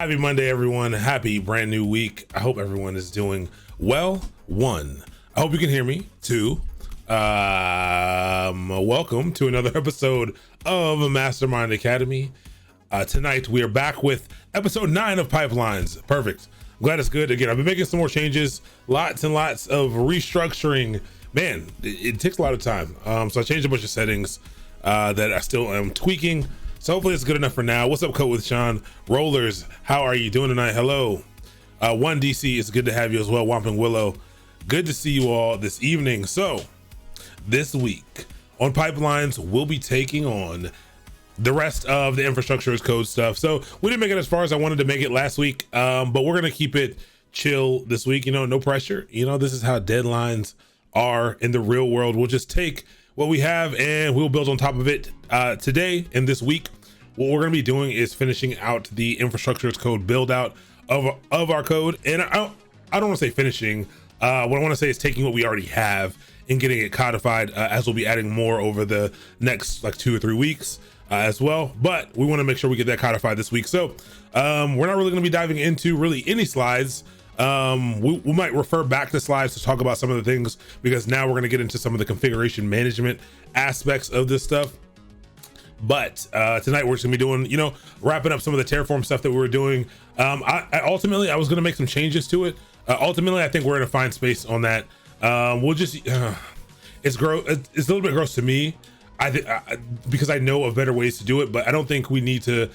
Happy Monday, everyone. Happy brand new week. I hope everyone is doing well. One, I hope you can hear me. Two, welcome to another episode of Mastermind Academy. Tonight, we are back with episode 9 of Pipelines. Perfect. I'm glad it's good. Again, I've been making some more changes, lots and lots of restructuring. Man, it takes a lot of time. So I changed a bunch of settings that I still am tweaking. So hopefully it's good enough for now. What's up, Code with Sean? Rollers, how are you doing tonight? Hello. 1DC, it's good to have you as well. Whomping Willow, good to see you all this evening. So this week on Pipelines, we'll be taking on the rest of the infrastructure as code stuff. So we didn't make it as far as I wanted to make it last week, but we're going to keep it chill this week. No pressure. This is how deadlines are in the real world. We'll just take what we have and we'll build on top of it. Today and this week, what we're going to be doing is finishing out the infrastructure as code build out of our code. And I don't want to say finishing. What I want to say is taking what we already have and getting it codified, as we'll be adding more over the next 2 or 3 weeks as well. But we want to make sure we get that codified this week. So we're not really going to be diving into really any slides. We might refer back to slides to talk about some of the things, because now we're going to get into some of the configuration management aspects of this stuff. But tonight we're just gonna be doing, wrapping up some of the Terraform stuff that we were doing. I ultimately was gonna make some changes to it. Ultimately, I think we're in a fine space on that. We'll just it's a little bit gross to me. Because I know of better ways to do it, but I don't think we need to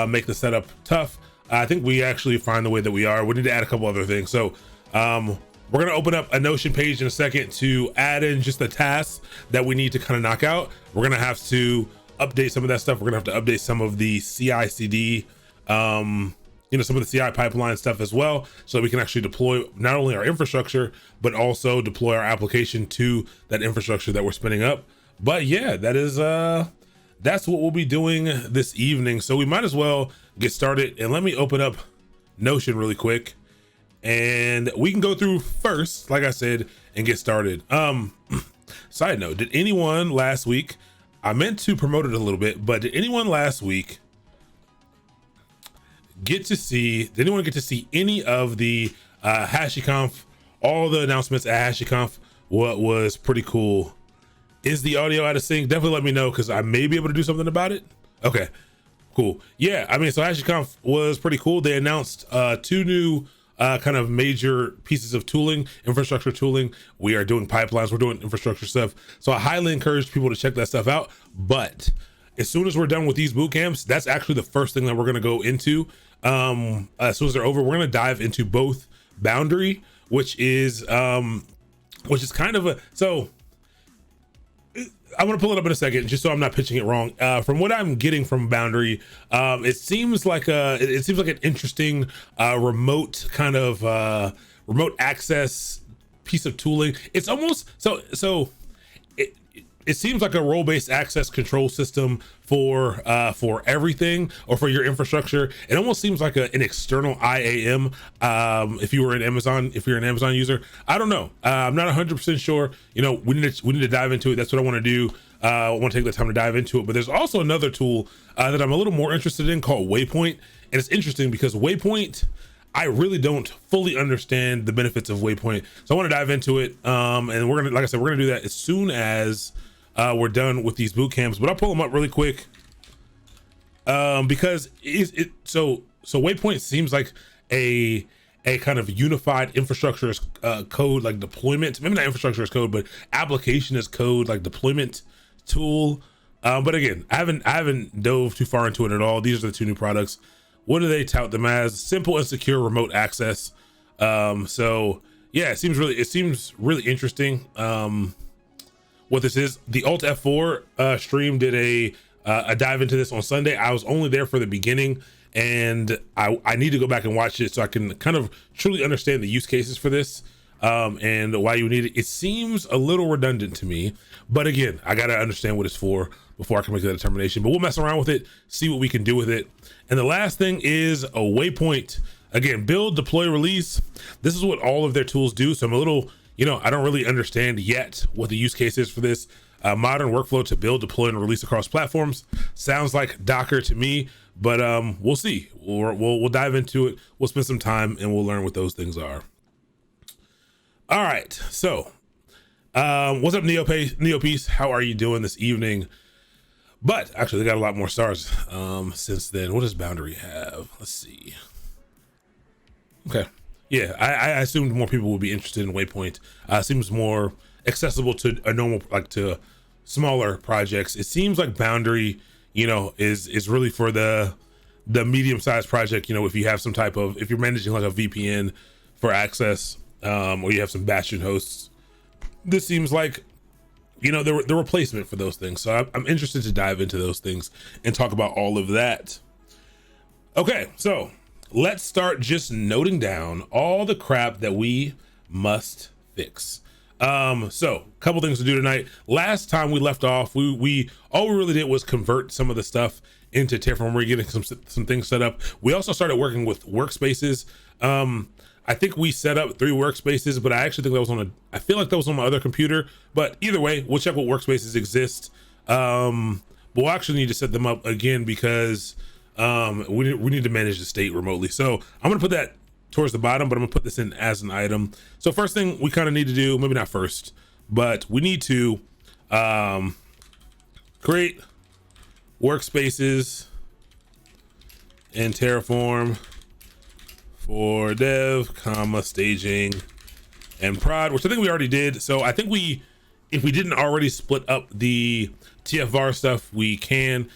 make the setup tough. I think we actually find the way that we are. We need to add a couple other things. So we're gonna open up a Notion page in a second to add in just the tasks that we need to kind of knock out. We're gonna have to update some of that stuff. We're gonna have to update some of the CI/CD, some of the CI pipeline stuff as well, so that we can actually deploy not only our infrastructure, but also deploy our application to that infrastructure that we're spinning up. But yeah, that's what we'll be doing this evening. So we might as well get started, and let me open up Notion really quick, and we can go through first, like I said, and get started. Side note, did anyone last week, I meant to promote it a little bit, but did anyone last week did anyone get to see any of the Hashiconf, all the announcements at Hashiconf? What was pretty cool? Is the audio out of sync? Definitely let me know, because I may be able to do something about it. Okay, cool. Yeah, so Hashiconf was pretty cool. They announced 2 new kind of major pieces of tooling, infrastructure tooling. We are doing pipelines, we're doing infrastructure stuff. So I highly encourage people to check that stuff out. But as soon as we're done with these boot camps, that's actually the first thing that we're going to go into. As soon as they're over, we're going to dive into both Boundary, which is kind of I want to pull it up in a second, just so I'm not pitching it wrong. From what I'm getting from Boundary, it seems like an interesting remote kind of remote access piece of tooling. It's almost it seems like a role-based access control system for everything, or for your infrastructure. It almost seems like an external IAM. If you're an Amazon user, I don't know. I'm not 100% sure. We need to dive into it. That's what I want to do. I want to take the time to dive into it. But there's also another tool that I'm a little more interested in, called Waypoint. And it's interesting because Waypoint, I really don't fully understand the benefits of Waypoint. So I want to dive into it. And we're gonna do that as soon as we're done with these boot camps. But I'll pull them up really quick, because so Waypoint seems like a kind of unified infrastructure as code, like deployment, maybe not infrastructure as code, but application as code, like deployment tool. But again, I haven't dove too far into it at all. These are the 2 new products. What do they tout them as? Simple and secure remote access. So yeah, it seems really interesting. What this is, the Alt F4 stream did a dive into this on Sunday. I was only there for the beginning, and I need to go back and watch it so I can kind of truly understand the use cases for this, and why you need it. It seems a little redundant to me, but again, I got to understand what it's for before I can make that determination. But we'll mess around with it, see what we can do with it. And the last thing is a Waypoint. Again, build, deploy, release. This is what all of their tools do. So I'm a little, I don't really understand yet what the use case is for this. Modern workflow to build, deploy, and release across platforms. Sounds like Docker to me, but we'll see. We'll dive into it. We'll spend some time and we'll learn what those things are. All right, so what's up, Neopiece? How are you doing this evening? But actually, they got a lot more stars since then. What does Boundary have? Let's see. Okay, yeah, I assumed more people would be interested in Waypoint. Seems more accessible to a normal, like to smaller projects. It seems like Boundary, you know, is really for the medium-sized project. You know, if you have some type of, if you're managing like a VPN for access, or you have some Bastion hosts, this seems like, you know, the replacement for those things. So I'm interested to dive into those things and talk about all of that. Okay, so let's start just noting down all the crap that we must fix. So a couple things to do tonight. Last time we left off, we all we really did was convert some of the stuff into Terraform. We're getting some things set up. We also started working with Workspaces. I think we set up 3 Workspaces, but I actually think that was I feel like that was on my other computer, but either way, we'll check what Workspaces exist. But we'll actually need to set them up again because we need to manage the state remotely. So I'm gonna put that towards the bottom, but I'm gonna put this in as an item. So first thing we kind of need to do, maybe not first, but we need to create Workspaces in Terraform for dev, staging, and prod, which I think we already did. So I think if we didn't already split up the TFVAR stuff, we can,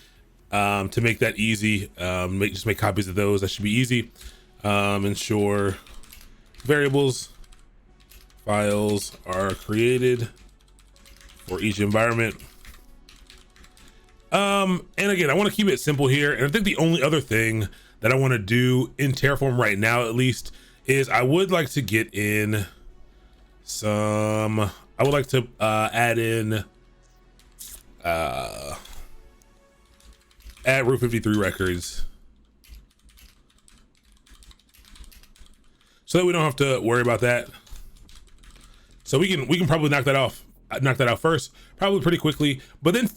to make that easy. Just make copies of those. That should be easy. Ensure variables files are created for each environment. And again, I want to keep it simple here. And I think the only other thing that I want to do in Terraform right now, at least, is I would like to get in I would like to add in add Route 53 records so that we don't have to worry about that. So we can probably knock that out first, probably pretty quickly. But then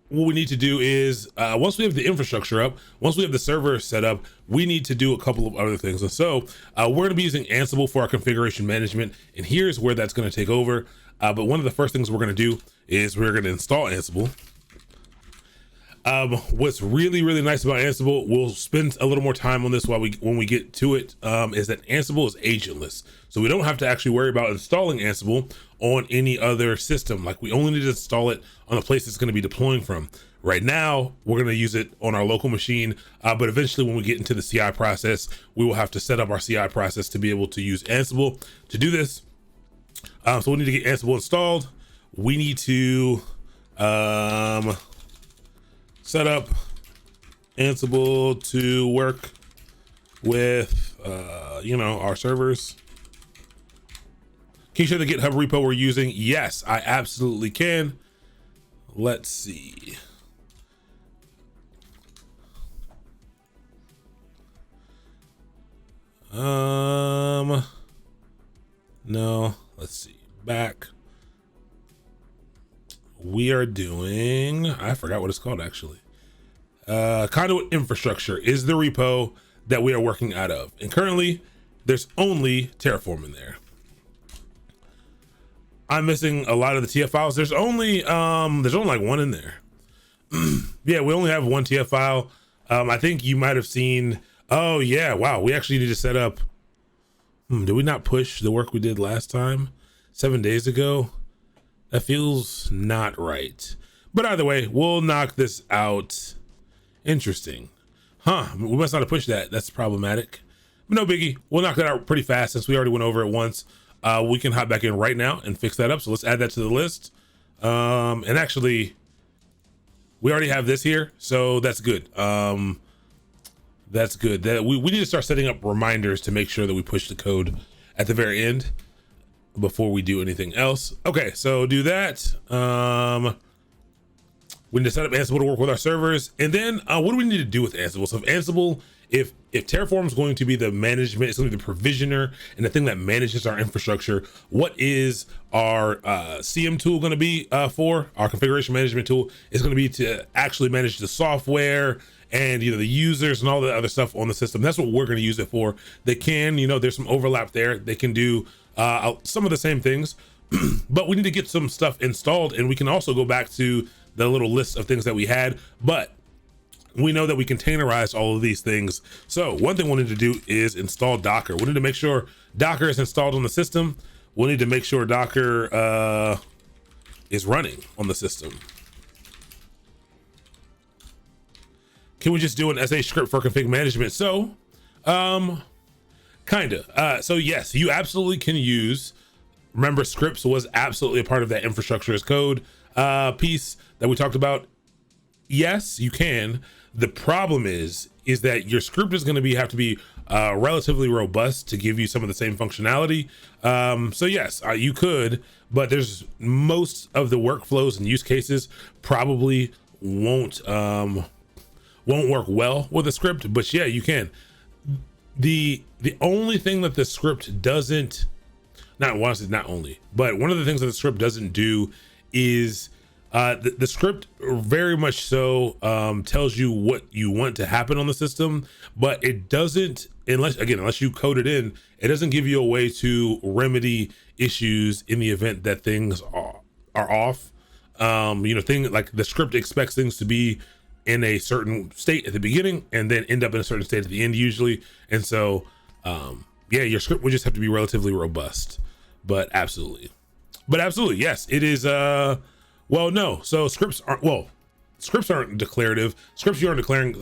what we need to do is once we have the infrastructure up, once we have the server set up, we need to do a couple of other things. And so we're going to be using Ansible for our configuration management, and here's where that's going to take over. But one of the first things we're going to do is we're going to install Ansible. What's really nice about Ansible, we'll spend a little more time on this when we get to it, is that Ansible is agentless. So we don't have to actually worry about installing Ansible on any other system. Like, we only need to install it on the place it's going to be deploying from. Right now, we're going to use it on our local machine, but eventually when we get into the CI process, we will have to set up our CI process to be able to use Ansible to do this. So we need to get Ansible installed. We need to set up Ansible to work with, our servers. Can you share the GitHub repo we're using? Yes, I absolutely can. Let's see. No, let's see. Back. We are doing, I forgot what it's called actually. Conduit infrastructure is the repo that we are working out of. And currently there's only Terraform in there. I'm missing a lot of the TF files. There's only like one in there. Yeah, we only have one TF file. I think you might have seen, oh yeah, wow. We actually need to set up, did we not push the work we did last time 7 days ago? That feels not right. But either way, we'll knock this out. Interesting. We must not have pushed that. That's problematic. But no biggie. We'll knock that out pretty fast since we already went over it once. We can hop back in right now and fix that up. So let's add that to the list. And actually, we already have this here. So that's good. That's good. That we need to start setting up reminders to make sure that we push the code at the very end before we do anything else. Okay, so do that. We need to set up Ansible to work with our servers. And then what do we need to do with Ansible? So if Ansible, if Terraform is going to be the management, it's going to be the provisioner and the thing that manages our infrastructure, what is our CM tool going to be for? Our configuration management tool is going to be to actually manage the software and the users and all the other stuff on the system. That's what we're going to use it for. They can, there's some overlap there. They can do some of the same things, but we need to get some stuff installed, and we can also go back to the little list of things that we had, but we know that we containerize all of these things. So one thing we'll need to do is install Docker. We need to make sure Docker is installed on the system. We'll need to make sure Docker is running on the system. Can we just do an SH script for config management? So, kinda. So yes, you absolutely can use, remember scripts was absolutely a part of that infrastructure as code piece that we talked about. Yes, you can. The problem is that your script is going to have to be relatively robust to give you some of the same functionality. So yes, you could, but there's most of the workflows and use cases probably won't work well with a script. But yeah, you can. The only thing that the script doesn't, not one of the things that the script doesn't do is the script very much so tells you what you want to happen on the system, but it doesn't, unless you code it in, it doesn't give you a way to remedy issues in the event that things are off. Thing like the script expects things to be in a certain state at the beginning and then end up in a certain state at the end usually. And so, yeah, your script would just have to be relatively robust, but absolutely, yes, it is. Well, no. So scripts aren't declarative. Scripts, you aren't declaring,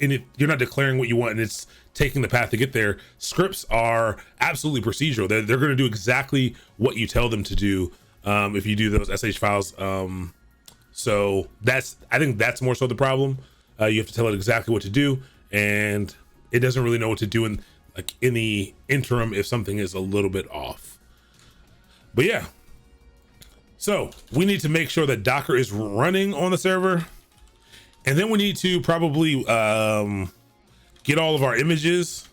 you're not declaring what you want and it's taking the path to get there. Scripts are absolutely procedural. They're going to do exactly what you tell them to do if you do those SH files. So I think that's more so the problem. You have to tell it exactly what to do, and it doesn't really know what to do in the interim if something is a little bit off. But yeah. So we need to make sure that Docker is running on the server, and then we need to probably get all of our images.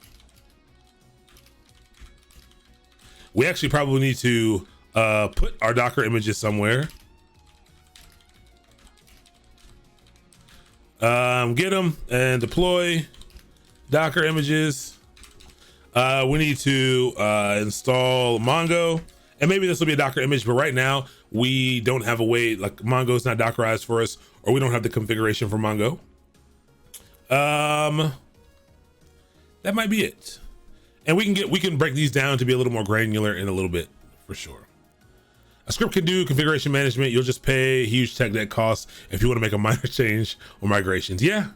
We actually probably need to put our Docker images somewhere. Get them and deploy Docker images. We need to install Mongo. And maybe this will be a Docker image, but right now we don't have a way, like Mongo is not Dockerized for us, or we don't have the configuration for Mongo. That might be it. And we can break these down to be a little more granular in a little bit for sure. A script can do configuration management. You'll just pay huge tech debt costs if you want to make a minor change or migrations. Yeah.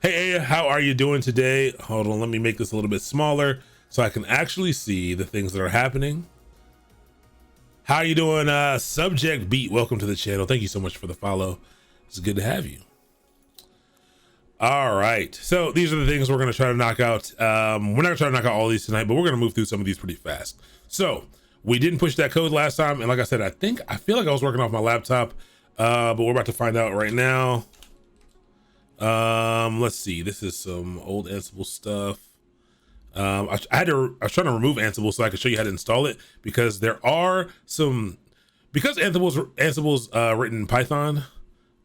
Hey, how are you doing today? Hold on, let me make this a little bit smaller so I can actually see the things that are happening. How you doing, Subject Beat? Welcome to the channel. Thank you so much for the follow. It's good to have you. All right, so these are the things we're going to try to knock out. We're not going to try to knock out all these tonight, but we're going to move through some of these pretty fast. So we didn't push that code last time, and like I said, I feel like I was working off my laptop, but we're about to find out right now. Let's see. This is some old Ansible stuff. I was trying to remove Ansible so I could show you how to install it, because there are some, because Ansible's written in Python.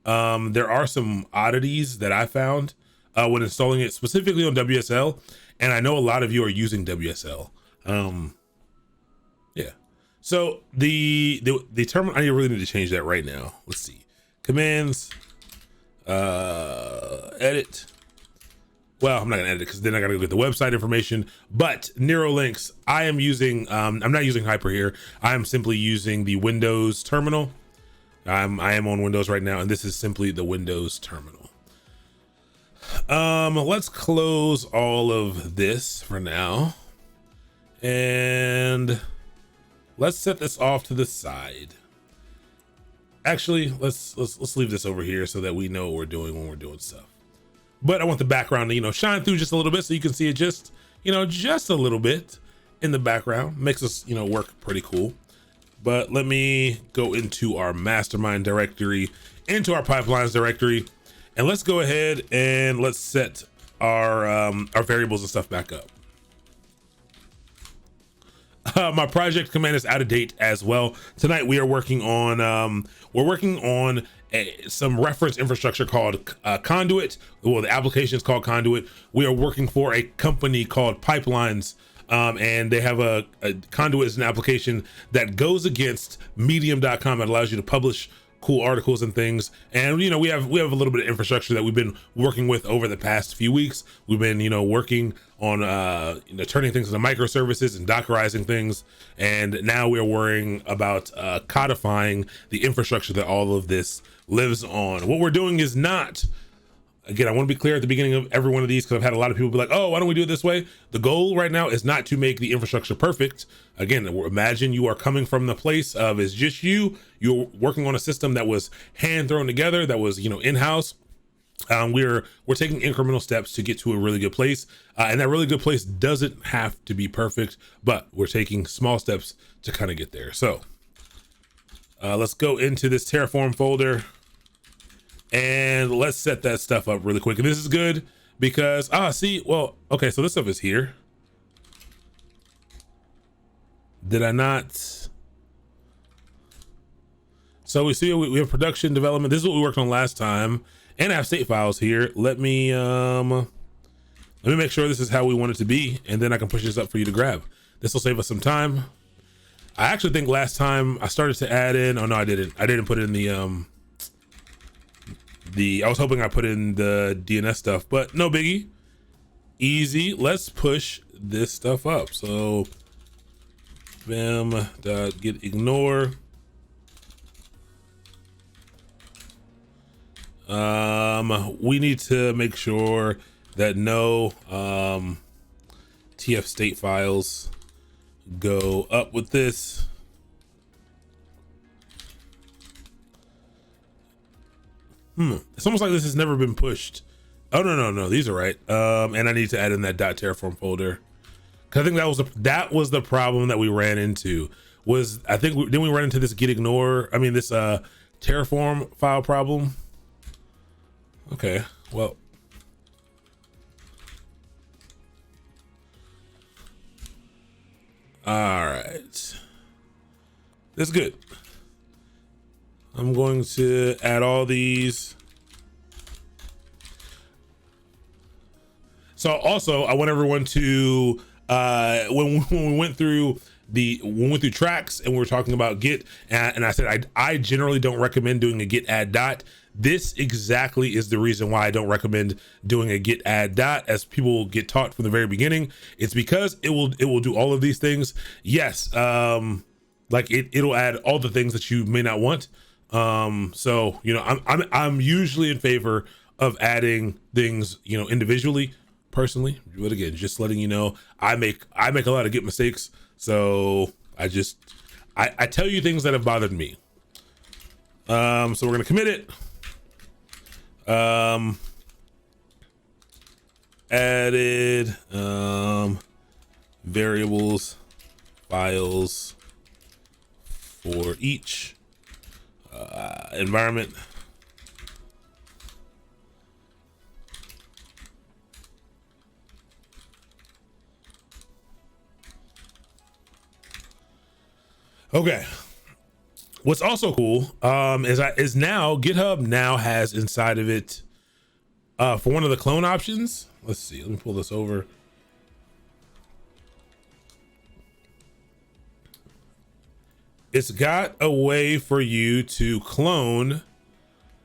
There are some oddities that I found when installing it specifically on WSL, and I know a lot of you are using WSL. Yeah. So the terminal, I really need to change that right now. Let's see. Commands, edit. Well, I'm not gonna edit it because then I gotta go get the website information. But Neuralinks, I am using, I'm not using Hyper here. I am simply using the Windows terminal. I am on Windows right now, and this is simply the Windows terminal. Let's close all of this for now, and let's set this off to the side. Actually, let's leave this over here so that we know what we're doing when we're doing stuff. But I want the background to, shine through just a little bit so you can see it just a little bit in the background. Makes us, work pretty cool. But let me go into our mastermind directory, into our pipelines directory, and let's go ahead and let's set our variables and stuff back up. My project command is out of date as well. Tonight we are working on some reference infrastructure called Conduit. Well, the application is called Conduit. We are working for a company called Pipelines, and they have a Conduit is an application that goes against Medium.com that allows you to publish cool articles and things. And we have a little bit of infrastructure that we've been working with over the past few weeks. We've been working on turning things into microservices and Dockerizing things, and now we're worrying about codifying the infrastructure that all of this lives on. What we're doing is not, again, I want to be clear at the beginning of every one of these, because I've had a lot of people be like, oh, why don't we do it this way? The goal right now is not to make the infrastructure perfect. Again, imagine you are coming from the place of it's just you're working on a system that was hand thrown together, that was in-house. We're taking incremental steps to get to a really good place, and that really good place doesn't have to be perfect, but we're taking small steps to kind of get there. So let's go into this Terraform folder and let's set that stuff up really quick. And this is good because okay, so this stuff is here. Did I not? So we see we have production development. This is what we worked on last time, and I have state files here. Let me make sure this is how we want it to be, and then I can push this up for you to grab. This will save us some time. I actually think last time I started to add in, oh no, I didn't put in I was hoping I put in the DNS stuff, but no biggie. Easy. Let's push this stuff up. So vim.get ignore. We need to make sure that no TF state files go up with this. It's almost like this has never been pushed. Oh no, these are right. And I need to add in that .terraform folder, because I think that was the problem that we ran into. Didn't we run into this this Terraform file problem? Okay, well, all right, that's good. I'm going to add all these. So also, I want everyone to when we went through tracks and we were talking about Git, and I said I generally don't recommend doing a Git add dot. This exactly is the reason why I don't recommend doing a Git add dot, as people get taught from the very beginning. It's because it will do all of these things. Yes, like it'll add all the things that you may not want. So I'm usually in favor of adding things individually, personally, but again, just letting you know, I make a lot of Git mistakes, so I tell you things that have bothered me. So we're gonna commit it. Added variables files for each environment. Okay. What's also cool is now GitHub now has inside of it for one of the clone options. Let's see. Let me pull this over. It's got a way for you to clone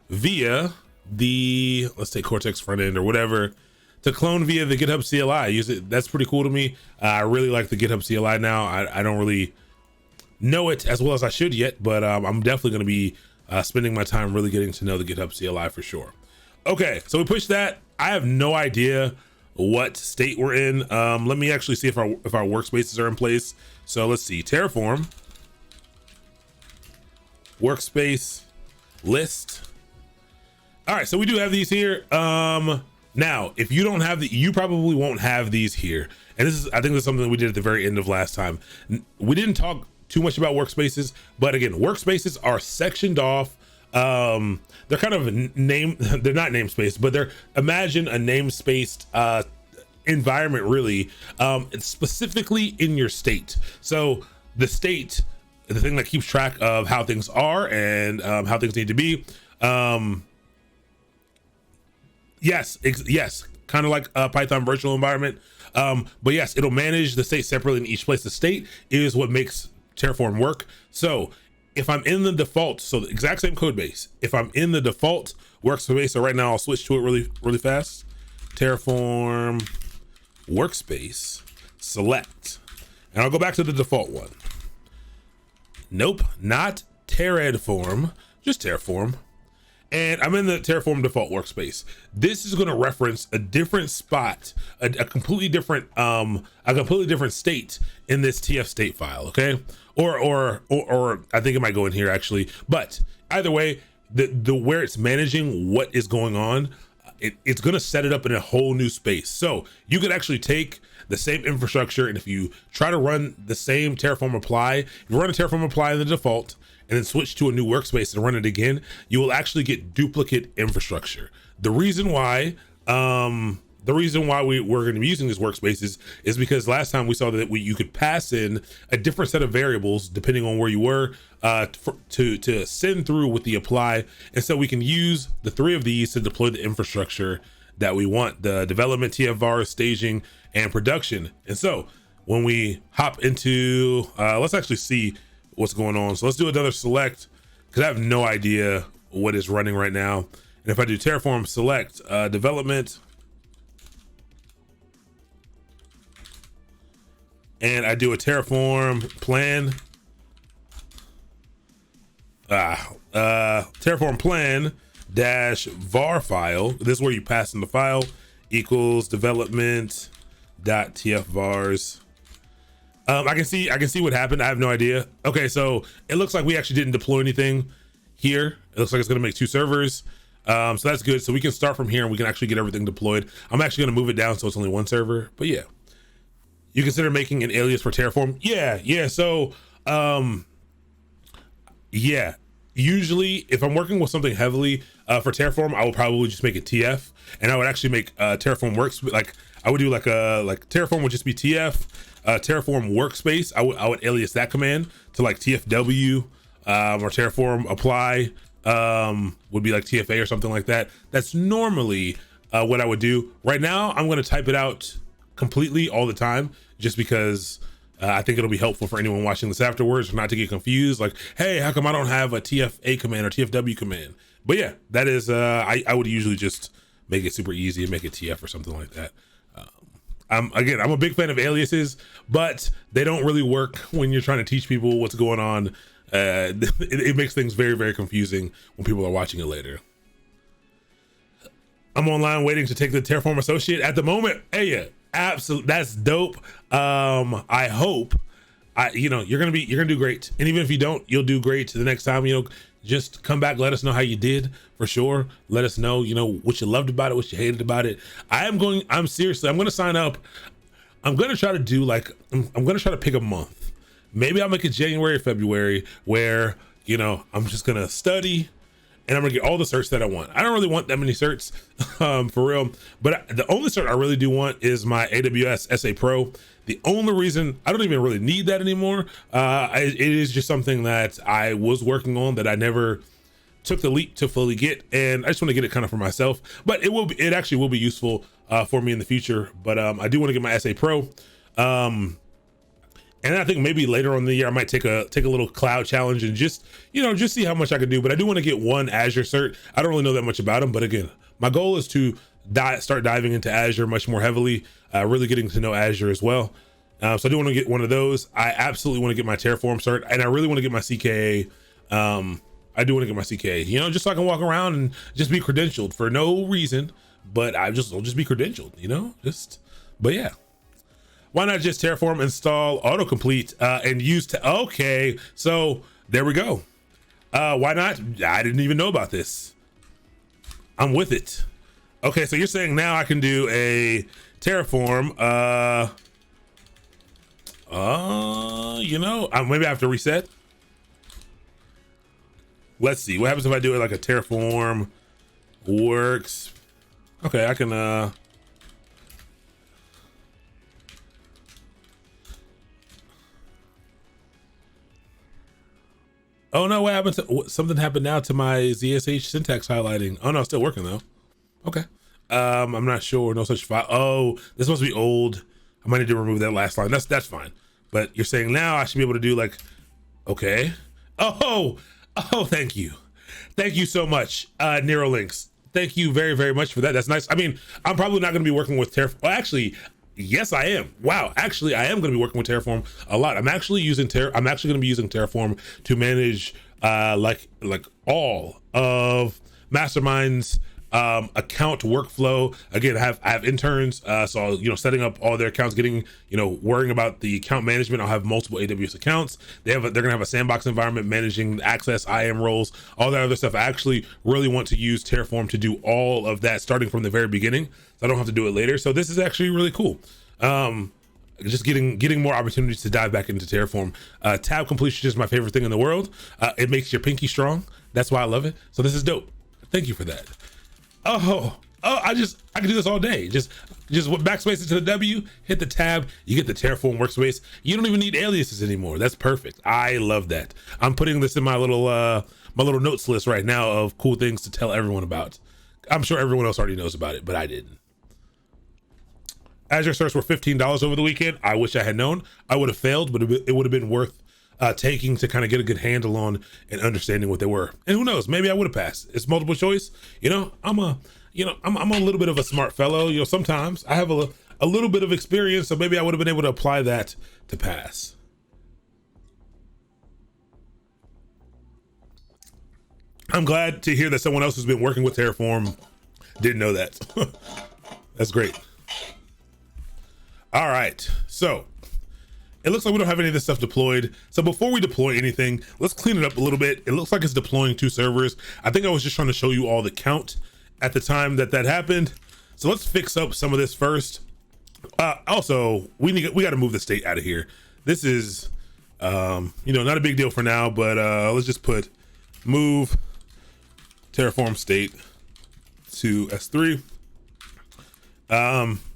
via the, let's say Cortex front end or whatever, to clone via the GitHub CLI. Use it. That's pretty cool to me. I really like the GitHub CLI now. I don't really know it as well as I should yet, but I'm definitely going to be spending my time really getting to know the GitHub CLI for sure. Okay, so we pushed that. I have no idea what state we're in. Let me actually see if our workspaces are in place. So let's see, Terraform, workspace, list. All right, so we do have these here. Now, if you don't have you probably won't have these here. And I think this is something we did at the very end of last time. We didn't talk too much about workspaces, but again, workspaces are sectioned off. They're kind of they're not namespaced, but imagine a namespaced environment really, it's specifically in your state. So the state, the thing that keeps track of how things are and how things need to be. Yes, kind of like a Python virtual environment. But yes, it'll manage the state separately in each place. The state is what makes Terraform work. So if I'm in the default, so the exact same code base, if I'm in the default workspace, so right now I'll switch to it really fast. Terraform Workspace, select, and I'll go back to the default one. Nope, not Terraform, just Terraform. And I'm in the Terraform default workspace. This is going to reference a different spot, a completely different state in this TF state file. Okay, or I think it might go in here actually. But either way, the where it's managing what is going on, it's going to set it up in a whole new space. So you could actually take the same infrastructure, and if you try to run the same Terraform Apply, if you run a Terraform Apply in the default and then switch to a new workspace and run it again, you will actually get duplicate infrastructure. The reason why we're going to be using these workspaces is because last time we saw that you could pass in a different set of variables depending on where you were to send through with the apply. And so we can use the three of these to deploy the infrastructure that we want: the development, TFVAR, staging, and production. And so when we hop into, let's actually see what's going on. So let's do another select, because I have no idea what is running right now. And if I do Terraform select development, and I do a Terraform plan, Terraform plan dash var file, this is where you pass in the file, equals development dot tfvars. I can see what happened. I have no idea. Okay, so it looks like we actually didn't deploy anything here. It looks like it's going to make two servers. So that's good. So we can start from here and we can actually get everything deployed. I'm actually going to move it down so it's only one server. But yeah, you consider making an alias for Terraform? Yeah. So yeah, usually if I'm working with something heavily for Terraform, I will probably just make it TF, and I would actually make Terraform works. Like I would do like Terraform would just be TF. Terraform Workspace, I would alias that command to like TFW, or Terraform Apply would be like TFA or something like that. That's normally what I would do. Right now, I'm going to type it out completely all the time, just because I think it'll be helpful for anyone watching this afterwards, not to get confused. Like, hey, how come I don't have a TFA command or TFW command? But yeah, that is, I would usually just make it super easy and make it TF or something like that. I'm a big fan of aliases, but they don't really work when you're trying to teach people what's going on. It makes things very, very confusing when people are watching it later. I'm online waiting to take the Terraform Associate at the moment. Hey, yeah, absolutely, that's dope. I hope you're gonna do great, and even if you don't, you'll do great the next time. Just come back, let us know how you did, for sure. Let us know, what you loved about it, what you hated about it. I'm going to sign up. I'm going to try to do I'm going to try to pick a month. Maybe I'll make it January or February where, I'm just going to study and I'm going to get all the certs that I want. I don't really want that many certs for real, but the only cert I really do want is my AWS SA Pro. The only reason I don't even really need that anymore, it is just something that I was working on that I never took the leap to fully get, and I just want to get it kind of for myself. But it actually will be useful for me in the future. But I do want to get my SA Pro, and I think maybe later on in the year I might take a little cloud challenge and just see how much I can do. But I do want to get one Azure cert. I don't really know that much about them, but again, my goal is to start diving into Azure much more heavily, really getting to know Azure as well. So I do want to get one of those. I absolutely want to get my Terraform cert, and I really want to get my CKA. I do want to get my CKA, just so I can walk around and just be credentialed for no reason, but I'll just be credentialed, but yeah. Why not just Terraform install autocomplete and use okay, so there we go. Why not? I didn't even know about this. I'm with it. Okay, so you're saying now I can do a Terraform, maybe I have to reset. Let's see what happens if I do it like a Terraform works. Okay, I can Oh no, what happened to something happened now to my ZSH syntax highlighting? Oh no, it's still working though. Okay. I'm not sure. No such file. Oh, this must be old. I might need to remove that last line. That's fine. But you're saying now I should be able to do like, okay. Oh, thank you. Thank you so much, Nerolinks. Thank you very, very much for that. That's nice. I mean, I'm probably not going to be working with Terraform. Well, actually, yes, I am. Wow. Actually, I am going to be working with Terraform a lot. I'm actually going to be using Terraform to manage like all of Mastermind's account workflow. Again, I have interns, so setting up all their accounts, getting worrying about the account management. I'll have multiple AWS accounts. They're gonna have a sandbox environment managing access, IAM roles, all that other stuff. I actually really want to use Terraform to do all of that starting from the very beginning, so I don't have to do it later. So this is actually really cool. Just getting more opportunities to dive back into Terraform. Tab completion is my favorite thing in the world. It makes your pinky strong. That's why I love it. So this is dope. Thank you for that. Oh, I can do this all day. Just backspace into the W, hit the tab, you get the Terraform workspace. You don't even need aliases anymore. That's perfect. I love that. I'm putting this in my little notes list right now of cool things to tell everyone about. I'm sure everyone else already knows about it, but I didn't. Azure certs were $15 over the weekend. I wish I had known. I would have failed, but it would have been worth taking to kind of get a good handle on and understanding what they were. And who knows, maybe I would have passed. It's multiple choice. I'm a little bit of a smart fellow. Sometimes I have a little bit of experience, so maybe I would have been able to apply that to pass. I'm glad to hear that someone else who's been working with Terraform didn't know that. That's great. All right, so it looks like we don't have any of this stuff deployed. So before we deploy anything, let's clean it up a little bit. It looks like it's deploying 2 servers. I think I was just trying to show you all the count at the time that happened. So let's fix up some of this first. Also, we got to move the state out of here. This is, not a big deal for now, but let's just put move Terraform state to S3.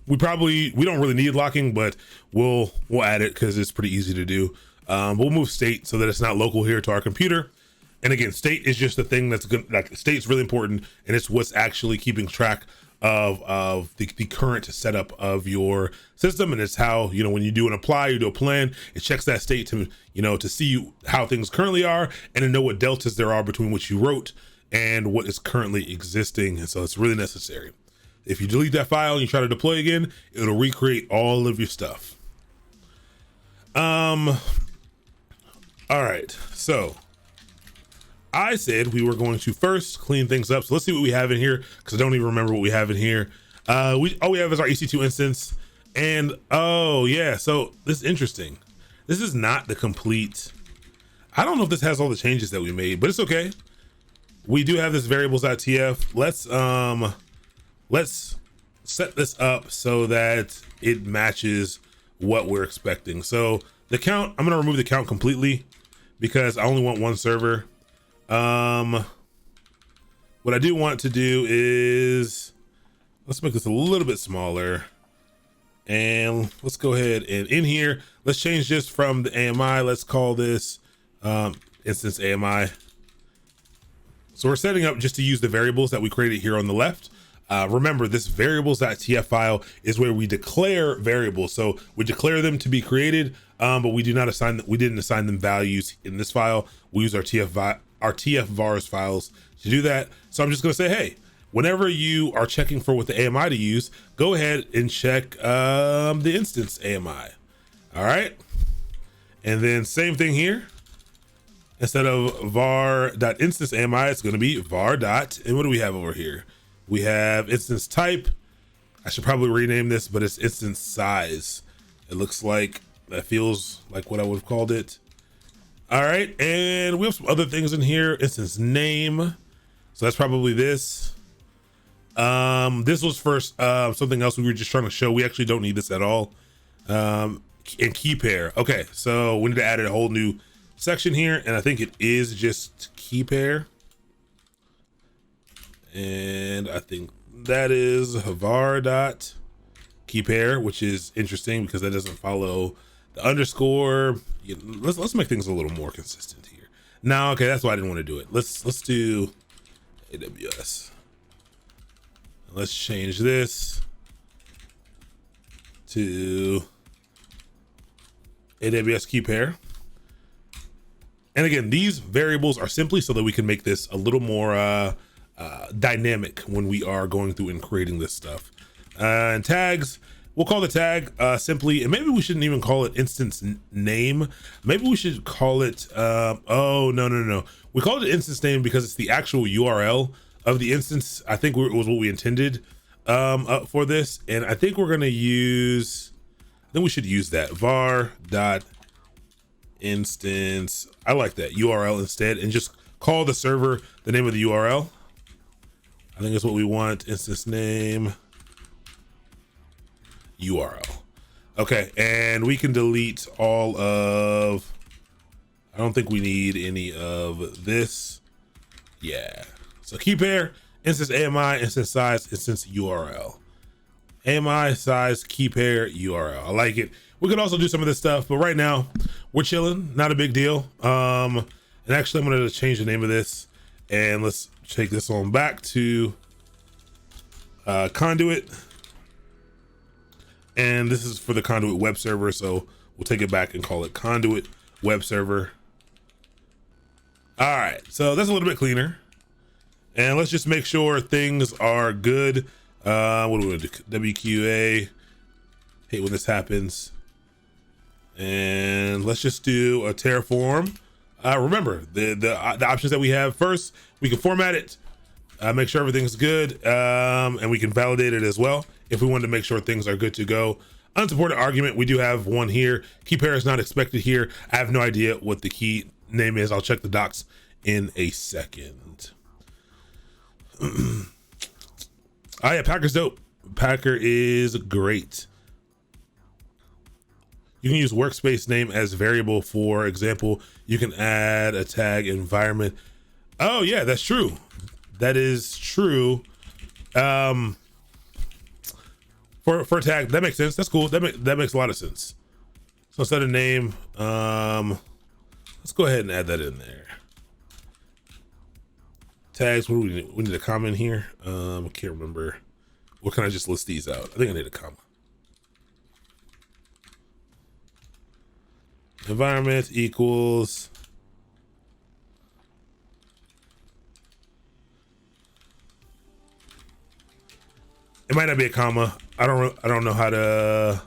We don't really need locking, but we'll add it because it's pretty easy to do. We'll move state so that it's not local here to our computer. And again, state is just the thing that's good. Like, state's really important, and it's what's actually keeping track of the current setup of your system. And it's how, when you do an apply, you do a plan, it checks that state to see how things currently are and to know what deltas there are between what you wrote and what is currently existing. And so it's really necessary. If you delete that file and you try to deploy again, it'll recreate all of your stuff. All right, so I said we were going to first clean things up. So let's see what we have in here, because I don't even remember what we have in here. All we have is our Ec2 instance. And oh yeah, so this is interesting. This is not the complete, I don't know if this has all the changes that we made, but it's okay. We do have this variables.tf. Let's set this up so that it matches what we're expecting. So the count, I'm going to remove the count completely because I only want 1 server. What I do want to do is, let's make this a little bit smaller, and let's go ahead and in here, let's change this from the AMI. Let's call this instance AMI. So we're setting up just to use the variables that we created here on the left. Remember, this variables.tf file is where we declare variables. So we declare them to be created, but we didn't assign them values in this file. We use our TF vars files to do that. So I'm just going to say, hey, whenever you are checking for what the AMI to use, go ahead and check the instance AMI. All right. And then same thing here. Instead of var.instance AMI, it's going to be var. And what do we have over here? We have instance type. I should probably rename this, but it's instance size. It looks like that feels like what I would have called it. All right, and we have some other things in here. Instance name. So that's probably this. This was first something else we were just trying to show. We actually don't need this at all. And key pair. Okay, so we need to add a whole new section here, and I think it is just key pair. And I think that is var.keypair, which is interesting because that doesn't follow the underscore. Let's make things a little more consistent here. No, okay, that's why I didn't want to do it. Let's do AWS. Let's change this to AWS key pair. And again, these variables are simply so that we can make this a little more dynamic when we are going through and creating this stuff. And tags, we'll call the tag simply, and maybe we shouldn't even call it instance name. Maybe we should call it, oh, no. We called it instance name because it's the actual URL of the instance. I think it was what we intended for this. And I think we're gonna use, we should use that var dot instance. I like that URL instead, and just call the server the name of the URL. I think that's what we want. Instance name URL. Okay, and we can delete all of, I don't think we need any of this. Yeah, so key pair, instance AMI, instance size, instance URL. AMI, size, key pair, URL. I like it. We could also do some of this stuff, but right now we're chilling, not a big deal. And actually I'm gonna change the name of this, and let's take this on back to conduit. And this is for the conduit web server. So we'll take it back and call it conduit web server. All right, so that's a little bit cleaner. And let's just make sure things are good. What do we do? WQA, hate when this happens. And let's just do a Terraform. Remember the options that we have. First, we can format it, make sure everything's good, and we can validate it as well if we wanted to make sure things are good to go. Unsupported argument, we do have one here. Key pair is not expected here. I have no idea what the key name is. I'll check the docs in a second. Oh yeah, Packer's dope. Packer is great. You can use workspace name as variable. For example, you can add a tag environment. Oh yeah, that's true. That is true. For a tag, that makes sense. That's cool. That makes a lot of sense. So instead of name, let's go ahead and add that in there. Tags, what do we need? We need a comma in here. I can't remember. Or can I just list these out? I think I need a comma. Environment equals it might not be a comma. I don't know how to.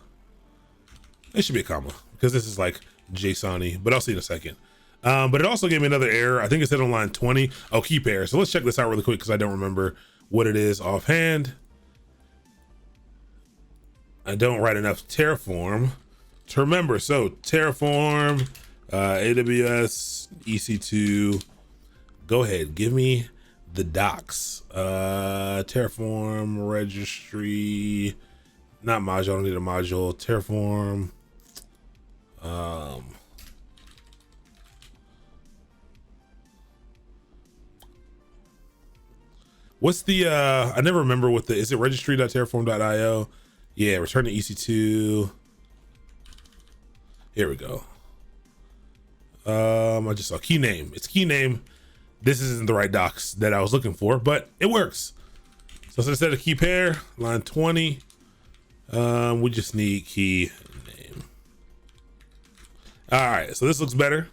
It should be a comma because this is like JSON-y, but I'll see in a second. But it also gave me another error. I think it said on line 20. Oh, key pair. So let's check this out really quick because I don't remember what it is offhand. I don't write enough Terraform to remember. So Terraform, AWS, EC2. Go ahead, give me the docs. Terraform registry, not module. I don't need a module. Terraform. What's the I never remember what the, is it registry.terraform.io? Yeah, return to EC2. Here we go. I just saw key name. It's key name. This isn't the right docs that I was looking for, but it works. So instead of key pair, line 20, we just need key name. All right, so this looks better.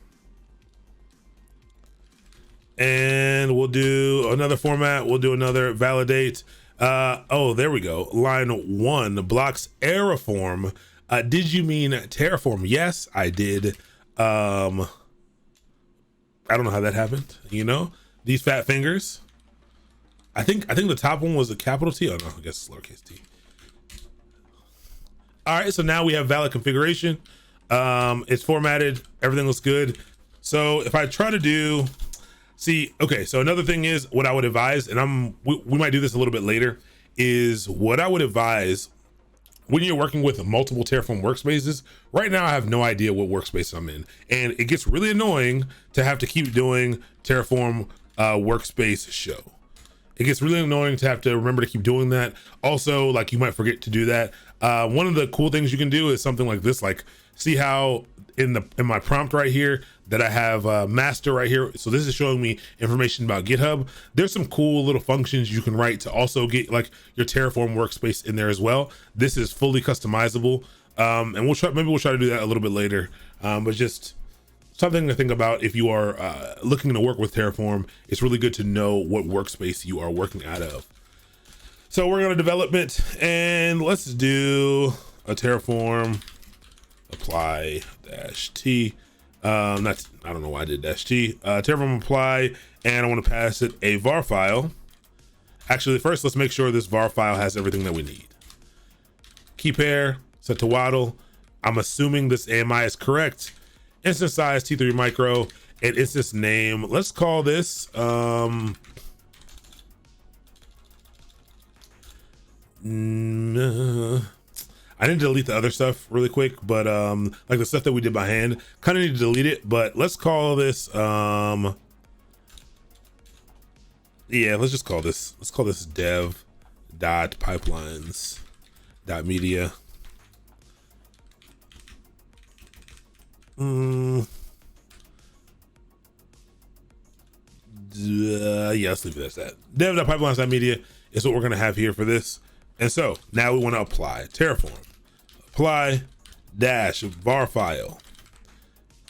And we'll do another format. We'll do another validate. Oh, there we go. Line 1 blocks Terraform. Did you mean Terraform? Yes, I did. I don't know how that happened. You know, these fat fingers. I think the top one was a capital T. Oh no, I guess it's lowercase t. All right, so now we have valid configuration. It's formatted. Everything looks good. So if I try to do, see, okay, so another thing is what I would advise, and we might do this a little bit later, is what I would advise when you're working with multiple Terraform workspaces. Right now, I have no idea what workspace I'm in, and it gets really annoying to have to keep doing Terraform workspace show. It gets really annoying to have to remember to keep doing that. Also, like, you might forget to do that. One of the cool things you can do is something like this. Like, see how in my prompt right here that I have master right here. So this is showing me information about GitHub. There's some cool little functions you can write to also get like your Terraform workspace in there as well. This is fully customizable. And maybe we'll try to do that a little bit later. But just something to think about if you are looking to work with Terraform. It's really good to know what workspace you are working out of. So we're going to development, and let's do a Terraform Apply -t. I don't know why I did -t. Terraform Apply, and I want to pass it a var file. Actually, first let's make sure this var file has everything that we need. Key pair set to waddle. I'm assuming this AMI is correct. Instance size T3 micro, and instance name. Let's call this I need to delete the other stuff really quick, but like the stuff that we did by hand, kind of need to delete it. But let's call this yeah, let's call this dev.pipelines.media. Yeah, let's leave it as that. Dev.pipelines.media is what we're gonna have here for this. And so now we want to apply Terraform. Apply dash var file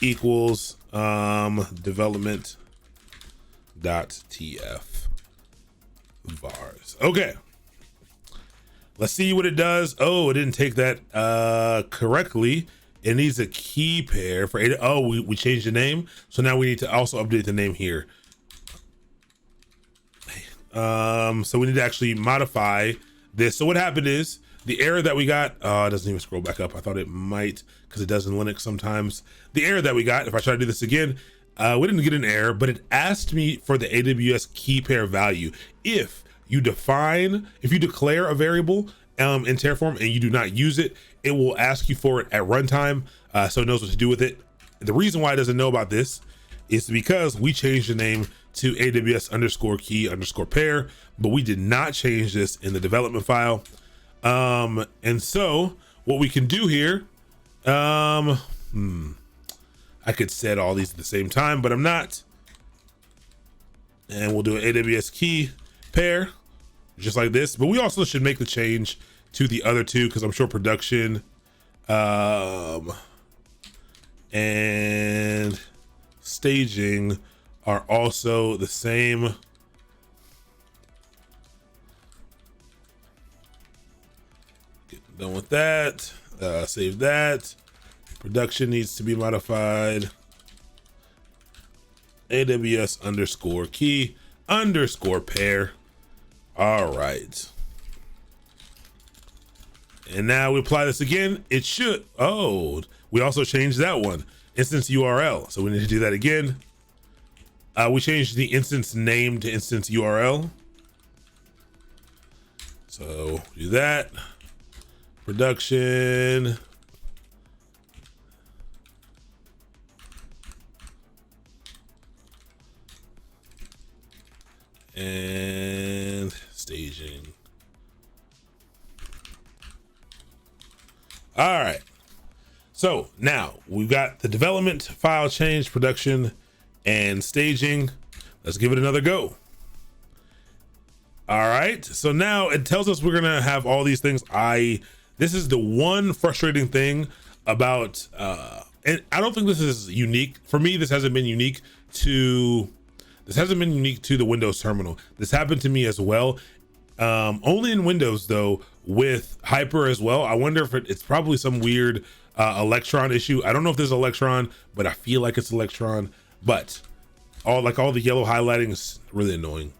equals development dot tf vars. Okay, let's see what it does. Oh, it didn't take that correctly. It needs a key pair for we changed the name, so now we need to also update the name here. So we need to actually modify this. So what happened is the error that we got, it doesn't even scroll back up. I thought it might, because it does in Linux sometimes. The error that we got, if I try to do this again, we didn't get an error, but it asked me for the AWS key pair value. If you declare a variable in Terraform and you do not use it, it will ask you for it at runtime, so it knows what to do with it. The reason why it doesn't know about this is because we changed the name to AWS_key_pair, but we did not change this in the development file. And so what we can do here, I could set all these at the same time, but I'm not. And we'll do an AWS key pair just like this, but we also should make the change to the other two, because I'm sure production and staging are also the same. Get done with that. Save that. Production needs to be modified. AWS_key_pair. All right. And now we apply this again. It should, we also changed that one. Instance URL. So we need to do that again. We changed the instance name to instance URL. So do that. Production. And staging. All right. So now we've got the development file change, production, and staging. Let's give it another go. All right. So now it tells us we're going to have all these things. This is the one frustrating thing about, and I don't think this is unique. For me, this hasn't been unique to the Windows terminal. This happened to me as well. Only in Windows though, with Hyper as well. I wonder if it's probably some weird Electron issue. I don't know if there's Electron, but I feel like it's Electron. But all the yellow highlighting is really annoying.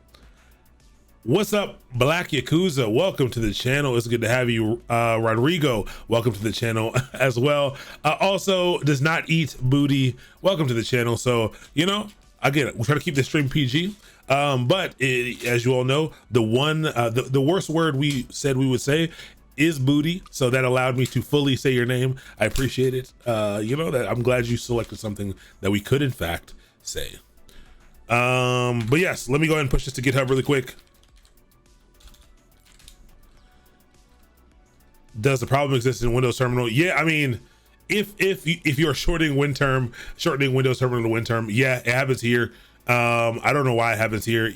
What's up, Black Yakuza? Welcome to the channel. It's good to have you. Rodrigo, welcome to the channel as well. Also, does not eat booty. Welcome to the channel. So, again, we'll try to keep the stream PG. But as you all know, the worst word we said we would say is booty. So that allowed me to fully say your name. I appreciate it. That I'm glad you selected something that we could in fact say. But yes, let me go ahead and push this to GitHub really quick. Does the problem exist in Windows Terminal? Yeah, I mean, if you're shortening Windows Terminal to WinTerm, yeah, it happens here. I don't know why it happens here.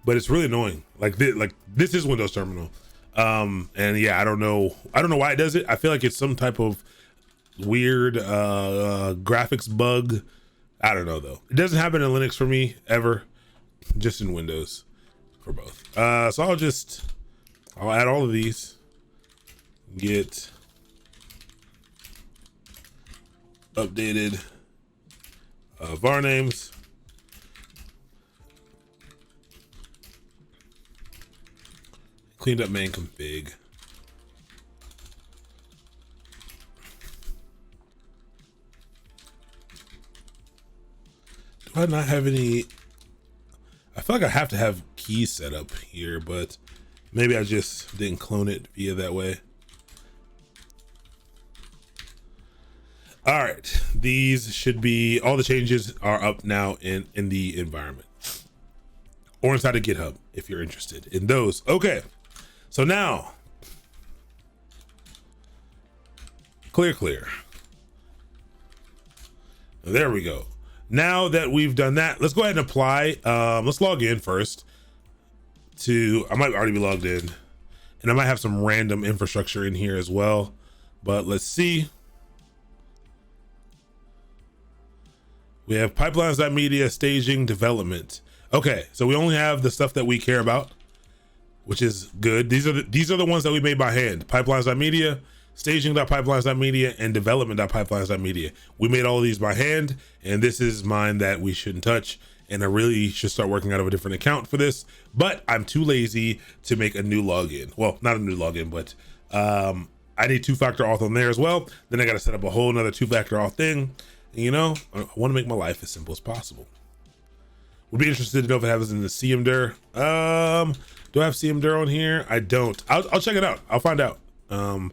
But it's really annoying. Like this is Windows Terminal. And yeah, I don't know why it does it. I feel like it's some type of weird graphics bug. I don't know though. It doesn't happen in Linux for me ever, just in Windows for both. So I'll add all of these, get updated var names, cleaned up main config. Do I not have any? I feel like I have to have keys set up here, but maybe I just didn't clone it via that way. All right, these should be, all the changes are up now in the environment or inside of GitHub if you're interested in those. Okay, so now clear. There we go. Now that we've done that, let's go ahead and apply. Let's log in first I might already be logged in, and I might have some random infrastructure in here as well, but let's see. We have pipelines.media, staging, development. Okay, so we only have the stuff that we care about, which is good. These are the ones that we made by hand. Pipelines.media, staging.pipelines.media, and development.pipelines.media. We made all of these by hand, and this is mine that we shouldn't touch. And I really should start working out of a different account for this, but I'm too lazy to make a new login. Well, not a new login, but I need two-factor auth on there as well. Then I got to set up a whole nother two-factor auth thing. And, you know, I want to make my life as simple as possible. Would be interested to know if it happens in the CMDIR. Do I have CMDIR on here? I don't. I'll check it out. I'll find out. I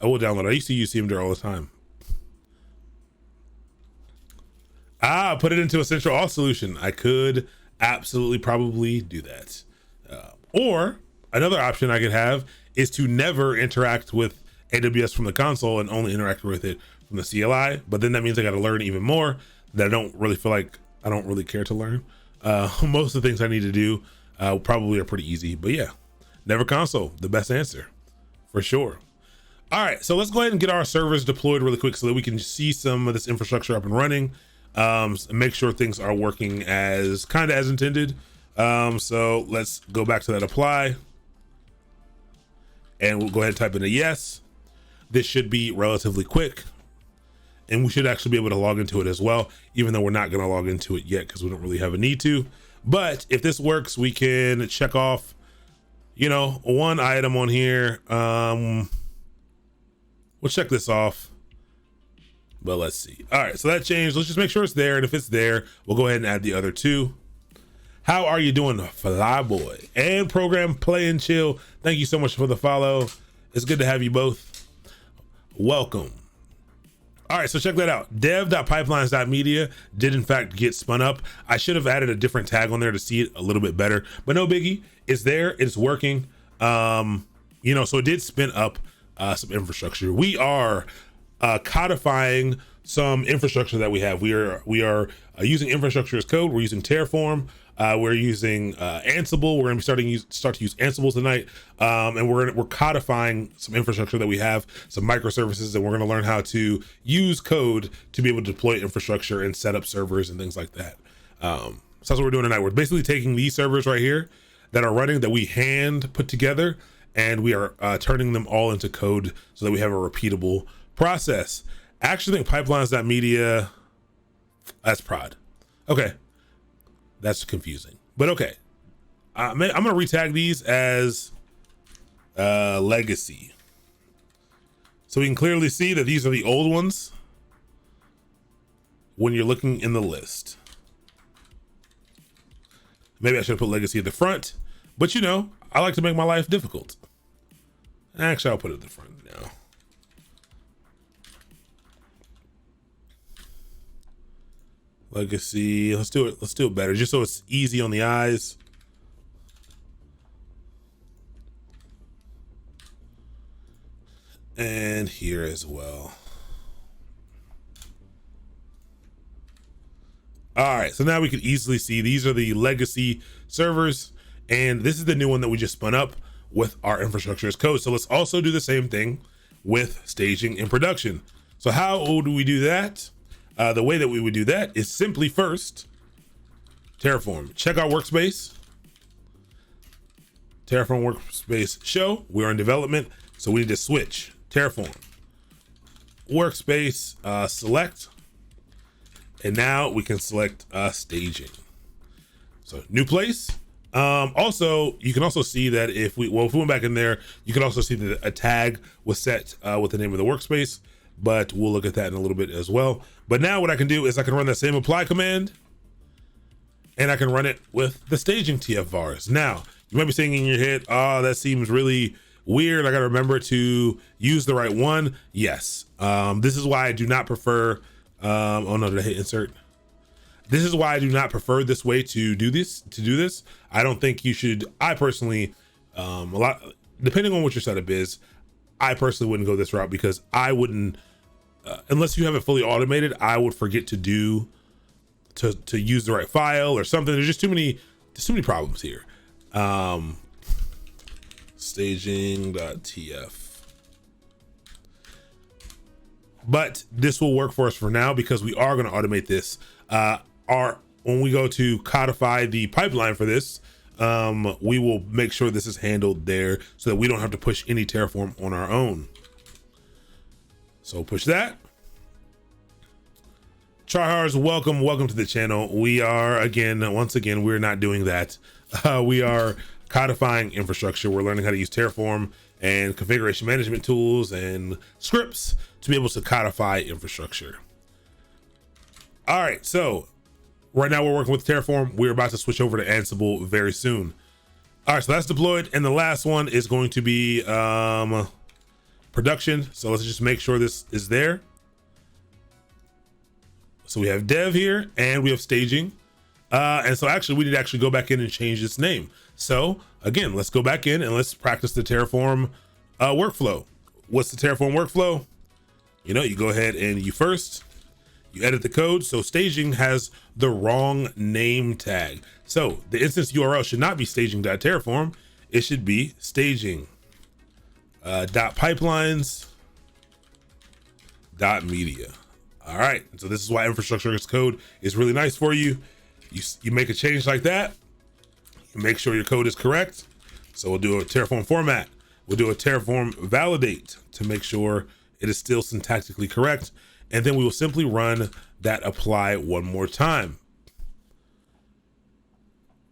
will download it. I used to use CMDIR all the time. Put it into a central auth solution. I could absolutely probably do that. Or another option I could have is to never interact with AWS from the console and only interact with it from the CLI. But then that means I got to learn even more that I don't really feel like I don't really care to learn. Most of the things I need to do probably are pretty easy. But yeah, never console, the best answer for sure. All right, so let's go ahead and get our servers deployed really quick so that we can see some of this infrastructure up and running. Make sure things are working as intended. So let's go back to that apply, and we'll go ahead and type in a yes. This should be relatively quick, and we should actually be able to log into it as well, even though we're not going to log into it yet because we don't really have a need to. But if this works, we can check off, you know, one item on here. We'll check this off. But let's see. All right, so that changed. Let's just make sure it's there. And if it's there, we'll go ahead and add the other two. How are you doing, Flyboy and Program Play and Chill? Thank you so much for the follow. It's good to have you both. Welcome. All right, so check that out. Dev.pipelines.media did in fact get spun up. I should have added a different tag on there to see it a little bit better, but no biggie. It's there. It's working. You know, so it did spin up some infrastructure. We are codifying some infrastructure that we have. We are using infrastructure as code. We're using Terraform. We're using Ansible. We're going to be start to use Ansible tonight, and we're codifying some infrastructure that we have, some microservices, and we're going to learn how to use code to be able to deploy infrastructure and set up servers and things like that. So that's what we're doing tonight. We're basically taking these servers right here that are running, that we hand put together, and we are turning them all into code so that we have a repeatable process. I actually think pipelines.media, that's prod. Okay. That's confusing, but okay. I'm going to retag these as legacy. So we can clearly see that these are the old ones when you're looking in the list. Maybe I should put legacy at the front, but you know, I like to make my life difficult. Actually, I'll put it at the front now. Legacy, let's do it better, just so it's easy on the eyes. and here as well. All right, so now we can easily see these are the legacy servers, and this is the new one that we just spun up with our infrastructure as code. So let's also do the same thing with staging and production. So how do we do that? The way that we would do that is simply first, Terraform, check out Workspace. Terraform Workspace show, we're in development, so we need to switch. Terraform, Workspace, select, and now we can select staging. So new place. Also, you can also see that if we went back in there, you can also see that a tag was set with the name of the workspace, but we'll look at that in a little bit as well. But now what I can do is I can run that same apply command, and I can run it with the staging TF-vars. Now, you might be saying in your head, oh, that seems really weird. I got to remember to use the right one. Yes. This is why I do not prefer, oh no, did I hit insert? This is why I do not prefer this way to do this. I don't think you should, I personally, depending on what your setup is, I personally wouldn't go this route, because I wouldn't, unless you have it fully automated, I would forget to use the right file or something. There's too many problems here. Staging.tf. But this will work for us for now, because we are going to automate this. When we go to codify the pipeline for this, we will make sure this is handled there so that we don't have to push any Terraform on our own. So push that. Tryhards, welcome to the channel. We are, once again, we're not doing that. We are codifying infrastructure. We're learning how to use Terraform and configuration management tools and scripts to be able to codify infrastructure. All right, so right now we're working with Terraform. We're about to switch over to Ansible very soon. All right, so that's deployed. And the last one is going to be production. So let's just make sure this is there. So we have dev here and we have staging. And so actually we need to actually go back in and change this name. So again, let's go back in and let's practice the Terraform workflow. What's the Terraform workflow? You go ahead and you edit the code. So staging has the wrong name tag. So the instance URL should not be staging.terraform. It should be staging .pipelines.media. All right. So this is why infrastructure as code is really nice for you. You make a change like that, you make sure your code is correct. So we'll do a Terraform format. We'll do a Terraform validate to make sure it is still syntactically correct. And then we will simply run that apply one more time.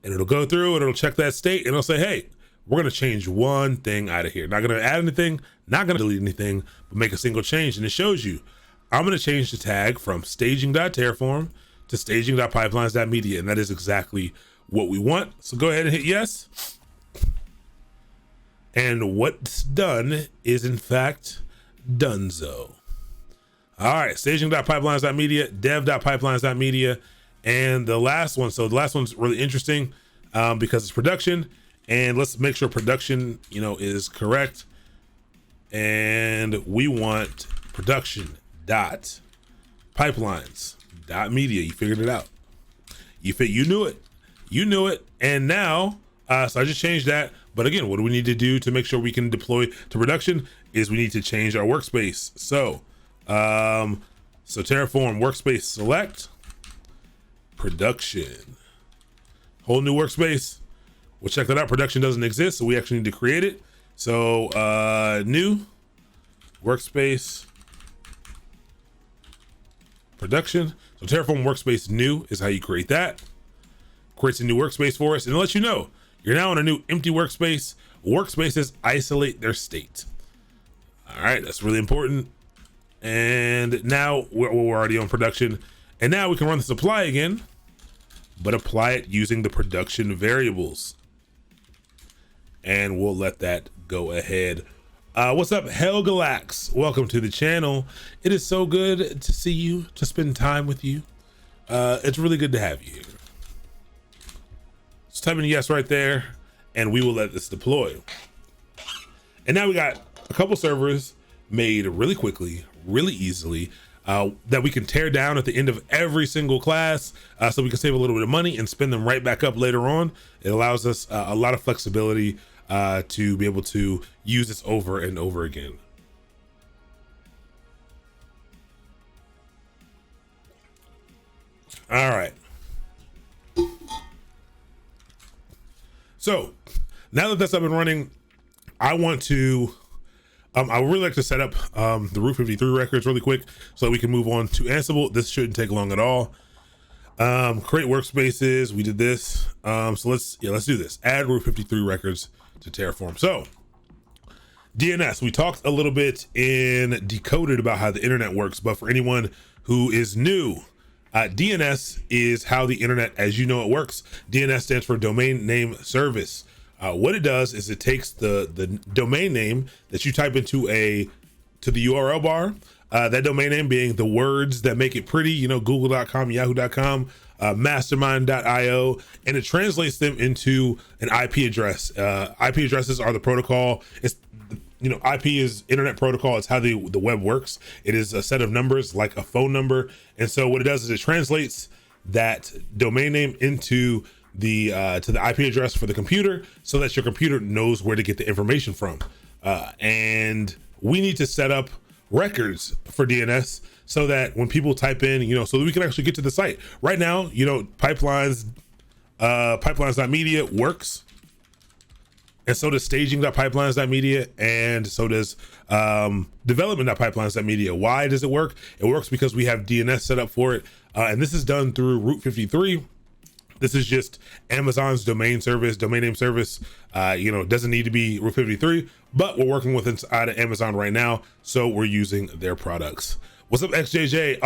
And it'll go through and it'll check that state and it'll say, hey, we're going to change one thing out of here. Not going to add anything, not going to delete anything, but make a single change. And it shows you, I'm going to change the tag from staging.terraform to staging.pipelines.media. And that is exactly what we want. So go ahead and hit yes. And what's done is in fact donezo. All right, staging.pipelines.media, dev.pipelines.media, and the last one. So the last one's really interesting because it's production, and let's make sure production, is correct. And we want production.pipelines.media. You figured it out. You knew it. And now, so I just changed that. But again, what do we need to do to make sure we can deploy to production is we need to change our workspace. So Terraform workspace select production, whole new workspace. We'll check that out. Production doesn't exist, so we actually need to create it. So new workspace production. So Terraform workspace new is how you create that. Creates a new workspace for us and it lets you know you're now in a new empty workspace. Workspaces isolate their state. All right, that's really important. And now we're already on production. And now we can run this apply again, but apply it using the production variables. And we'll let that go ahead. What's up, Helgalax? Welcome to the channel. It is so good to see you, to spend time with you. It's really good to have you here. Just type in yes right there, and we will let this deploy. And now we got a couple servers made really quickly, really easily, that we can tear down at the end of every single class, so we can save a little bit of money and spend them right back up later on. It allows us a lot of flexibility to be able to use this over and over again. All right. So now that that's up and running, I want to, I would really like to set up the Route 53 records really quick so that we can move on to Ansible. This shouldn't take long at all. Create workspaces. We did this. So let's do this. Add Route 53 records to Terraform. So DNS, we talked a little bit in Decoded about how the internet works, but for anyone who is new, DNS is how the internet as you know it works. DNS stands for Domain Name Service. What it does is it takes the domain name that you type into the URL bar, that domain name being the words that make it pretty, you know, google.com, yahoo.com, mastermind.io, and it translates them into an IP address. IP addresses are the protocol. It's, you know, IP is internet protocol. It's how the web works. It is a set of numbers like a phone number. And so what it does is it translates that domain name into the to the IP address for the computer so that your computer knows where to get the information from. And we need to set up records for DNS so that when people type in, you know, so that we can actually get to the site. Right now, you know, pipelines.media works. And so does staging.pipelines.media, and so does development.pipelines.media. Why does it work? It works because we have DNS set up for it. And this is done through Route 53. This is just Amazon's domain name service. You know, it doesn't need to be Route 53, but we're working with inside of Amazon right now. So we're using their products. What's up, XJJ,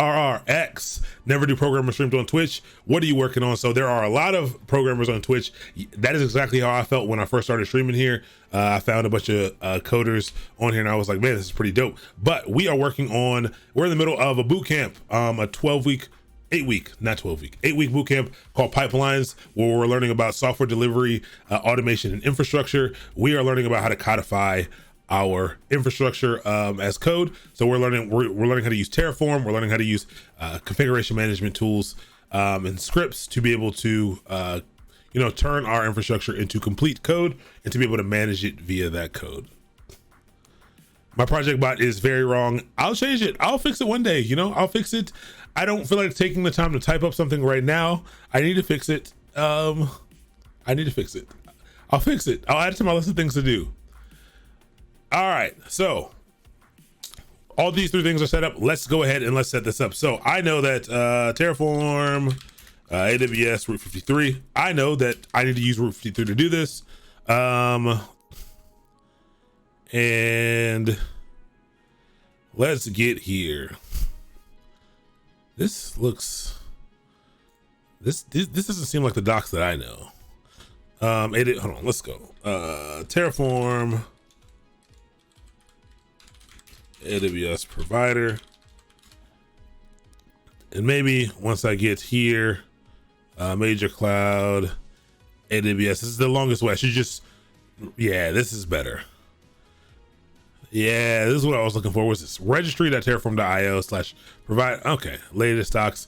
Never Do Programmer streamed on Twitch. What are you working on? So there are a lot of programmers on Twitch. That is exactly how I felt when I first started streaming here. I found a bunch of coders on here and I was like, man, this is pretty dope. But we are we're in the middle of a boot camp, a 8-week boot camp called Pipelines, where we're learning about software delivery, automation, and infrastructure. We are learning about how to codify our infrastructure as code. So we're learning how to use Terraform. We're learning how to use configuration management tools and scripts to be able to turn our infrastructure into complete code and to be able to manage it via that code. My project bot is very wrong. I'll change it. I'll fix it one day. You know, I'll fix it. I don't feel like taking the time to type up something right now. I need to fix it. I'll fix it. I'll add it to my list of things to do. All right, so all these three things are set up. Let's go ahead and let's set this up. So I know that Terraform, AWS, Route 53. I know that I need to use Route 53 to do this. And let's get here. This doesn't seem like the docs that I know. Hold on, let's go. Terraform, AWS provider, and maybe once I get here, major cloud, AWS. This is the longest way. I should just, yeah, this is better. Yeah, this is what I was looking for. Was this registry.terraform.io/provide? Okay, latest docs.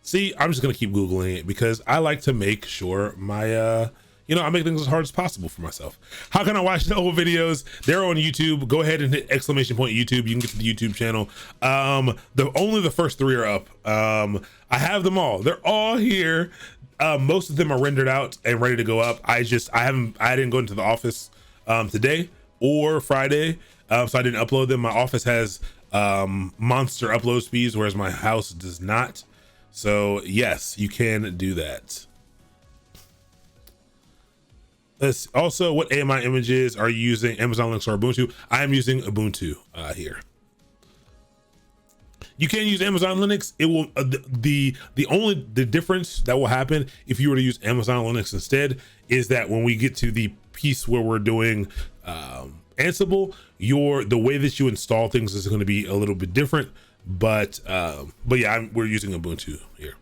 See, I'm just gonna keep Googling it because I like to make sure my I make things as hard as possible for myself. How can I watch the old videos? They're on YouTube. Go ahead and hit ! YouTube. You can get to the YouTube channel. Only the first 3 are up. I have them all. They're all here. Most of them are rendered out and ready to go up. I didn't go into the office today or Friday, so I didn't upload them. My office has monster upload speeds, whereas my house does not. So yes, you can do that. Let's also, what AMI images are you using? Amazon Linux or Ubuntu? I am using Ubuntu here. You can use Amazon Linux. It will the difference that will happen if you were to use Amazon Linux instead is that when we get to the piece where we're doing Ansible, the way that you install things is going to be a little bit different. But yeah, we're using Ubuntu here.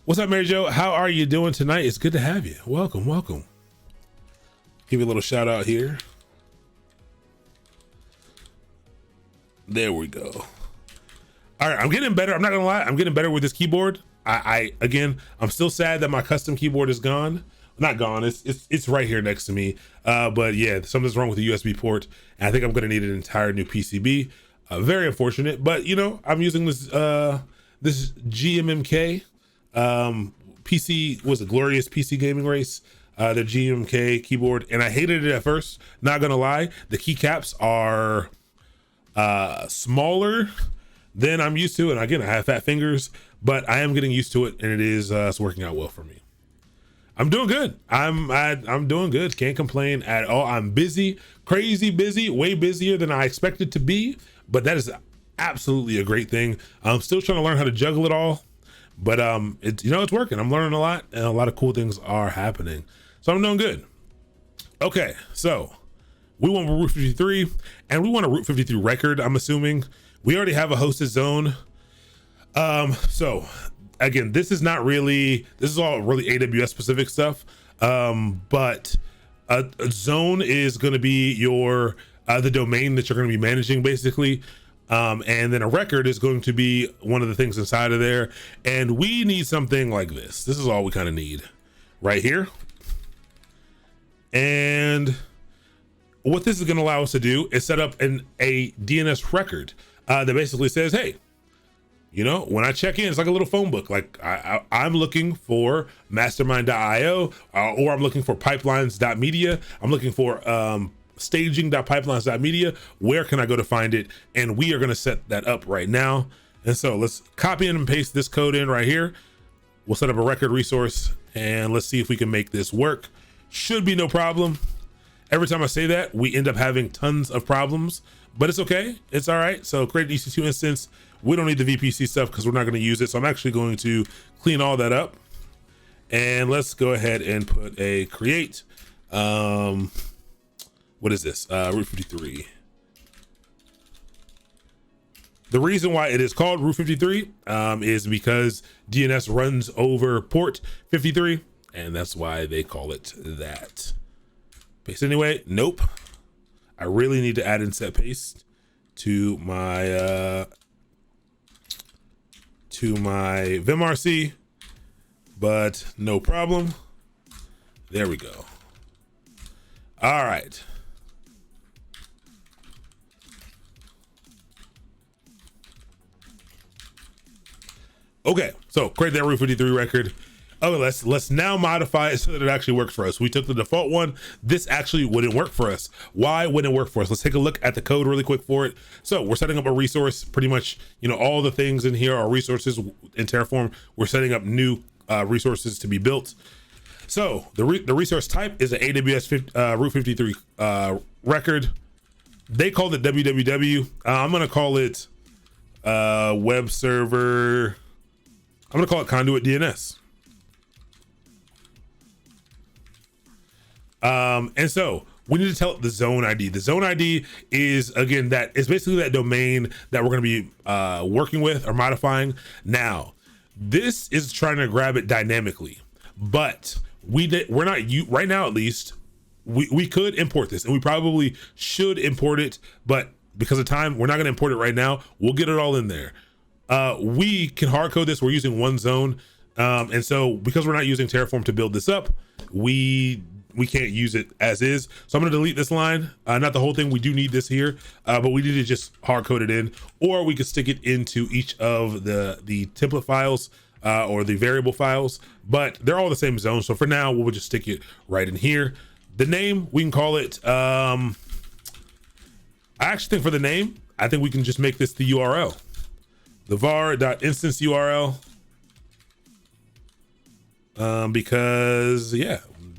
What's up, Mary Jo? How are you doing tonight? It's good to have you. Welcome. Give you a little shout out here. There we go. All right, I'm getting better. I'm not gonna lie, I'm getting better with this keyboard. Again, I'm still sad that my custom keyboard is gone. Not gone, it's right here next to me. But yeah, something's wrong with the USB port, and I think I'm gonna need an entire new PCB. Very unfortunate, but you know, I'm using this this GMMK PC, was a glorious PC gaming race, the GMK keyboard, and I hated it at first. Not gonna lie, the keycaps are smaller than I'm used to, and again, I have fat fingers, but I am getting used to it, and it's working out well for me. I'm doing good. I'm doing good. Can't complain at all. I'm busy, crazy busy, way busier than I expected to be, but that is absolutely a great thing. I'm still trying to learn how to juggle it all, but it's, you know, it's working. I'm learning a lot, and a lot of cool things are happening. So I'm doing good. Okay, so we want Route 53, and we want a Route 53 record, I'm assuming. We already have a hosted zone. So again, this is all really AWS specific stuff. But a zone is going to be your the domain that you're going to be managing, basically. And then a record is going to be one of the things inside of there. And we need something like this. This is all we kind of need right here. And what this is going to allow us to do is set up a DNS record that basically says, hey, you know, when I check in, it's like a little phone book. Like I'm looking for mastermind.io, or I'm looking for pipelines.media. I'm looking for staging.pipelines.media. Where can I go to find it? And we are going to set that up right now. And so let's copy and paste this code in right here. We'll set up a record resource, and let's see if we can make this work. Should be no problem. Every time I say that, we end up having tons of problems, but it's okay. It's all right. So create an Ec2 instance. We don't need the VPC stuff because we're not going to use it. So I'm actually going to clean all that up, and let's go ahead and put a create. What is this? Route 53. The reason why it is called Route 53 is because DNS runs over port 53, and that's why they call it that. Paste anyway. Nope. I really need to add in set paste to my vimrc, but no problem. There we go. All right. Okay, so create that Route 53 record. Okay, let's now modify it so that it actually works for us. We took the default one. This actually wouldn't work for us. Why wouldn't it work for us? Let's take a look at the code really quick for it. So we're setting up a resource. Pretty much, you know, all the things in here are resources in Terraform. We're setting up new resources to be built. So the resource type is an AWS Route 53 record. They called it www. I'm gonna call it web server. I'm gonna call it conduit DNS. And so we need to tell it the zone ID. The zone ID is, again, that is basically that domain that we're going to be working with or modifying. Now, this is trying to grab it dynamically, but we're not right now, at least. We could import this, and we probably should import it, but because of time, we're not going to import it right now. We'll get it all in there. We can hard code this. We're using one zone. And so because we're not using Terraform to build this up, we can't use it as is. So I'm going to delete this line, not the whole thing. We do need this here, but we need to just hard code it in, or we could stick it into each of the template files or the variable files, but they're all the same zone. So for now, we'll just stick it right in here. The name, we can call it, I actually think for the name, I think we can just make this the URL, the var.instance URL,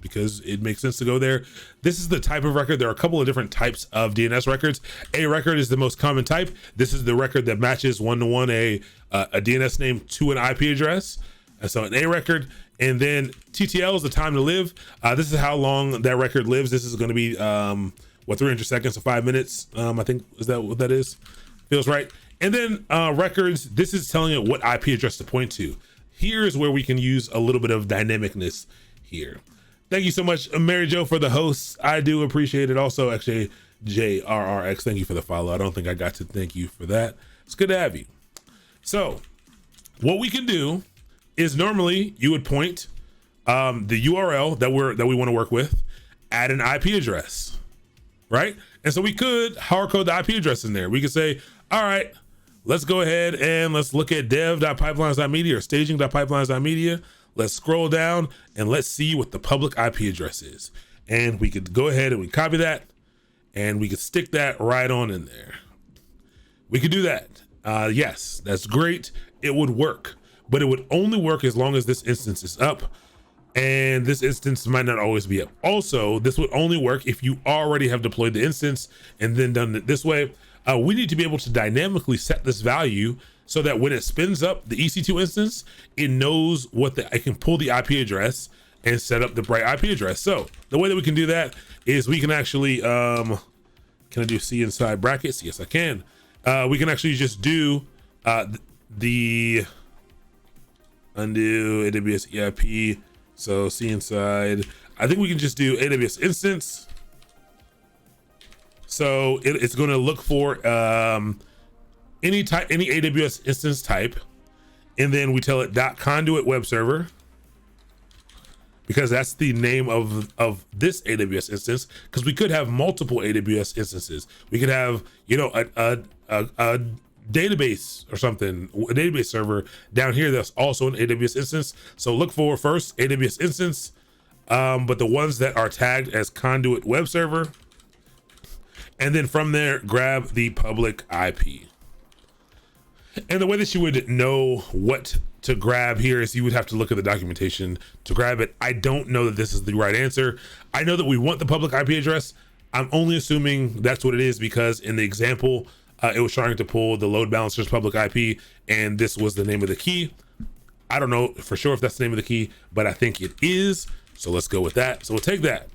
because it makes sense to go there. This is the type of record. There are a couple of different types of DNS records. A record is the most common type. This is the record that matches one-to-one a DNS name to an IP address. And so an A record, and then TTL is the time to live. This is how long that record lives. This is going to be 300 seconds, so 5 minutes. I think, is that what that is? Feels right. And then records, this is telling it what IP address to point to. Here's where we can use a little bit of dynamicness here. Thank you so much, Mary Jo, for the hosts. I do appreciate it. Also, actually, JRRX, thank you for the follow. I don't think I got to thank you for that. It's good to have you. So what we can do is normally you would point the URL that we want to work with, add an IP address, right? And so we could hard code the IP address in there. We could say, all right, let's go ahead and let's look at dev.pipelines.media or staging.pipelines.media. Let's scroll down and let's see what the public IP address is. And we could go ahead and we copy that and we could stick that right on in there. We could do that. Yes, that's great. It would work, but it would only work as long as this instance is up, and this instance might not always be up. Also, this would only work if you already have deployed the instance and then done it this way. We need to be able to dynamically set this value so that when it spins up the EC2 instance, it knows it can pull the IP address and set up the right IP address. So the way that we can do that is we can actually, can I do C inside brackets? Yes, I can. We can actually just do the undo AWS EIP. So C inside, I think we can just do AWS instance. So it's going to look for any AWS instance type, and then we tell it .conduit web server, because that's the name of this AWS instance, because we could have multiple AWS instances. We could have, you know, a database or something, a database server down here that's also an AWS instance. So look for first AWS instance, but the ones that are tagged as conduit web server, and then from there grab the public IP. And the way that you would know what to grab here is you would have to look at the documentation to grab it. I don't know that this is the right answer. I know that we want the public IP address. I'm only assuming that's what it is because in the example, it was trying to pull the load balancer's public IP, and this was the name of the key. I don't know for sure if that's the name of the key, but I think it is. So let's go with that. So we'll take that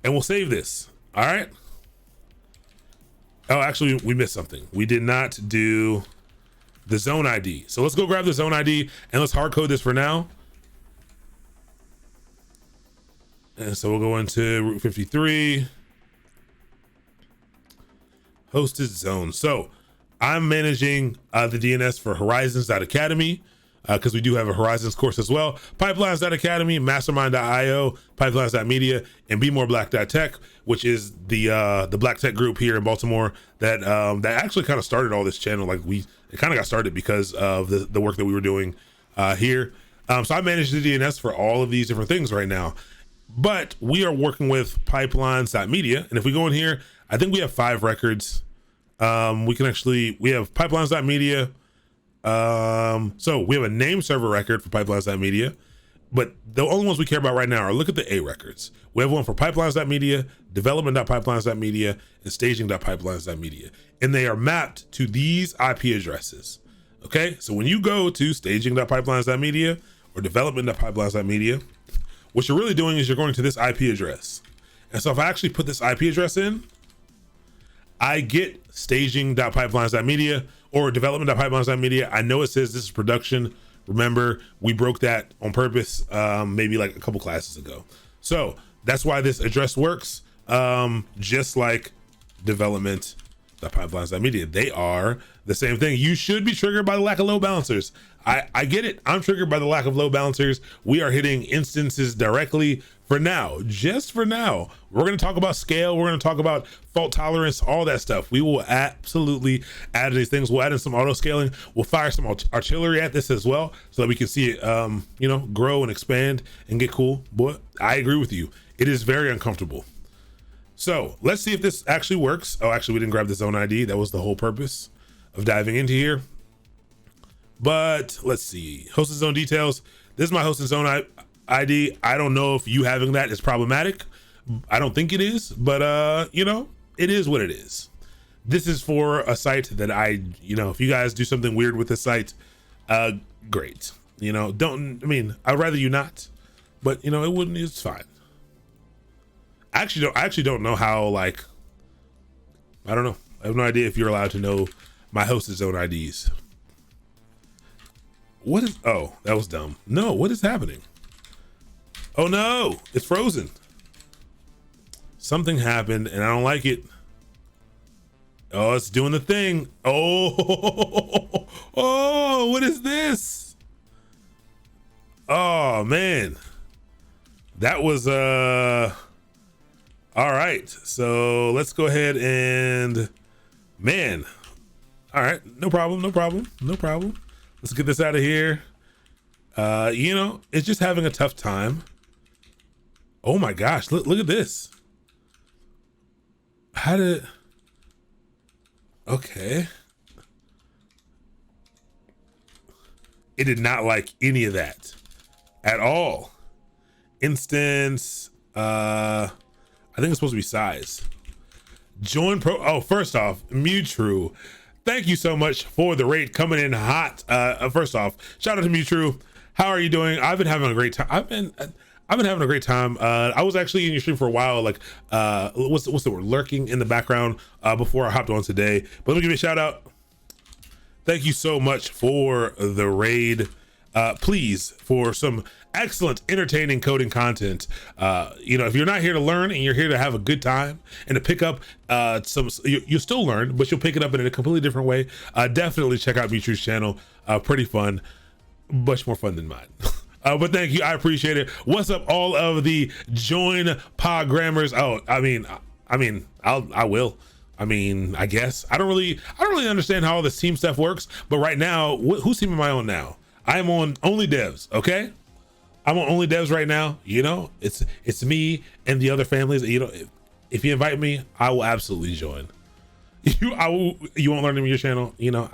and we'll save this. All right. Oh, actually, we missed something. We did not do the zone ID. So let's go grab the zone ID and let's hard code this for now. And so we'll go into Route 53. Hosted zone. So I'm managing the DNS for Horizons.academy because we do have a Horizons course as well. Pipelines.academy, Mastermind.io, Pipelines.media, and BeMoreBlack.tech, which is the Black Tech group here in Baltimore that actually kind of started all this channel. Like it kind of got started because of the work that we were doing here. So I manage the DNS for all of these different things right now, but we are working with Pipelines.media. And if we go in here, I think we have 5 records. We have Pipelines.media. So we have a name server record for Pipelines.media, but the only ones we care about right now are look at the A records. We have one for Pipelines.media, development.pipelines.media, and staging.pipelines.media. And they are mapped to these IP addresses. Okay. So when you go to staging.pipelines.media or development.pipelines.media, what you're really doing is you're going to this IP address. And so if I actually put this IP address in, I get staging.pipelines.media or development.pipelines.media. I know it says this is production. Remember, we broke that on purpose, maybe like a couple classes ago. So that's why this address works. Just like development.pipelines.media, they are the same thing. You should be triggered by the lack of load balancers. I get it. I'm triggered by the lack of load balancers. We are hitting instances directly for now, just for now. We're going to talk about scale. We're going to talk about fault tolerance, all that stuff. We will absolutely add these things. We'll add in some auto scaling. We'll fire some artillery at this as well so that we can see it, grow and expand and get cool. But I agree with you. It is very uncomfortable. So let's see if this actually works. Oh, actually, we didn't grab the zone ID. That was the whole purpose of diving into here. But let's see. Hosted zone details. This is my hosted zone ID. I don't know if you having that is problematic. I don't think it is, but it is what it is. This is for a site that if you guys do something weird with this site, great. I'd rather you not, but it's fine. I actually don't know how, I don't know. I have no idea if you're allowed to know my hosted zone IDs. Oh, that was dumb. No, what is happening? Oh no, it's frozen. Something happened and I don't like it. Oh, it's doing the thing. Oh, oh, what is this? Oh man, that was all right. So let's go ahead and, man, all right, no problem. Let's get this out of here. You know, it's just having a tough time. Oh my gosh, look at this. How did, okay. It did not like any of that at all. Instance, I think it's supposed to be size. Join pro, oh, first off, Mewtrue, thank you so much for the raid coming in hot. First off, shout out to Mewtrue. How are you doing? I've been having a great time. I've been having a great time. I was actually in your stream for a while, like what's the word, lurking in the background before I hopped on today. But let me give you a shout out. Thank you so much for the raid. Please, for some excellent, entertaining coding content. You know, if you're not here to learn and you're here to have a good time and to pick up you'll still learn, but you'll pick it up in a completely different way. Definitely check out Mewtrue's channel. Pretty fun, much more fun than mine. But thank you, I appreciate it. What's up, all of the join programmers? Oh, I mean, I will. I mean, I guess I don't really understand how all this team stuff works. But right now, whose team am I on now? I'm on Only Devs. Okay, I'm on Only Devs right now. You know, it's me and the other families. You know, if you invite me, I will absolutely join. You won't learn from your channel. You know,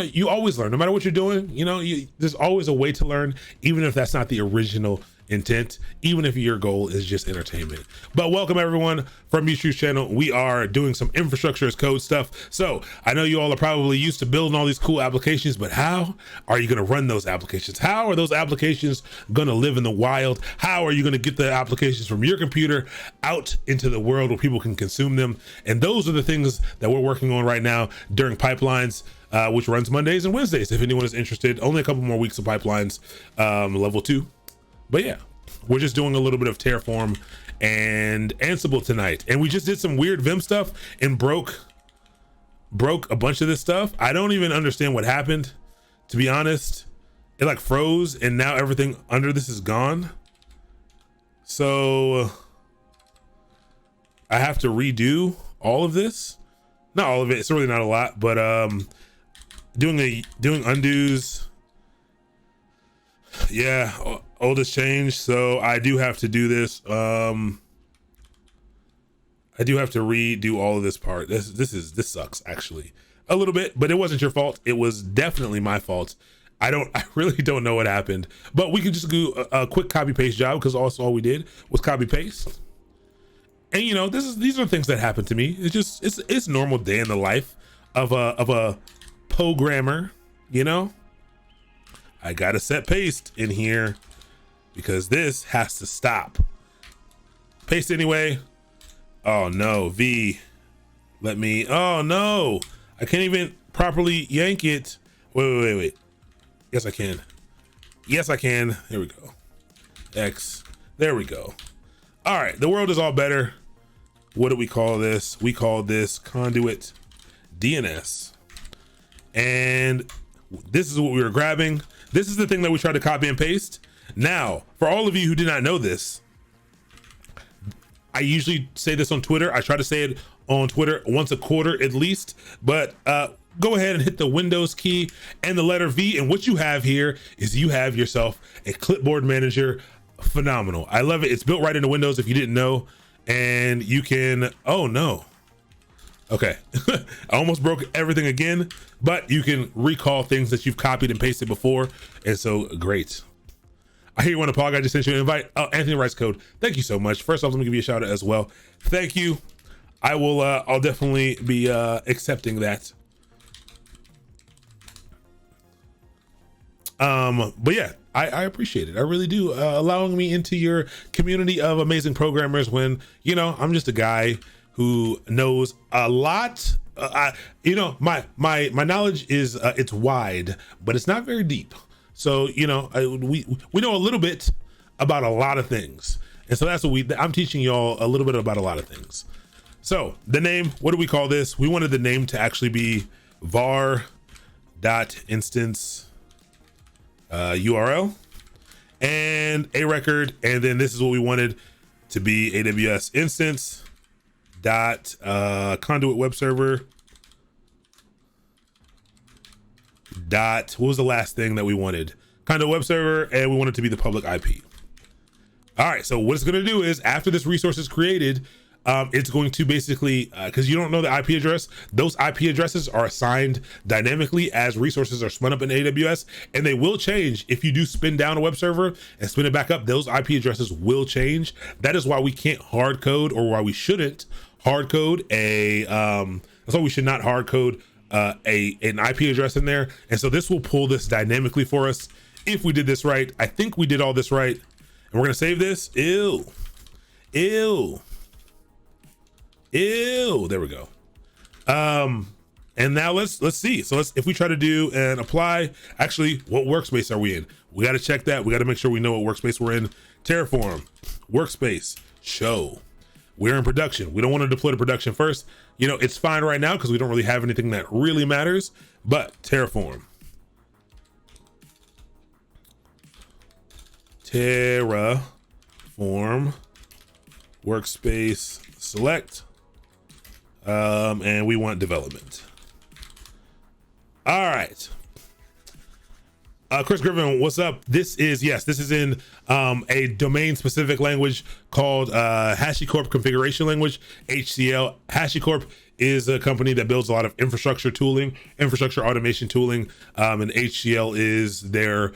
you always learn, no matter what you're doing. You know, there's always a way to learn, even if that's not the original intent, even if your goal is just entertainment. But welcome everyone from Mewtrue's channel. We are doing some infrastructure as code stuff. So I know you all are probably used to building all these cool applications, but how are you going to run those applications? How are those applications going to live in the wild? How are you going to get the applications from your computer out into the world where people can consume them? And those are the things that we're working on right now during Pipelines, which runs Mondays and Wednesdays. If anyone is interested, only a couple more weeks of Pipelines, level 2. But yeah, we're just doing a little bit of Terraform and Ansible tonight. And we just did some weird Vim stuff and broke a bunch of this stuff. I don't even understand what happened, to be honest. It like froze and now everything under this is gone. So I have to redo all of this. Not all of it, it's really not a lot, but doing undos. Yeah, oldest change, so I do have to do this. I do have to redo all of this part. This sucks actually a little bit, but it wasn't your fault. It was definitely my fault. I really don't know what happened, but we can just do a quick copy paste job, because also all we did was copy paste. And you know, these are things that happen to me. It's normal day in the life of a programmer, you know. I gotta set paste in here because this has to stop. Paste anyway. Oh no, V. Let me, oh no. I can't even properly yank it. Wait. Yes, I can. Yes, I can. There we go. X. There we go. All right, the world is all better. What do we call this? We call this conduit DNS. And this is what we were grabbing. This is the thing that we tried to copy and paste. Now, for all of you who did not know this, I usually say this on Twitter. I try to say it on Twitter once a quarter at least, but go ahead and hit the Windows key and the letter V. And what you have here is you have yourself a clipboard manager. Phenomenal. I love it. It's built right into Windows if you didn't know. And you can, oh no. Okay, I almost broke everything again, but you can recall things that you've copied and pasted before. And so great. I hear you want to apologize. I just sent you an invite. Oh, Anthony writes code. Thank you so much. First off, let me give you a shout out as well. Thank you. I will, I'll definitely be accepting that. But yeah, I appreciate it. I really do. Allowing me into your community of amazing programmers when, you know, I'm just a guy who knows a lot. You know, my knowledge is it's wide, but it's not very deep. So, you know, we know a little bit about a lot of things. And so that's what I'm teaching y'all a little bit about a lot of things. So the name, what do we call this? We wanted the name to actually be var.instance URL and a record. And then this is what we wanted to be AWS instance dot conduit web server dot, what was the last thing that we wanted? Conduit web server, and we want it to be the public IP. All right, so what it's going to do is after this resource is created, it's going to basically, because you don't know the IP address, those IP addresses are assigned dynamically as resources are spun up in AWS, and they will change if you do spin down a web server and spin it back up. Those IP addresses will change. That is why we can't hard code, or why we shouldn't hard code that's why we should not hard code an IP address in there. And so this will pull this dynamically for us if we did this right. I think we did all this right. And we're gonna save this. Ew. There we go. And now let's see. So if we try to do an apply, actually, what workspace are we in? We got to check that. We got to make sure we know what workspace we're in. Terraform, workspace, show. We're in production. We don't want to deploy to production first. You know, it's fine right now because we don't really have anything that really matters, but Terraform. Terraform workspace select, and we want development. All right. Chris Griffin, what's up? This is in a domain specific language called Hashicorp Configuration Language, HCL. Hashicorp is a company that builds a lot of infrastructure tooling, infrastructure automation tooling, and HCL is their,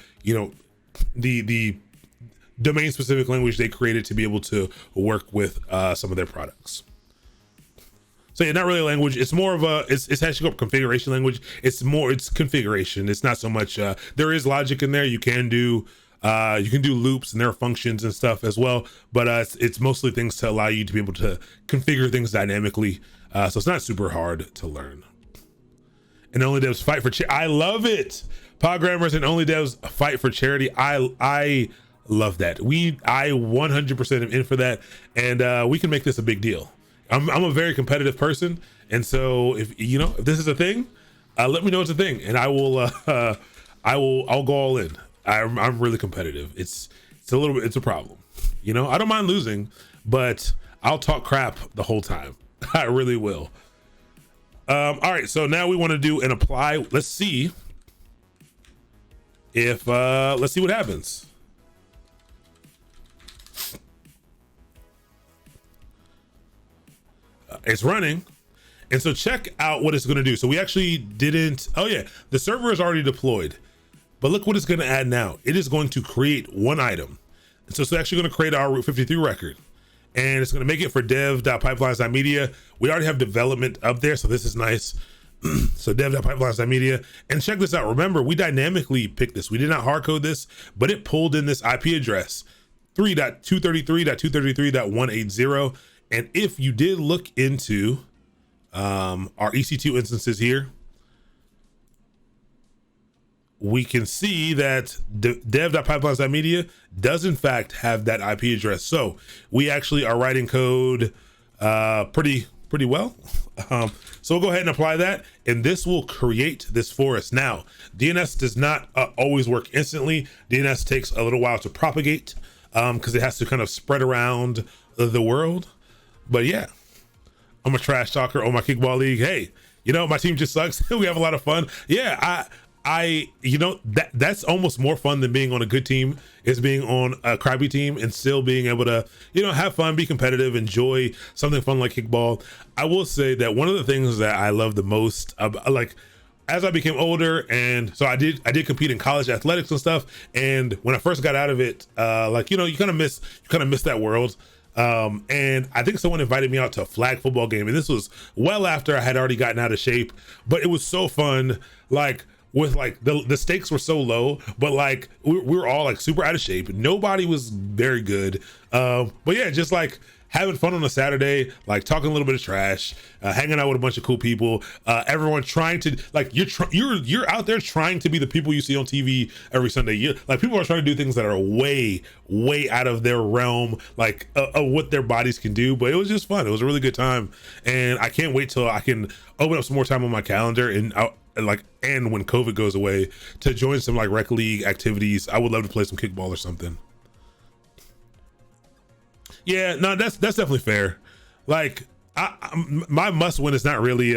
the domain specific language they created to be able to work with some of their products. So yeah, not really a language. It's more of it's Hashicorp configuration language. It's configuration. It's not so much, there is logic in there. You can do loops, and there are functions and stuff as well, but it's mostly things to allow you to be able to configure things dynamically. So it's not super hard to learn. And only devs fight for charity. I love it. Programmers and only devs fight for charity. I love that. I 100% am in for that, and we can make this a big deal. I'm a very competitive person, and so if this is a thing, let me know it's a thing, and I'll go all in. I'm really competitive. It's a problem. I don't mind losing, but I'll talk crap the whole time. I really will. All right, so now we want to do an apply. Let's see what happens. It's running, and so check out what it's going to do. So we actually didn't, the server is already deployed, but look what it's going to add now. It is going to create one item. And so it's actually going to create our Route 53 record, and it's going to make it for dev.pipelines.media. We already have development up there, so this is nice. So dev.pipelines.media, and check this out. Remember, we dynamically picked this. We did not hard code this, but it pulled in this IP address 3.233.233.180. And if you did look into our Ec2 instances here, we can see that dev.pipelines.media does in fact have that IP address. So we actually are writing code pretty well. So we'll go ahead and apply that, and this will create this for us. Now, DNS does not always work instantly. DNS takes a little while to propagate because it has to kind of spread around the world. But yeah, I'm a trash talker on my kickball league. Hey, my team just sucks. We have a lot of fun. Yeah, that's almost more fun than being on a good team, is being on a crappy team and still being able to, have fun, be competitive, enjoy something fun like kickball. I will say that one of the things that I love the most, as I became older, and so I did compete in college athletics and stuff. And when I first got out of it, you kind of miss that world. And I think someone invited me out to a flag football game, and this was well after I had already gotten out of shape, but it was so fun. The stakes were so low, but we were all super out of shape. Nobody was very good. But yeah, just having fun on a Saturday, like talking a little bit of trash, hanging out with a bunch of cool people, everyone trying to, like, you're out there trying to be the people you see on TV every Sunday. Like, people are trying to do things that are way out of their realm, like of what their bodies can do. But it was just fun. It was a really good time, and I can't wait till I can open up some more time on my calendar and and when COVID goes away, to join some like rec league activities. I would love to play some kickball or something. Yeah, no, that's definitely fair. Like, my must win is not really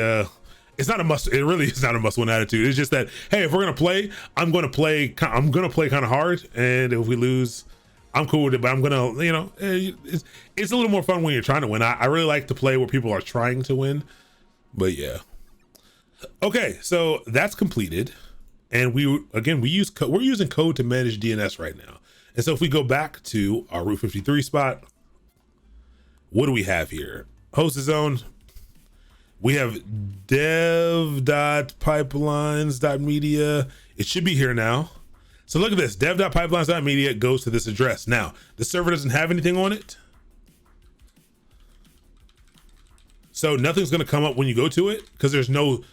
it's not a must. It really is not a must win attitude. It's just that, hey, if we're gonna play, I'm gonna play kind of hard, and if we lose, I'm cool with it. But I'm gonna, it's a little more fun when you're trying to win. I really like to play where people are trying to win. But yeah. Okay, so that's completed, and we're using code to manage DNS right now. And so if we go back to our Route 53 spot, what do we have here? Hosted zone. We have dev.pipelines.media. It should be here now. So look at this. Dev.pipelines.media goes to this address. Now, the server doesn't have anything on it, so nothing's going to come up when you go to it, because there's no,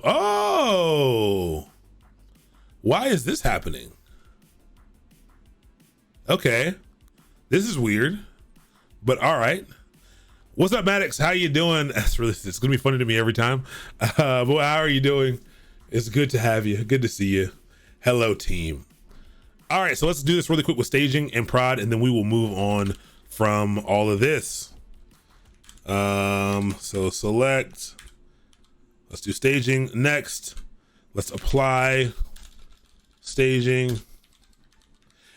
oh, why is this happening? Okay, this is weird, but all right. What's up, Maddox? How you doing? It's going to be funny to me every time. But how are you doing? It's good to have you. Good to see you. Hello, team. All right, so let's do this really quick with staging and prod, and then we will move on from all of this. So select, let's do staging next. Let's apply staging.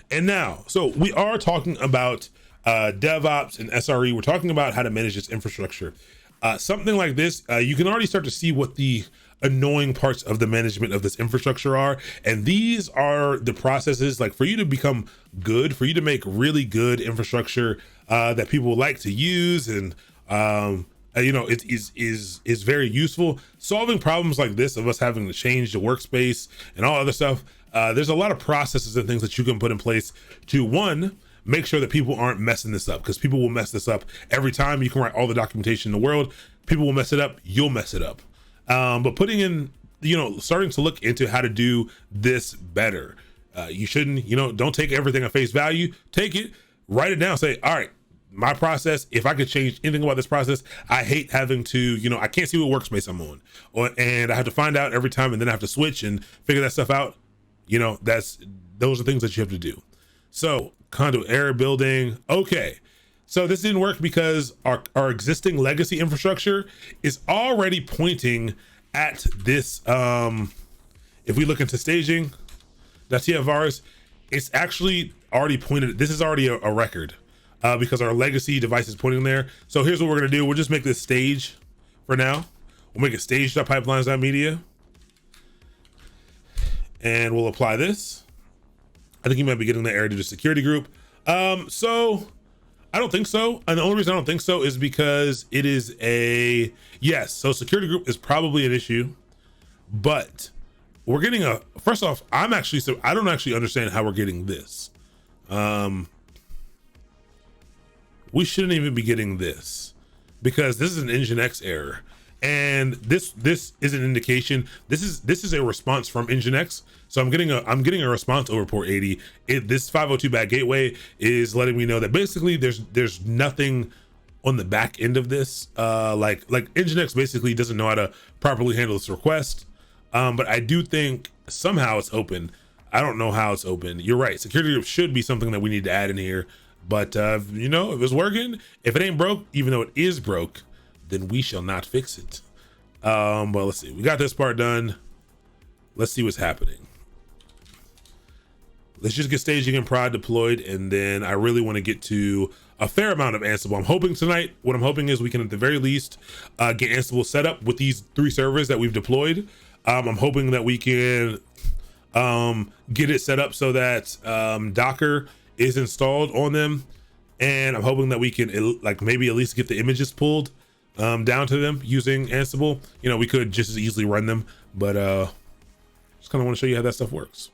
And now, so we are talking about DevOps and SRE. We're talking about how to manage this infrastructure. Something like this, you can already start to see what the annoying parts of the management of this infrastructure are. And these are the processes, like, for you to become good, for you to make really good infrastructure that people like to use, and it is very useful. Solving problems like this of us having to change the workspace and all other stuff. There's a lot of processes and things that you can put in place to, one, make sure that people aren't messing this up, because people will mess this up every time. You can write all the documentation in the world, people will mess it up, you'll mess it up. But putting in, starting to look into how to do this better. You shouldn't, don't take everything at face value. Take it, write it down, say, all right, my process, if I could change anything about this process, I hate having to, I can't see what workspace I'm on, and I have to find out every time, and then I have to switch and figure that stuff out. Those are things that you have to do. So conduit error building. Okay. So this didn't work because our existing legacy infrastructure is already pointing at this. If we look into staging.tfvars, it's actually already pointed. This is already a record because our legacy device is pointing there. So here's what we're going to do. We'll just make this stage for now. We'll make it stage.pipelines.media. And we'll apply this. I think you might be getting the error due to security group. So I don't think so. And the only reason I don't think so is because it is yes. So security group is probably an issue, but we're getting first off, I don't actually understand how we're getting this. We shouldn't even be getting this, because this is an Nginx error. And this is an indication. This is a response from Nginx. So I'm getting a response over port 80. This 502 bad gateway is letting me know that basically there's nothing on the back end of this. Like Nginx basically doesn't know how to properly handle this request. But I do think somehow it's open. I don't know how it's open. You're right. Security group should be something that we need to add in here. But if it's working, if it ain't broke, even though it is broke, then we shall not fix it. But let's see. We got this part done. Let's see what's happening. Let's just get staging and prod deployed, and then I really want to get to a fair amount of Ansible. I'm hoping tonight, what I'm hoping is we can at the very least get Ansible set up with these 3 servers that we've deployed. I'm hoping that we can get it set up so that Docker is installed on them, and I'm hoping that we can maybe at least get the images pulled down to them using Ansible. We could just as easily run them, but just kind of want to show you how that stuff works.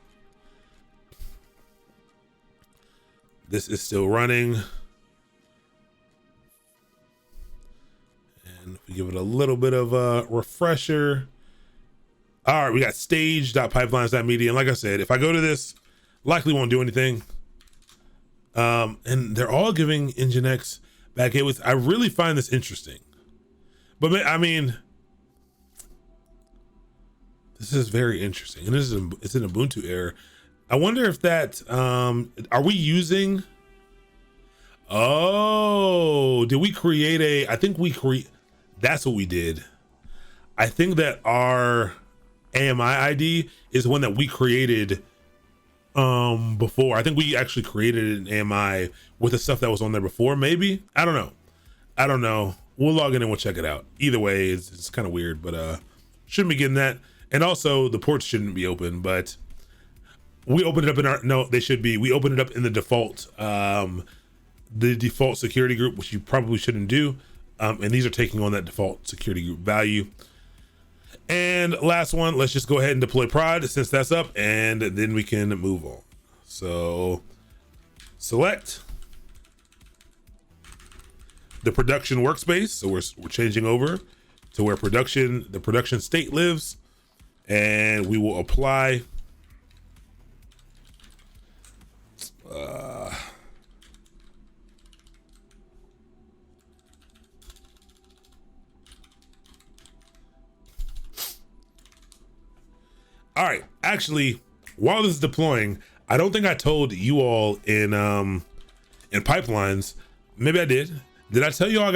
This is still running. And if we give it a little bit of a refresher. All right, we got stage.pipelines.media. And like I said, if I go to this, likely won't do anything. And they're all giving Nginx back in with, I really find this interesting. But I mean, this is very interesting. And it's an Ubuntu error. I wonder if that, are we using, oh, did we create that's what we did. I think that our AMI ID is one that we created before. I think we actually created an AMI with the stuff that was on there before, maybe. I don't know. We'll log in and we'll check it out. Either way, it's kind of weird, but shouldn't be getting that. And also the ports shouldn't be open, but we opened it up in our, no, they should be. We opened it up in the default security group, which you probably shouldn't do. And these are taking on that default security group value. And last one, let's just go ahead and deploy prod since that's up, and then we can move on. So select the production workspace. So we're changing over to where the production state lives, and we will apply all right, actually, while this is deploying, I don't think I told you all in pipelines. Maybe I did. Did I tell you all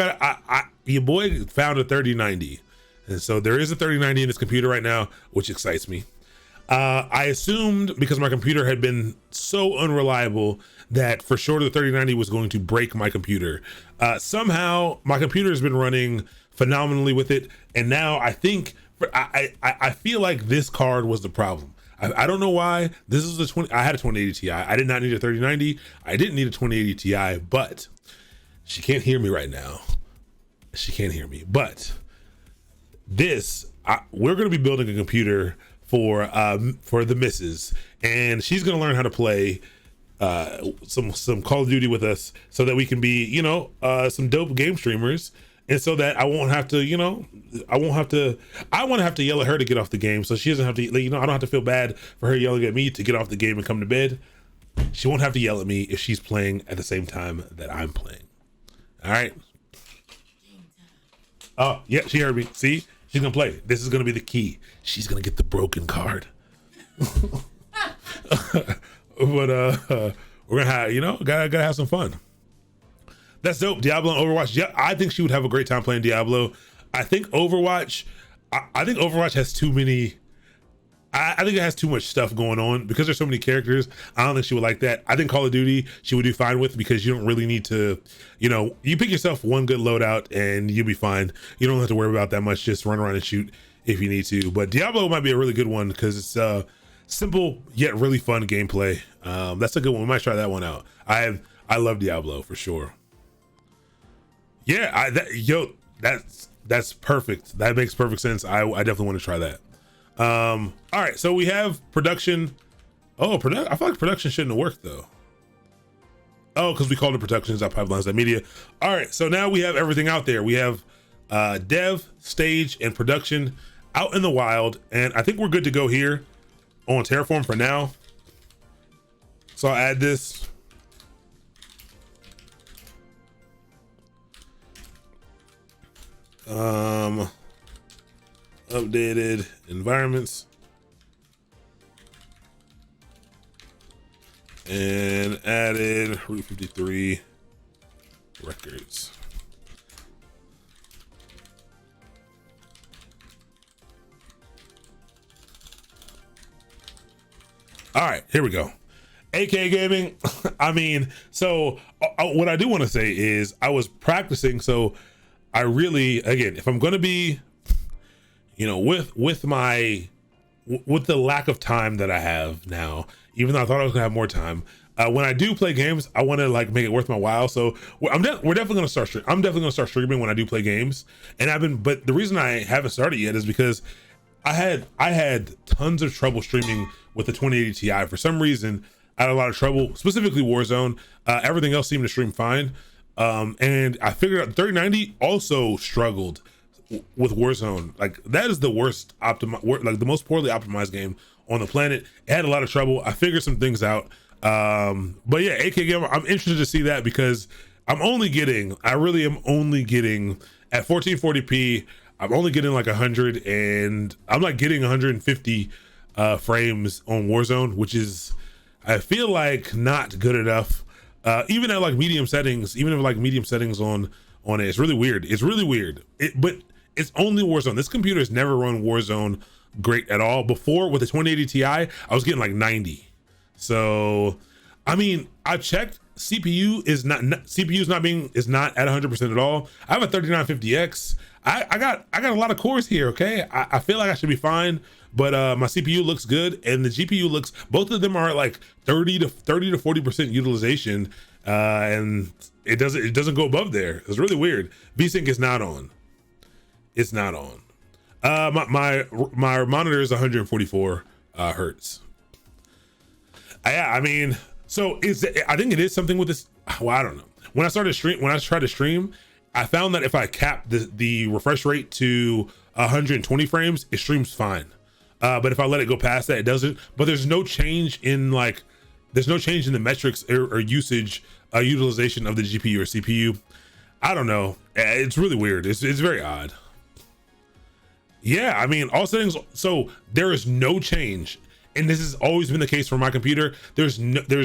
your boy found a 3090. And so there is a 3090 in his computer right now, which excites me. I assumed, because my computer had been so unreliable, that for sure the 3090 was going to break my computer. Somehow my computer has been running phenomenally with it. And now I think, I feel like this card was the problem. I don't know why. This is I had a 2080 Ti. I did not need a 3090. I didn't need a 2080 Ti, but she can't hear me right now. She can't hear me, but we're going to be building a computer for the missus, and she's going to learn how to play some Call of Duty with us so that we can be, some dope game streamers. And so that I won't have to, I want to yell at her to get off the game. So she doesn't have to, I don't have to feel bad for her yelling at me to get off the game and come to bed. She won't have to yell at me if she's playing at the same time that I'm playing. All right. Oh, yeah, she heard me. See, she's going to play. This is going to be the key. She's going to get the broken card. But we're going to have, gotta have some fun. That's dope. Diablo and Overwatch. Yeah, I think she would have a great time playing Diablo. I think Overwatch has too many. I think it has too much stuff going on because there's so many characters. I don't think she would like that. I think Call of Duty she would do fine with because you don't really need to, you pick yourself one good loadout and you'll be fine. You don't have to worry about that much. Just run around and shoot if you need to. But Diablo might be a really good one because it's simple yet really fun gameplay. That's a good one. We might try that one out. I love Diablo for sure. Yeah, that's perfect. That makes perfect sense. I definitely want to try that. All right, so we have production. I feel like production shouldn't have worked though. Oh, because we called it productions.pipelines.media. All right, so now we have everything out there. We have dev, stage, and production out in the wild, and I think we're good to go here on Terraform for now. So I'll add this. Updated environments and added Route 53 records. All right, here we go. AK gaming. I mean, so what I do want to say is I was practicing. So I really, again, if I'm going to be, with the lack of time that I have now, even though I thought I was gonna have more time, when I do play games, I want to make it worth my while. So we're definitely gonna start. I'm definitely gonna start streaming when I do play games. And but the reason I haven't started yet is because I had tons of trouble streaming with the 2080 Ti. For some reason, I had a lot of trouble, specifically Warzone. Everything else seemed to stream fine. And I figured out 3090 also struggled with Warzone. Like that is the worst like the most poorly optimized game on the planet. It had a lot of trouble. I figured some things out. But yeah, AK Gamer, I'm interested to see that because I really am only getting at 1440p. I'm only getting like 100 and I'm like getting 150 frames on Warzone, which is, I feel like not good enough. Even at like medium settings, on it, it's really weird. It's really weird. But it's only Warzone. This computer has never run Warzone great at all. Before with the 2080 Ti, I was getting like 90. So, I mean, I checked. CPU is not at 100% at all. I have a 3950X. I got a lot of cores here. Okay, I feel like I should be fine, but my CPU looks good and the GPU looks. Both of them are at like 30 to 40% utilization, and it doesn't go above there. It's really weird. VSync is not on. It's not on. My monitor is 144 hertz. Yeah, I mean. So I think it is something with this. Well, I don't know. When I tried to stream, I found that if I cap the refresh rate to 120 frames, it streams fine. But if I let it go past that, it doesn't. But there's no change in the metrics or usage utilization of the GPU or CPU. I don't know. It's really weird. It's very odd. Yeah, I mean, all settings. So there is no change. And this has always been the case for my computer. There's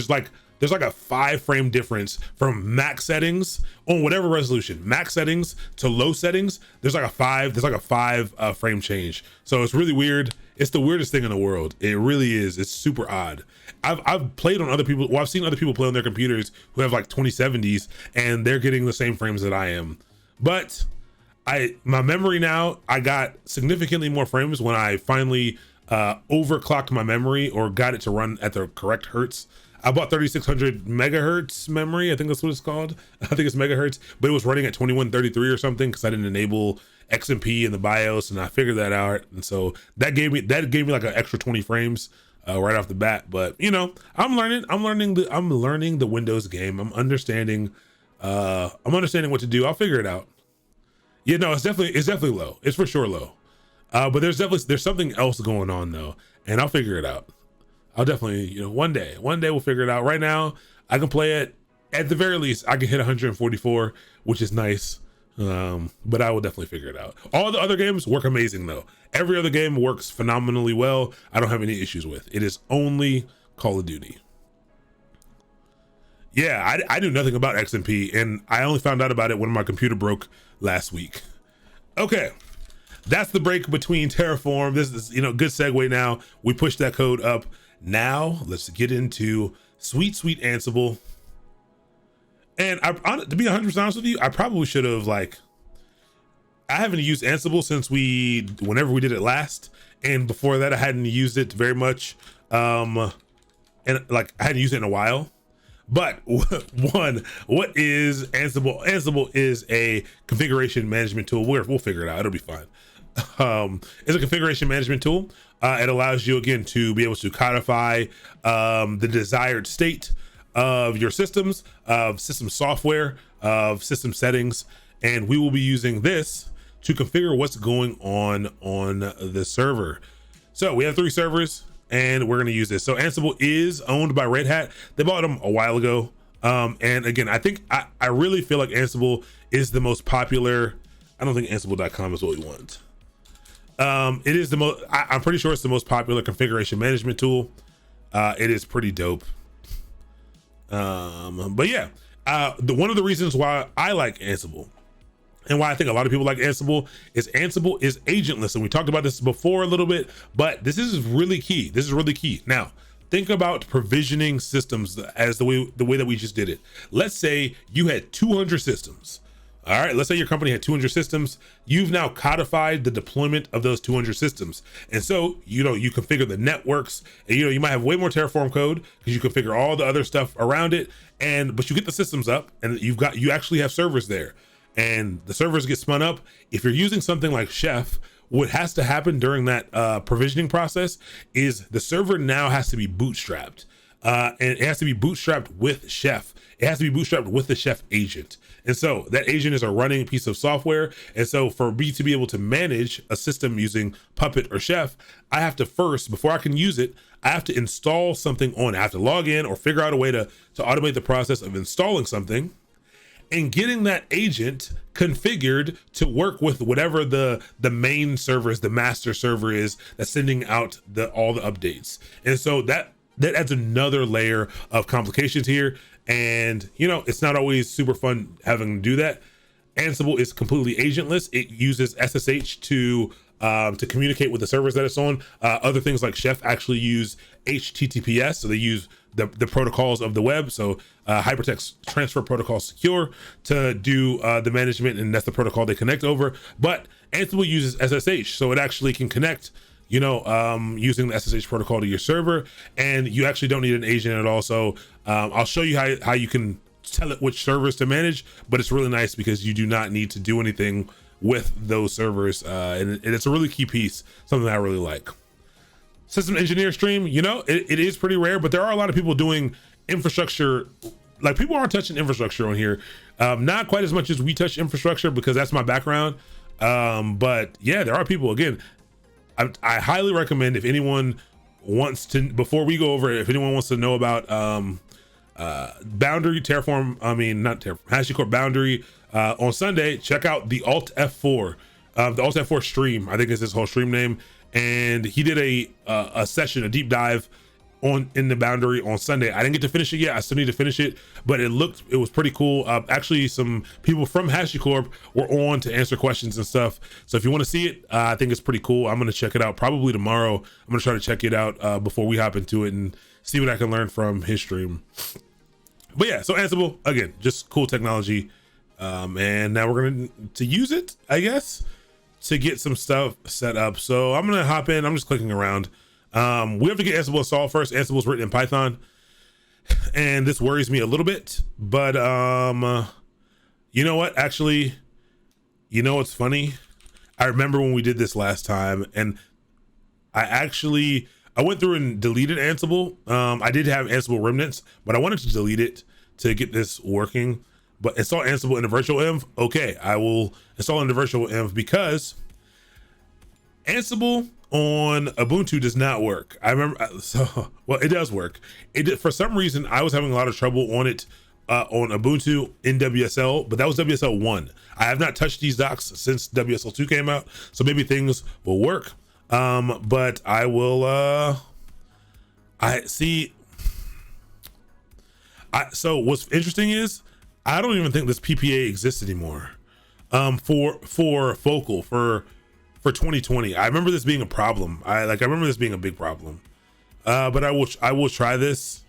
like a 5 frame difference from max settings on whatever resolution, max settings to low settings. There's like a 5 frame change. So it's really weird. It's the weirdest thing in the world. It really is. It's super odd. I've played on other people. Well, I've seen other people play on their computers who have like 2070s and they're getting the same frames that I am. But my memory now, I got significantly more frames when I finally overclocked my memory or got it to run at the correct hertz. I bought 3600 megahertz memory. I think that's what it's called. I think it's megahertz, but it was running at 2133 or something because I didn't enable XMP in the BIOS, and I figured that out. And so that gave me like an extra 20 frames right off the bat. But you know, I'm learning the Windows game. I'm understanding what to do. I'll figure it out. Yeah, no, it's definitely low. It's for sure low. But there's something else going on though, and I'll figure it out. I'll definitely, one day we'll figure it out. Right now, I can play it. At the very least, I can hit 144, which is nice. But I will definitely figure it out. All the other games work amazing though. Every other game works phenomenally well. I don't have any issues with. It is only Call of Duty. Yeah, I knew nothing about XMP, and I only found out about it when my computer broke last week. Okay. That's the break between Terraform. This is, good segue now. We pushed that code up. Now let's get into sweet Ansible. And to be 100% honest with you, I probably should have I haven't used Ansible since whenever we did it last. And before that, I hadn't used it very much. I hadn't used it in a while. But what is Ansible? Ansible is a configuration management tool. We'll figure it out. It'll be fine. It's a configuration management tool. It allows you again to be able to codify the desired state of your systems, of system software, of system settings, and we will be using this to configure what's going on the server. So we have 3 servers, and we're going to use this. So Ansible is owned by Red Hat. They bought them a while ago, and again, I think I really feel like Ansible is the most popular. I don't think Ansible.com is what we want. It is the most. I'm pretty sure it's the most popular configuration management tool. It is pretty dope. But yeah, one of the reasons why I like Ansible and why I think a lot of people like Ansible is agentless, and we talked about this before a little bit, but this is really key. Now, think about provisioning systems as the way that we just did it. Let's say you had 200 systems. All right, let's say your company had 200 systems. You've now codified the deployment of those 200 systems. And so, you configure the networks, and you might have way more Terraform code because you configure all the other stuff around it. But you get the systems up, and you actually have servers there, and the servers get spun up. If you're using something like Chef, what has to happen during that provisioning process is the server now has to be bootstrapped. and it has to be bootstrapped with Chef. It has to be bootstrapped with the Chef agent. And so that agent is a running piece of software. And so for me to be able to manage a system using Puppet or Chef, I have to first, before I can use it, I have to install something on it. I have to log in or figure out a way to automate the process of installing something and getting that agent configured to work with whatever the main server is, the master server is that's sending out all the updates. And so that adds another layer of complications here. And it's not always super fun having to do that. Ansible is completely agentless. It uses SSH to communicate with the servers that it's on. Other things like Chef actually use HTTPS, so they use the protocols of the web. So Hypertext Transfer Protocol Secure to do the management, and that's the protocol they connect over. But Ansible uses SSH, so it actually can connect using the SSH protocol to your server, and you actually don't need an agent at all. So I'll show you how you can tell it which servers to manage, but it's really nice because you do not need to do anything with those servers, and it's a really key piece, something that I really like. System engineer stream, it is pretty rare, but there are a lot of people doing infrastructure. Like, people aren't touching infrastructure on here, not quite as much as we touch infrastructure because that's my background, but yeah, there are people. Again, I highly recommend, if anyone wants to, before we go over it, if anyone wants to know about Boundary, Hashicorp Boundary on Sunday, check out the Alt F4, the Alt F4 stream, I think is his whole stream name. And he did a session, a deep dive in the Boundary on Sunday. I didn't get to finish it yet. I still need to finish it, but it was pretty cool. Actually, some people from Hashicorp were on to answer questions and stuff. So if you want to see it, I think it's pretty cool. I'm going to check it out probably tomorrow. I'm going to try to check it out before we hop into it and see what I can learn from his stream. But yeah, so Ansible, again, just cool technology. And now we're going to use it, I guess, to get some stuff set up. So I'm going to hop in. I'm just clicking around. We have to get Ansible installed first. Ansible is written in Python, and this worries me a little bit, but you know what? Actually, what's funny? I remember when we did this last time, and I went through and deleted Ansible. I did have Ansible remnants, but I wanted to delete it to get this working. But install Ansible in a virtual env. Okay, I will install in the virtual env because Ansible on Ubuntu does not work. I remember, well, it does work. For some reason, I was having a lot of trouble on it on Ubuntu in WSL, but that was WSL 1. I have not touched these docs since WSL 2 came out, so maybe things will work. But I will, so what's interesting is, I don't even think this PPA exists anymore for Focal for 2020. I remember this being a problem. I remember this being a big problem. But I will try this.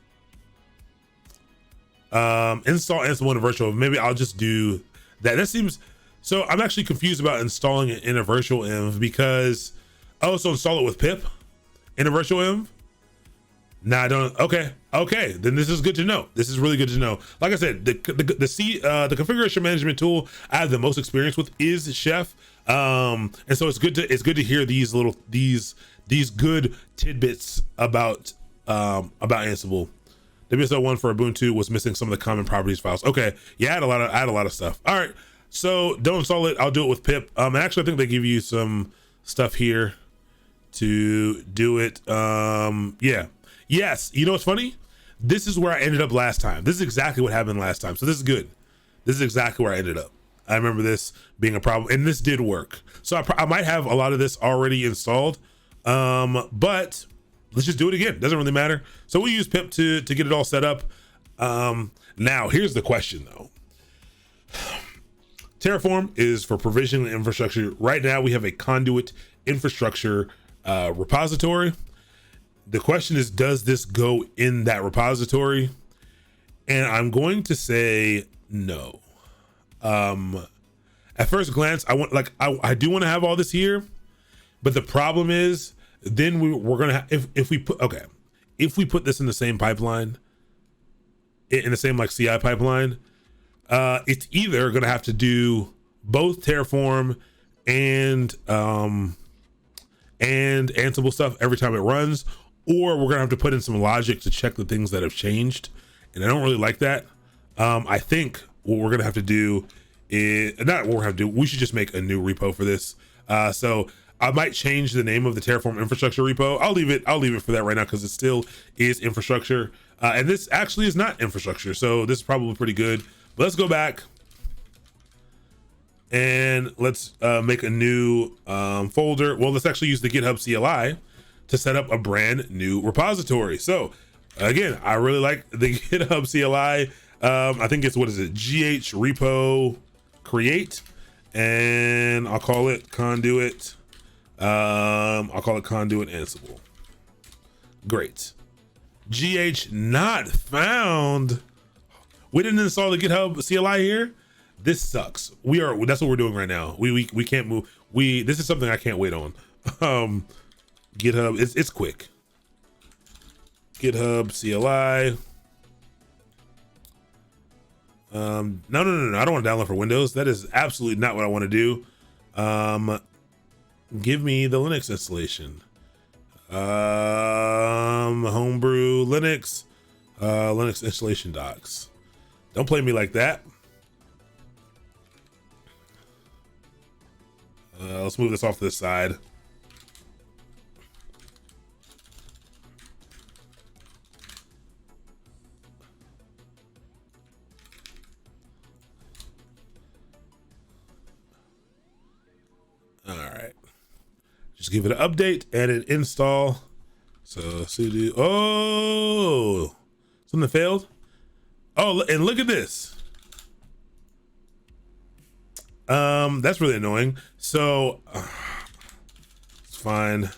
Install Ansible in a virtual. Maybe I'll just do that. That seems, so I'm actually confused about installing it in a virtual env because I also install it with pip in a virtual env. Nah, I don't. Okay. Then this is good to know. This is really good to know. Like I said, the configuration management tool I have the most experience with is Chef. And so it's good to hear these good tidbits about Ansible. WSL 1 for Ubuntu was missing some of the common properties files. Okay. Yeah, I had a lot of stuff. All right. So don't install it. I'll do it with pip. And actually I think they give you some stuff here to do it. Yeah. Yes, you know what's funny? This is where I ended up last time. This is exactly what happened last time. So this is good. This is exactly where I ended up. I remember this being a problem, and this did work. So I might have a lot of this already installed, but let's just do it again. Doesn't really matter. So we use pip to get it all set up. Now, here's the question, though. Terraform is for provisioning infrastructure. Right now, we have a conduit infrastructure repository. The question is, does this go in that repository? And I'm going to say no. At first glance, I do want to have all this here, but the problem is then we're gonna have, if we put this in the same pipeline, in the same CI pipeline, it's either gonna have to do both Terraform and Ansible stuff every time it runs, or we're gonna have to put in some logic to check the things that have changed. And I don't really like that. I think what we're gonna have to do is, not what we're gonna have to do, we should just make a new repo for this. So I might change the name of the Terraform infrastructure repo. I'll leave it for that right now because it still is infrastructure. And this actually is not infrastructure. So this is probably pretty good. But let's go back and let's make a new folder. Well, let's actually use the Github CLI to set up a brand new repository. So again, I really like the Github CLI. I think it's, what is it? GH repo create, and I'll call it conduit. I'll call it conduit Ansible. Great. GH not found. We didn't install the GitHub CLI here. This sucks. That's what we're doing right now. We can't move. This is something I can't wait on. GitHub, it's quick. GitHub CLI. No, I don't want to download for Windows. That is absolutely not what I want to do. Give me the Linux installation. Homebrew Linux, Linux installation docs. Don't play me like that. Let's move this off to the side. All right. Just give it an update and an install. So sudo, oh, something failed. Oh, and look at this. That's really annoying. So it's fine.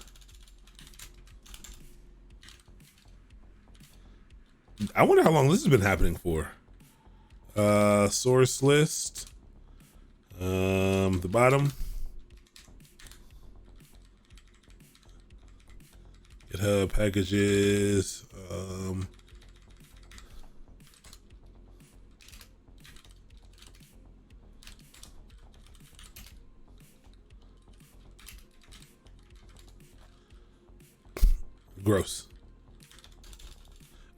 I wonder how long this has been happening for. Source list, the bottom. GitHub packages, gross.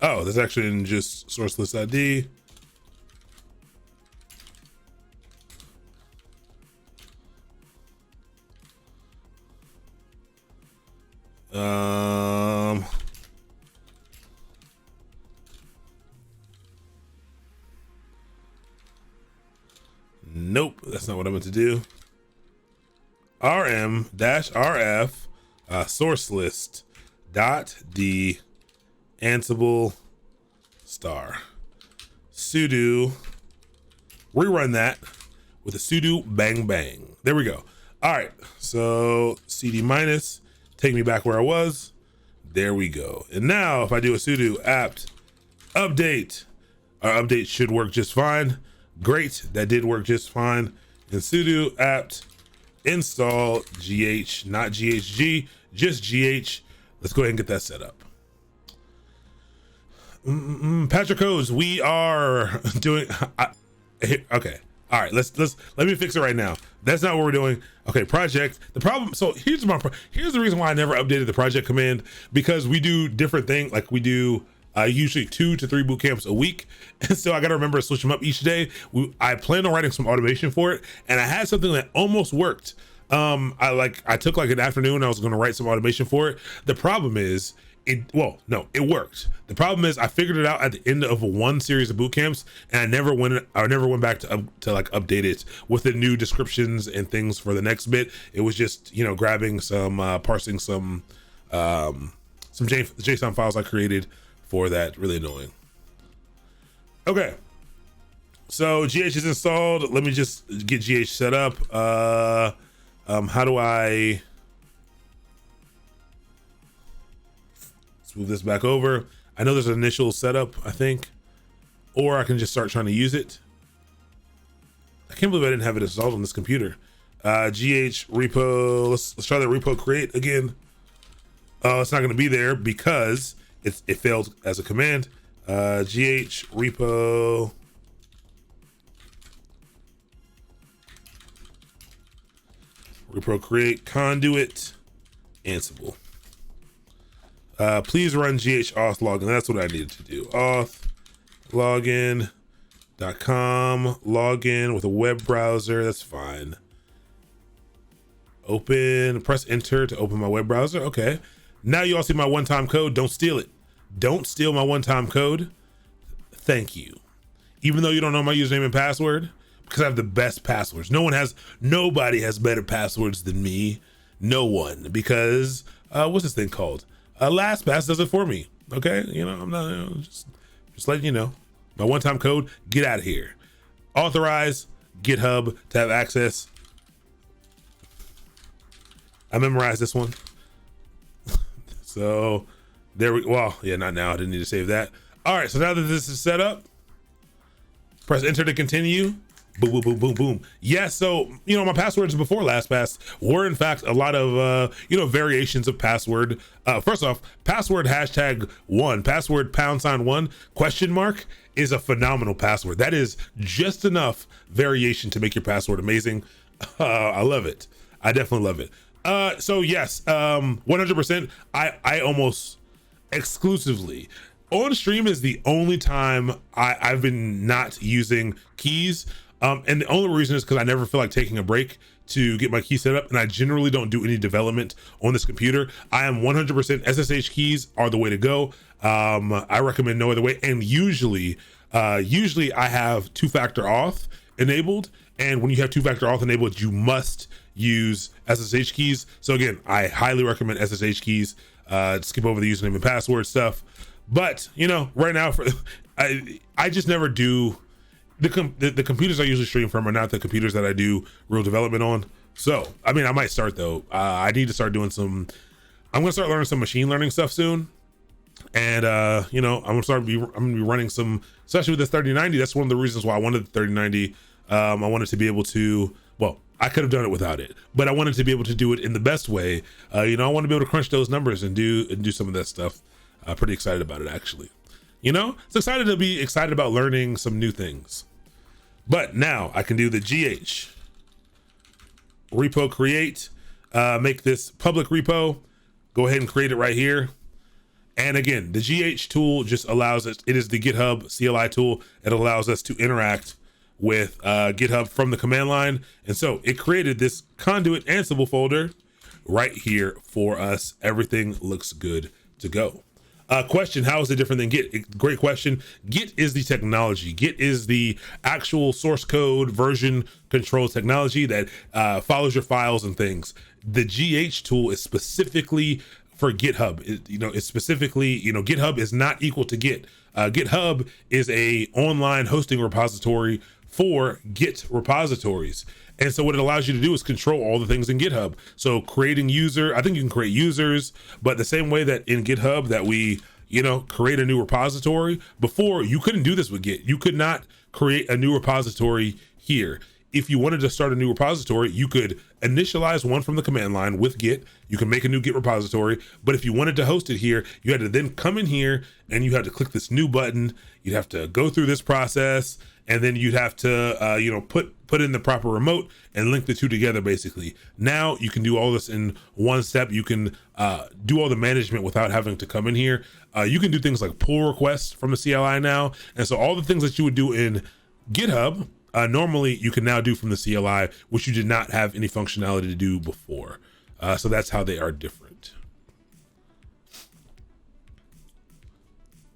Oh, that's actually in just source list ID. Nope, that's not what I meant to do. rm-rf source list .d Ansible star sudo, rerun that with a sudo bang bang. There we go. All right, so cd minus, take me back where I was. There we go. And now if I do a sudo apt update, our update should work just fine. Great, that did work just fine. And sudo apt install gh, not ghg, just gh. Let's go ahead and get that set up. Patrick Hose, we are doing, okay. All right, let me fix it right now. That's not what we're doing. Okay, project. The problem, so here's the reason why I never updated the project command, because we do different things. Like we do usually 2 to 3 boot camps a week. And so I got to remember to switch them up each day. I planned on writing some automation for it, and I had something that almost worked. I took like an afternoon, I was going to write some automation for it. The problem is, it worked. The problem is I figured it out at the end of one series of boot camps, and I never went back to like update it with the new descriptions and things for the next bit. It was just, grabbing some, parsing some JSON files I created for that. Really annoying. Okay. So GH is installed. Let me just get GH set up. How do I, let's move this back over. I know there's an initial setup, I think, or I can just start trying to use it. I can't believe I didn't have it installed on this computer. GH repo, let's try the repo create again. It's not going to be there because it failed as a command. GH repo. Repo create conduit Ansible. Please run gh auth login. That's what I needed to do. Auth login.com, login with a web browser. That's fine. Open, press enter to open my web browser. Okay. Now you all see my one-time code. Don't steal it. Don't steal my one-time code. Thank you. Even though you don't know my username and password, because I have the best passwords. Nobody has better passwords than me. No one, because what's this thing called? LastPass does it for me. Okay, I'm not just letting you know. My one-time code. Get out of here. Authorize GitHub to have access. I memorized this one. So there we. Well, yeah, not now. I didn't need to save that. All right. So now that this is set up, press enter to continue. Boom, boom, boom, boom, boom. Yeah, so, my passwords before LastPass were in fact a lot of, variations of password. First off, password #1, password #1 ? Is a phenomenal password. That is just enough variation to make your password amazing. I love it. I definitely love it. So yes, 100%. I almost exclusively on stream is the only time I've been not using keys. And the only reason is because I never feel like taking a break to get my key set up, and I generally don't do any development on this computer. I am 100% SSH keys are the way to go. I recommend no other way. And usually I have two-factor auth enabled. And when you have two-factor auth enabled, you must use SSH keys. So again, I highly recommend SSH keys. Skip over the username and password stuff. But right now, I just never do. The computers I usually stream from are not the computers that I do real development on. So, I might start though. I need to start doing I'm gonna start learning some machine learning stuff soon. And, I'm gonna be running some, especially with the 3090. That's one of the reasons why I wanted the 3090. I wanted to be able to, I could have done it without it, but I wanted to be able to do it in the best way. I want to be able to crunch those numbers and do some of that stuff. I'm pretty excited about it, actually. It's excited to be excited about learning some new things. But now I can do the GH repo create, make this public repo, go ahead and create it right here. And again, the GH tool just allows us, it is the GitHub CLI tool. It allows us to interact with GitHub from the command line. And so it created this conduit Ansible folder right here for us. Everything looks good to go. Question, how is it different than Git? Great question. Git is the technology. Git is the actual source code version control technology that follows your files and things. The GH tool is specifically for GitHub. It's specifically, GitHub is not equal to Git. GitHub is a online hosting repository for Git repositories. And so what it allows you to do is control all the things in GitHub. So creating I think you can create users, but the same way that in GitHub that we, create a new repository, before you couldn't do this with Git. You could not create a new repository here. If you wanted to start a new repository, you could initialize one from the command line with Git. You can make a new Git repository, but if you wanted to host it here, you had to then come in here and you had to click this new button. You'd have to go through this process, and then you'd have to, put in the proper remote and link the two together, basically. Now you can do all this in one step. You can do all the management without having to come in here. You can do things like pull requests from the CLI now. And so all the things that you would do in GitHub, normally you can now do from the CLI, which you did not have any functionality to do before. So that's how they are different.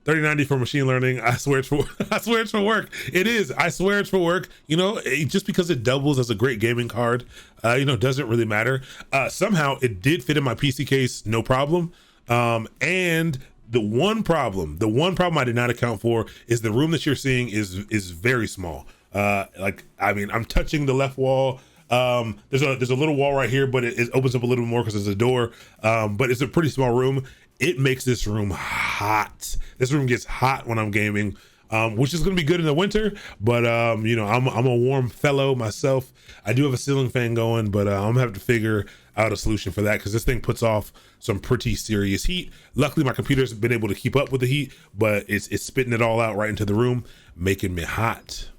3090 for machine learning. I swear it's for work. It is. I swear it's for work. Just because it doubles as a great gaming card, doesn't really matter. Somehow it did fit in my PC case, no problem. And the one problem I did not account for is the room that you're seeing is very small. I'm touching the left wall. There's a little wall right here, but it opens up a little more because there's a door. But it's a pretty small room. It makes this room hot. This room gets hot when I'm gaming, which is going to be good in the winter. But I'm a warm fellow myself. I do have a ceiling fan going, but I'm gonna have to figure out a solution for that because this thing puts off some pretty serious heat. Luckily, my computer's been able to keep up with the heat, but it's spitting it all out right into the room, making me hot.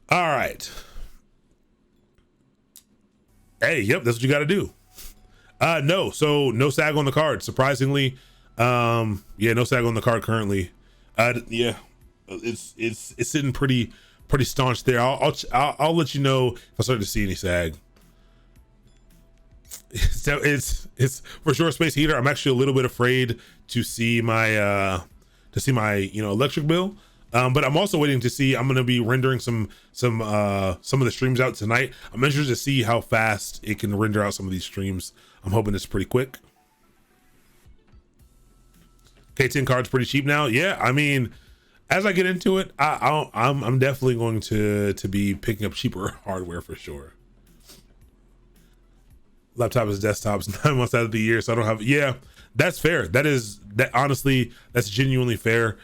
All right. Hey, yep, that's what you got to do. No, so no SAG on the card, surprisingly. Yeah, no SAG on the card currently. Yeah, it's sitting pretty staunch there. I'll let you know if I start to see any SAG. So it's for sure space heater. I'm actually a little bit afraid to see my electric bill. But I'm also waiting to see. I'm going to be rendering some of the streams out tonight. I'm interested to see how fast it can render out some of these streams. I'm hoping it's pretty quick. K10 card's pretty cheap now. Yeah, I mean, as I get into it, I'm definitely going to be picking up cheaper hardware for sure. Laptop is desktops 9 months out of the year, so I don't have. Yeah, that's fair. That honestly, that's genuinely fair.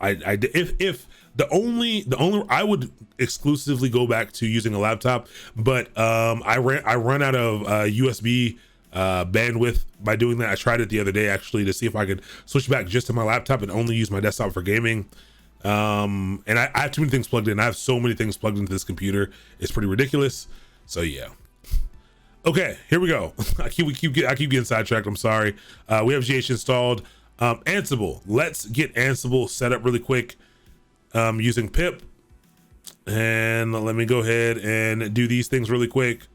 If the only I would exclusively go back to using a laptop, but I run out of USB bandwidth by doing that. I tried it the other day actually to see if I could switch back just to my laptop and only use my desktop for gaming. And I have too many things plugged in. I have so many things plugged into this computer. It's pretty ridiculous. So yeah. Okay, here we go. I keep getting sidetracked. I'm sorry. We have GH installed. Ansible. Let's get Ansible set up really quick using pip. And let me go ahead and do these things really quick.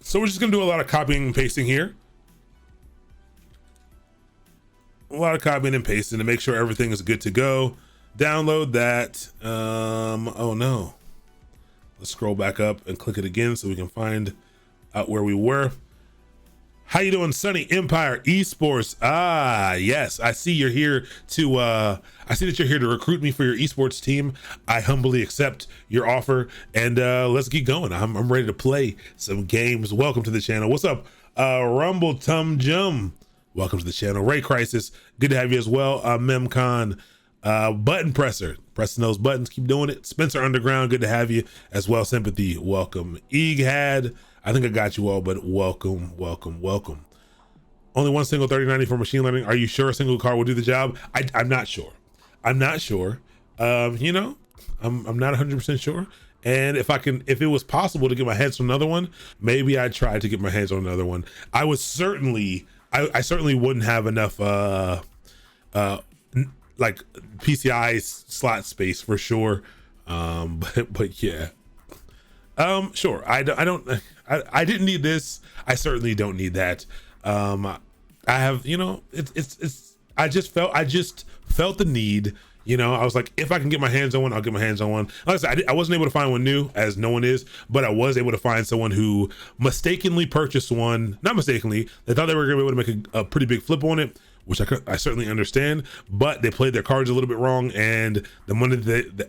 So we're just gonna do a lot of copying and pasting here. A lot of copying and pasting to make sure everything is good to go. Download that. Oh no. Let's scroll back up and click it again so we can find out where we were. How you doing, Sunny Empire Esports? Ah, yes, I see you're here to I see that you're here to recruit me for your esports team. I humbly accept your offer, and let's get going. I'm ready to play some games. Welcome to the channel. What's up, Rumble Tum Jum? Welcome to the channel. Ray Crisis, good to have you as well. Memcon, Button Presser, pressing those buttons, keep doing it. Spencer Underground, good to have you as well. Sympathy, welcome. Eghad, I think I got you all, but welcome. Only one single 3090 for machine learning. Are you sure a single card will do the job? I'm not sure. I'm not sure. You know, I'm not 100% sure. And if it was possible to get my hands on another one, maybe I'd try to get my hands on another one. I certainly wouldn't have enough like PCI slot space for sure. But yeah. Sure. I didn't need this. I certainly don't need that. I have, you know, I just felt the need, you know. I was like, if I can get my hands on one, I'll get my hands on one. Like I said, I wasn't able to find one new, as no one is, but I was able to find someone who mistakenly purchased one. Not mistakenly, they thought they were gonna be able to make a pretty big flip on it, which I certainly understand, but they played their cards a little bit wrong, and the money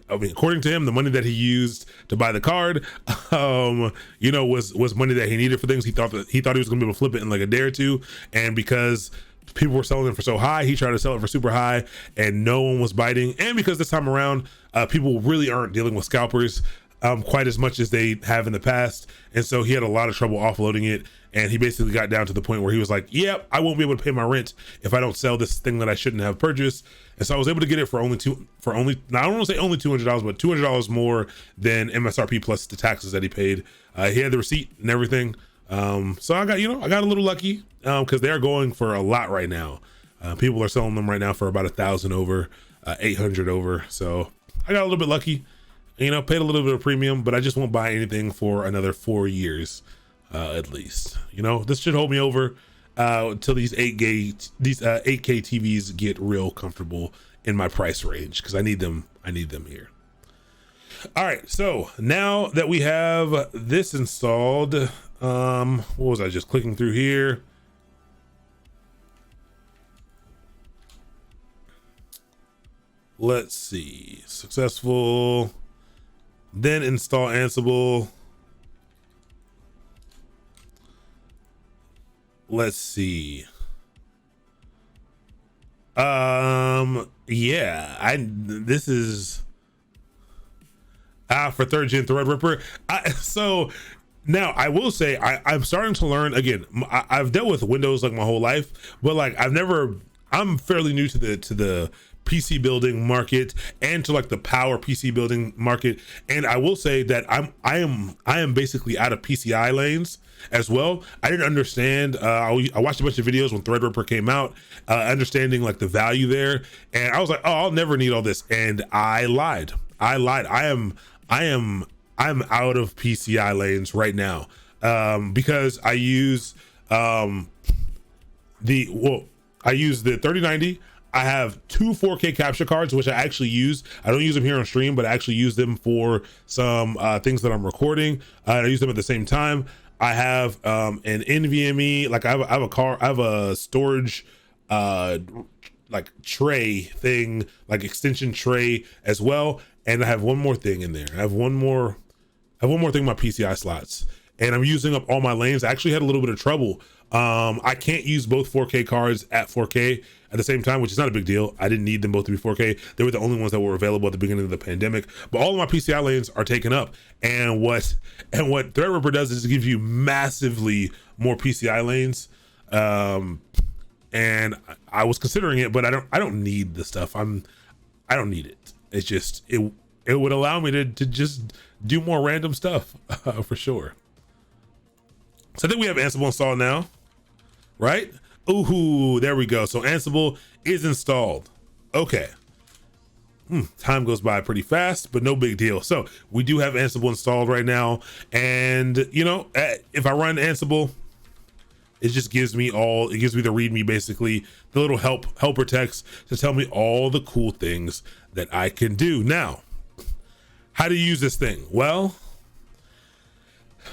according to him, the money that he used to buy the card, you know, was money that he needed for things. He thought he was gonna be able to flip it in like a day or two, and because people were selling it for so high, he tried to sell it for super high, and no one was biting. And because this time around, people really aren't dealing with scalpers quite as much as they have in the past, and so he had a lot of trouble offloading it. And he basically got down to the point where he was like, yep, I won't be able to pay my rent if I don't sell this thing that I shouldn't have purchased. And so I was able to get it for only now I don't want to say only $200, but $200 more than MSRP plus the taxes that he paid. He had the receipt and everything. So I got a little lucky because they are going for a lot right now. People are selling them right now for about 1,000 over, 800 over. So I got a little bit lucky, you know, paid a little bit of premium, but I just won't buy anything for another 4 years. At least, you know, this should hold me over till these 8K TVs get real comfortable in my price range, because I need them here. All right, so now that we have this installed, what was I just clicking through here? Let's see, successful, then install Ansible. Let's see. Yeah, this is for 3rd gen Threadripper. So now I will say I'm starting to learn again. I've dealt with Windows like my whole life, but like I'm fairly new to the PC building market and to like the power PC building market. And I will say that I am basically out of PCI lanes as well. I didn't understand. I watched a bunch of videos when Threadripper came out, understanding like the value there, and I was like, oh, I'll never need all this, and I lied. I am out of PCI lanes right now, because I use the 3090. I have two 4K capture cards, which I actually use. I don't use them here on stream, but I actually use them for some things that I'm recording. I use them at the same time. I have an NVMe, like I have a storage like tray thing, like extension tray as well. And I have one more thing in there. I have one more thing in my PCI slots, and I'm using up all my lanes. I actually had a little bit of trouble. I can't use both 4K cards at 4K at the same time, which is not a big deal. I didn't need them both to be 4K. They were the only ones that were available at the beginning of the pandemic, but all of my PCI lanes are taken up. And what Threadripper does is it gives you massively more PCI lanes. And I was considering it, but I don't need the stuff. I don't need it. It's just, it would allow me to just do more random stuff for sure. So I think we have Ansible installed now, right? Ooh, there we go. So Ansible is installed. Okay. Time goes by pretty fast, but no big deal. So we do have Ansible installed right now. And you know, if I run Ansible, it just gives me the README, basically the little helper text to tell me all the cool things that I can do. Now, how do you use this thing? Well,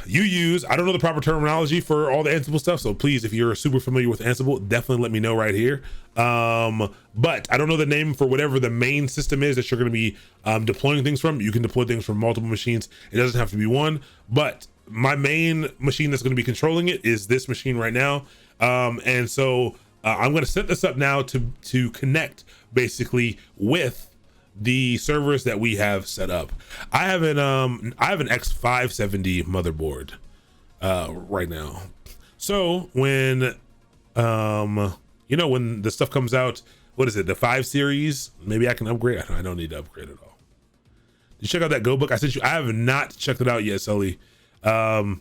I don't know the proper terminology for all the Ansible stuff, so please, if you're super familiar with Ansible, definitely let me know right here. But I don't know the name for whatever the main system is that you're going to be deploying things from. You can deploy things from multiple machines. It doesn't have to be one, but my main machine that's going to be controlling it is this machine right now. And so I'm going to set this up now to connect basically with the servers that we have set up. I have an X570 motherboard right now. So when when the stuff comes out, what is it, the 5 series, maybe I can upgrade. I don't need to upgrade at all. Did you check out that Go book I sent you? I have not checked it out yet, Sully. I'll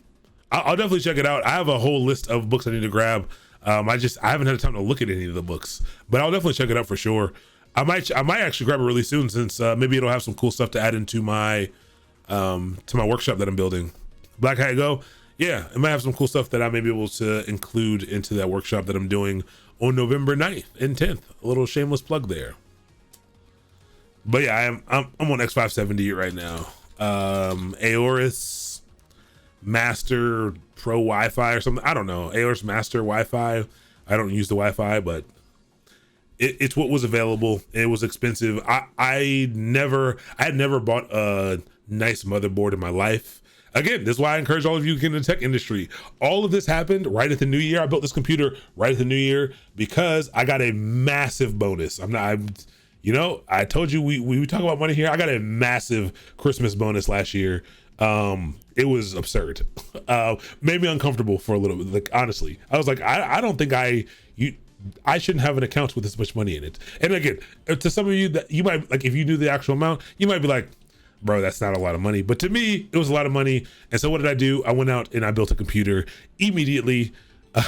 definitely check it out. I have a whole list of books I need to grab. I haven't had time to look at any of the books, but I'll definitely check it out for sure. I might actually grab it really soon, since maybe it'll have some cool stuff to add into my workshop that I'm building. Black Hat Go, yeah, it might have some cool stuff that I may be able to include into that workshop that I'm doing on November 9th and 10th. A little shameless plug there. But yeah, I'm on X570 right now. Aorus Master Pro Wi-Fi or something. I don't know. Aorus Master Wi-Fi. I don't use the Wi-Fi, but it's what was available. It was expensive. I had never bought a nice motherboard in my life. Again, this is why I encourage all of you to get in the tech industry. All of this happened right at the new year. I built this computer right at the new year because I got a massive bonus. I told you we talk about money here. I got a massive Christmas bonus last year. It was absurd. Made me uncomfortable for a little bit. Like, honestly, I was like, I don't think I shouldn't have an account with this much money in it. And again, to some of you that you might, like, if you knew the actual amount, you might be like, bro, that's not a lot of money. But to me, it was a lot of money. And so what did I do? I went out and I built a computer immediately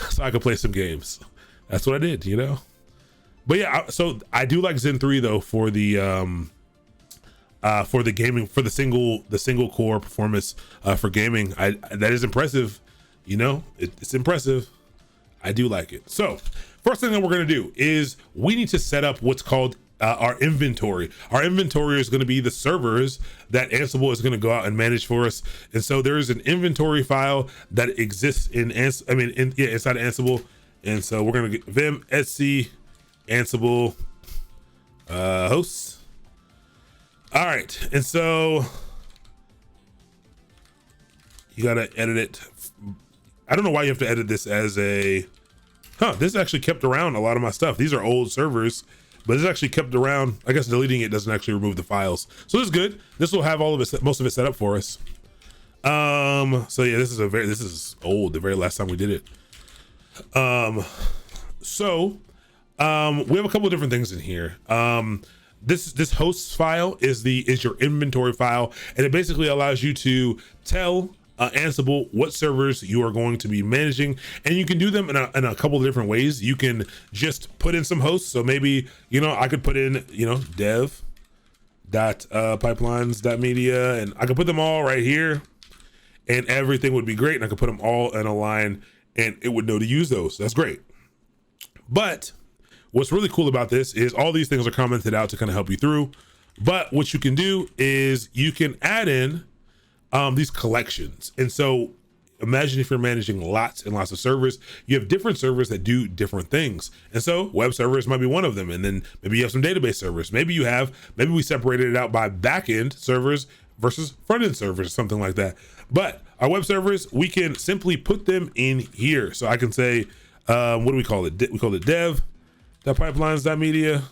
so I could play some games. That's what I did, But yeah, so I do like Zen 3 though for the gaming, for the single core performance for gaming. That is impressive, it's impressive. I do like it. So first thing that we're going to do is we need to set up what's called our inventory. Our inventory is going to be the servers that Ansible is going to go out and manage for us. And so there is an inventory file that exists inside of Ansible. And so we're going to get vim etc Ansible hosts. All right. And so you got to edit it. I don't know why you have to edit this as a, this actually kept around a lot of my stuff. These are old servers, but it's actually kept around. I guess deleting it doesn't actually remove the files. So this is good. This will have all of it, most of it set up for us. So yeah, this is old, the very last time we did it. So We have a couple of different things in here. This hosts file is your inventory file, and it basically allows you to tell Ansible what servers you are going to be managing, and you can do them in a couple of different ways. You can just put in some hosts. So maybe, I could put in, dev dot pipelines dot media, and I could put them all right here, and everything would be great. And I could put them all in a line, and it would know to use those. That's great. But what's really cool about this is all these things are commented out to kind of help you through. But what you can do is you can add in these collections. And so imagine if you're managing lots and lots of servers, you have different servers that do different things. And so web servers might be one of them. And then maybe you have some database servers. Maybe we separated it out by backend servers versus front-end servers or something like that. But our web servers, we can simply put them in here. So I can say, what do we call it? We call it dev.pipelines.media.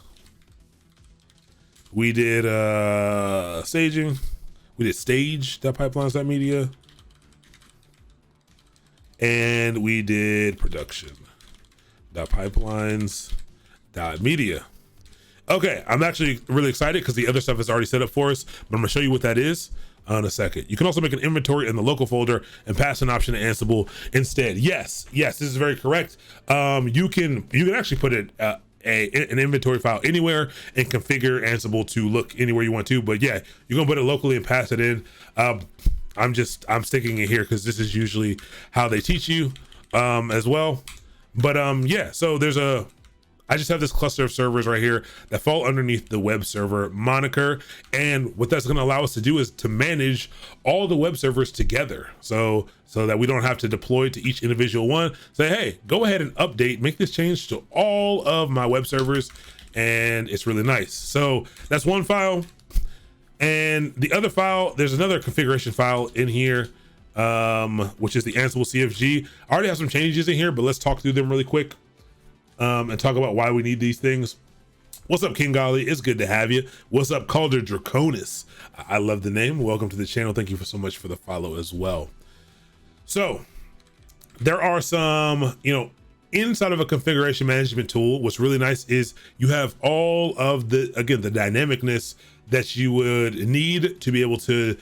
We did staging. We did stage.pipelines.media. And we did production.pipelines.media. Okay, I'm actually really excited because the other stuff is already set up for us, but I'm gonna show you what that is in a second. You can also make an inventory in the local folder and pass an option to Ansible instead. Yes, this is very correct. You can actually put it an inventory file anywhere and configure Ansible to look anywhere you want to. But yeah, you're gonna put it locally and pass it in. I'm sticking it here because this is usually how they teach you as well. But yeah, so I just have this cluster of servers right here that fall underneath the web server moniker. And what that's gonna allow us to do is to manage all the web servers together. So that we don't have to deploy to each individual one. Say, hey, go ahead and update, make this change to all of my web servers. And it's really nice. So that's one file. And the other file, there's another configuration file in here, which is the Ansible CFG. I already have some changes in here, but let's talk through them really quick. And talk about why we need these things. What's up, King Golly? It's good to have you. What's up, Calder Draconis? I love the name. Welcome to the channel. Thank you so much for the follow as well. So there are some, inside of a configuration management tool, what's really nice is you have all of the dynamicness that you would need to be able to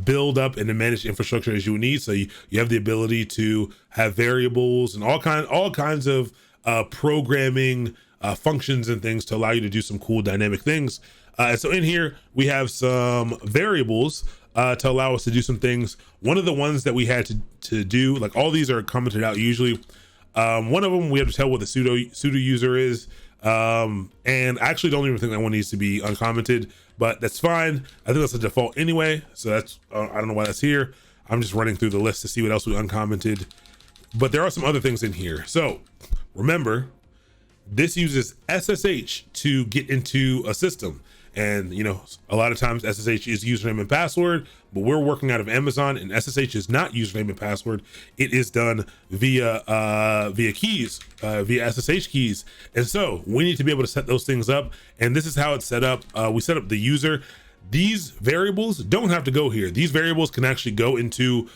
build up and to manage infrastructure as you would need. So you have the ability to have variables and all kinds of programming functions and things to allow you to do some cool dynamic things. And so in here, we have some variables to allow us to do some things. One of the ones that we had to do, like all these are commented out usually. One of them, we have to tell what the sudo user is. And I actually don't even think that one needs to be uncommented, but that's fine. I think that's the default anyway. So that's, I don't know why that's here. I'm just running through the list to see what else we uncommented, but there are some other things in here. So remember, this uses SSH to get into a system. And, a lot of times SSH is username and password, but we're working out of Amazon and SSH is not username and password. It is done via keys, via SSH keys. And so we need to be able to set those things up. And this is how it's set up. We set up the user. These variables don't have to go here. These variables can actually go into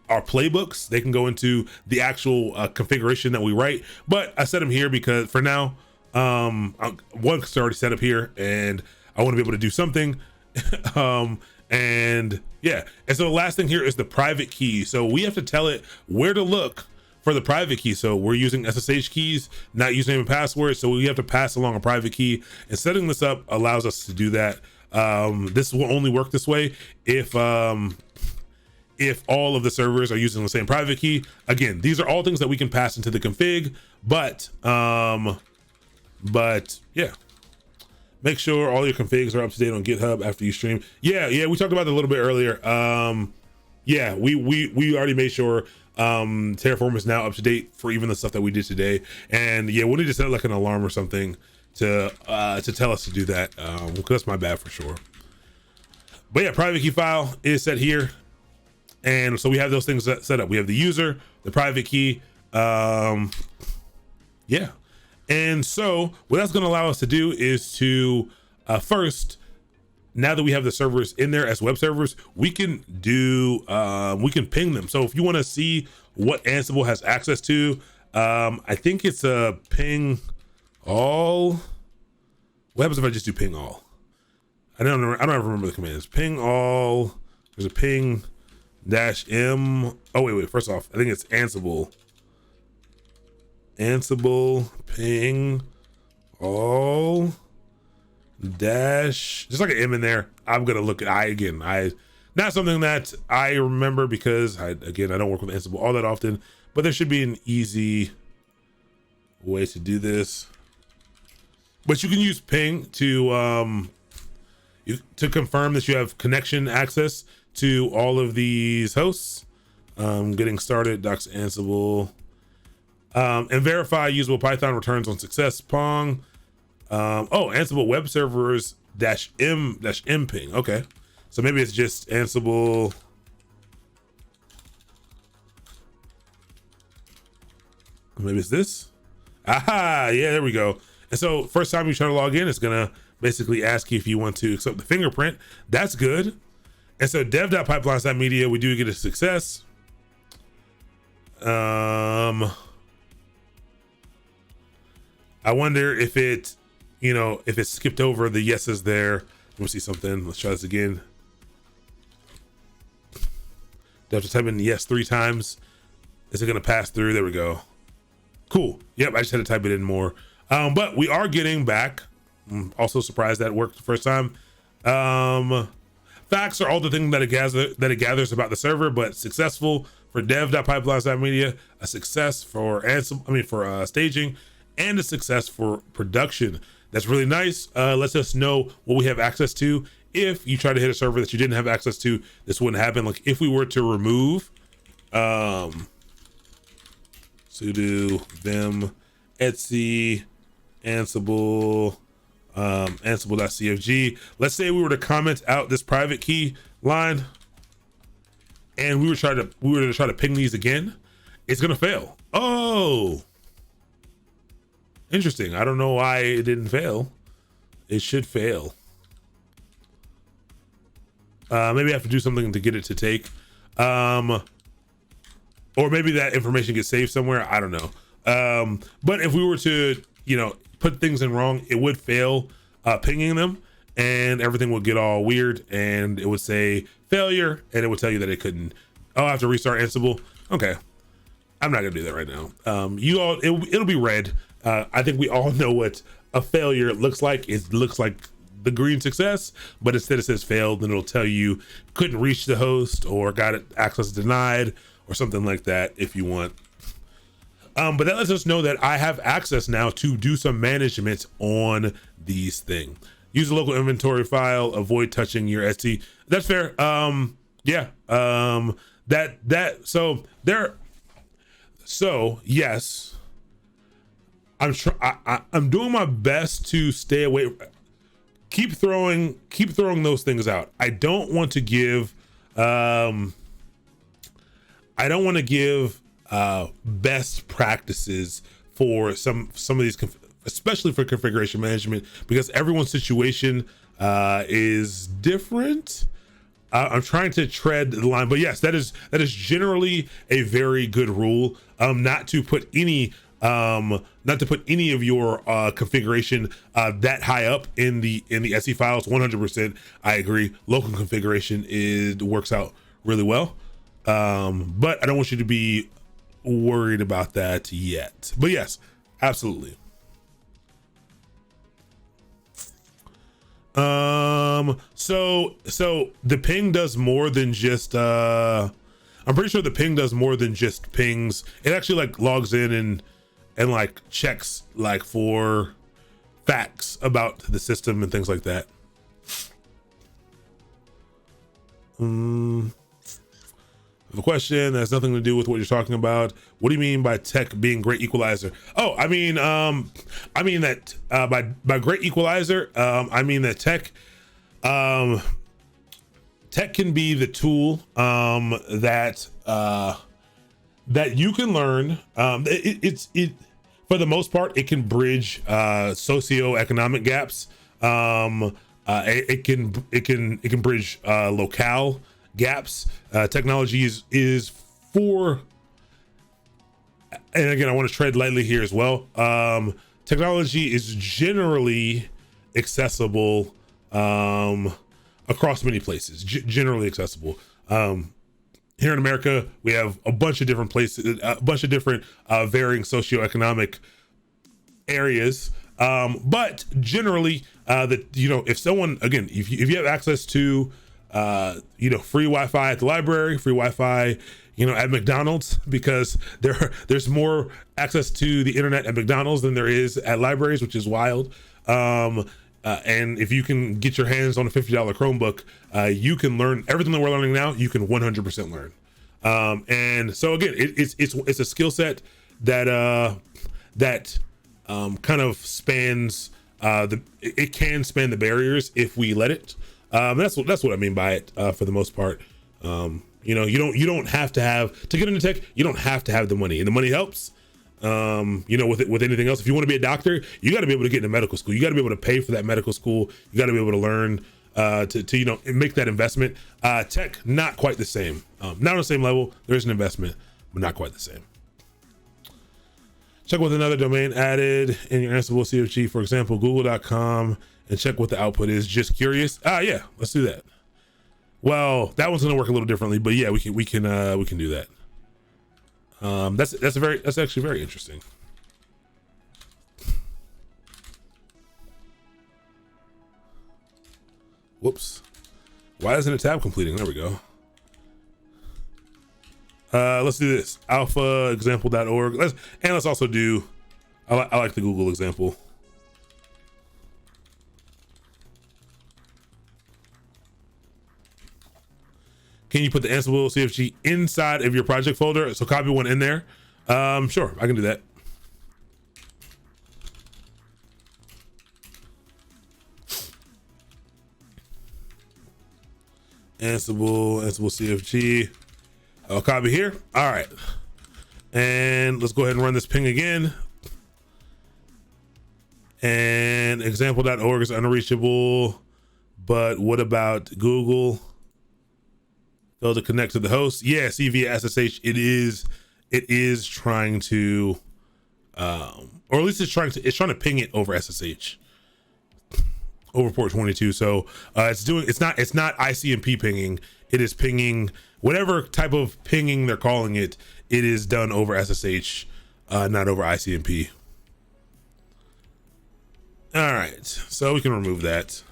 our playbooks. They can go into the actual configuration that we write, but I set them here because for now, one, because they're already set up here and I want to be able to do something. And yeah. And so the last thing here is the private key. So we have to tell it where to look for the private key. So we're using SSH keys, not username and password. So we have to pass along a private key, and setting this up allows us to do that. This will only work this way if all of the servers are using the same private key. Again, these are all things that we can pass into the config, but yeah. Make sure all your configs are up to date on GitHub after you stream. Yeah, we talked about that a little bit earlier. Yeah, we already made sure Terraform is now up to date for even the stuff that we did today. And yeah, we'll need to set like an alarm or something to tell us to do that. Because that's my bad for sure. But yeah, private key file is set here. And so we have those things set up. We have the user, the private key. Yeah. And so what that's going to allow us to do is to first, now that we have the servers in there as web servers, we can do, we can ping them. So if you want to see what Ansible has access to, I think it's a ping. all. What happens if I just do ping all? I don't ever remember the commands. Ping all. There's a ping -m. Oh wait. First off, I think it's Ansible. Ansible ping all dash. Just like an M in there. I'm gonna look at I not something that I remember because I don't work with Ansible all that often, but there should be an easy way to do this. But you can use ping to confirm that you have connection access to all of these hosts. Getting started, docs Ansible, and verify usable Python returns on success pong. Ansible web servers -m ping. Okay. So maybe it's just Ansible. Maybe it's this. Aha, yeah, there we go. And so first time you try to log in, it's gonna basically ask you if you want to accept the fingerprint. That's good. And so dev.pipelines.media, we do get a success. I wonder if it, if it skipped over the yeses there. Let me see something. Let's try this again. Do I have to type in yes 3 times? Is it gonna pass through? There we go. Cool. Yep, I just had to type it in more. But we are getting back. I'm also surprised that worked the first time. Facts are all the things that it gathers about the server, but successful for dev.pipelines.media, a success for Ansible, staging, and a success for production. That's really nice. Lets us know what we have access to. If you try to hit a server that you didn't have access to, this wouldn't happen. Like if we were to remove sudo vim etc ansible ansible.cfg. Let's say we were to comment out this private key line and we were to try to ping these again, it's gonna fail. Oh, interesting. I don't know why it didn't fail. It should fail. Maybe I have to do something to get it to take, or maybe that information gets saved somewhere. I don't know. But if we were to, put things in wrong, it would fail pinging them, and everything would get all weird, and it would say failure, and it would tell you that it couldn't. Oh, I have to restart Ansible. Okay, I'm not gonna do that right now. It'll be red. I think we all know what a failure looks like. It looks like the green success, but instead it says failed, and it'll tell you couldn't reach the host or got access denied or something like that if you want. But that lets us know that I have access now to do some management on these things. Use a local inventory file, avoid touching your Etsy. That's fair. So yes, I'm doing my best to stay away. Keep throwing those things out. I don't want to give best practices for some of these, especially for configuration management, because everyone's situation is different. I'm trying to tread the line, but yes, that is generally a very good rule. Not to put any of your configuration that high up in the SE files. 100%, I agree. Local configuration works out really well, but I don't want you to be worried about that yet. But yes, absolutely. So the ping does more than just I'm pretty sure the ping does more than just pings. It actually like logs in and like checks like for facts about the system and things like that. A question that has nothing to do with what you're talking about. What do you mean by tech being great equalizer? Oh, I mean that by great equalizer, I mean that tech can be the tool that you can learn. It for the most part, it can bridge socioeconomic gaps. It can bridge locale gaps. Technology is for, and again, I want to tread lightly here as well. technology is generally accessible across many places, generally accessible. Here in America, we have a bunch of different places, a bunch of different varying socioeconomic areas. But generally, if someone, again, if you have access to, free Wi-Fi at the library, free Wi-Fi, at McDonald's, because there's more access to the internet at McDonald's than there is at libraries, which is wild. And if you can get your hands on a $50 Chromebook, you can learn everything that we're learning now. You can 100% learn. And so again, it's a skill set that kind of spans it can span the barriers if we let it. That's what I mean by it for the most part. You don't have to have to get into tech. You don't have to have the money, and the money helps. With anything else, if you want to be a doctor, you got to be able to get into medical school. You got to be able to pay for that medical school. You got to be able to learn to make that investment. Tech, not quite the same. Not on the same level. There's an investment, but not quite the same. Check with another domain added in your Ansible CFG, for example, google.com, and check what the output is. Just curious. Yeah, let's do that. Well, that one's gonna work a little differently, but yeah, we can do that. That's actually very interesting. Whoops. Why isn't a tab completing? There we go. Let's do this. alphaexample.org. Let's also do, I like the Google example. Can you put the Ansible CFG inside of your project folder? So copy one in there. Sure, I can do that. Ansible CFG. I'll copy here. All right. And let's go ahead and run this ping again. And example.org is unreachable. But what about Google? Failed to connect to the host. Yeah, see via SSH. It is trying to, or at least it's trying to ping it over SSH, over port 22. So it's not ICMP pinging. It is pinging whatever type of pinging they're calling it. It is done over SSH, not over ICMP. All right, so we can remove that.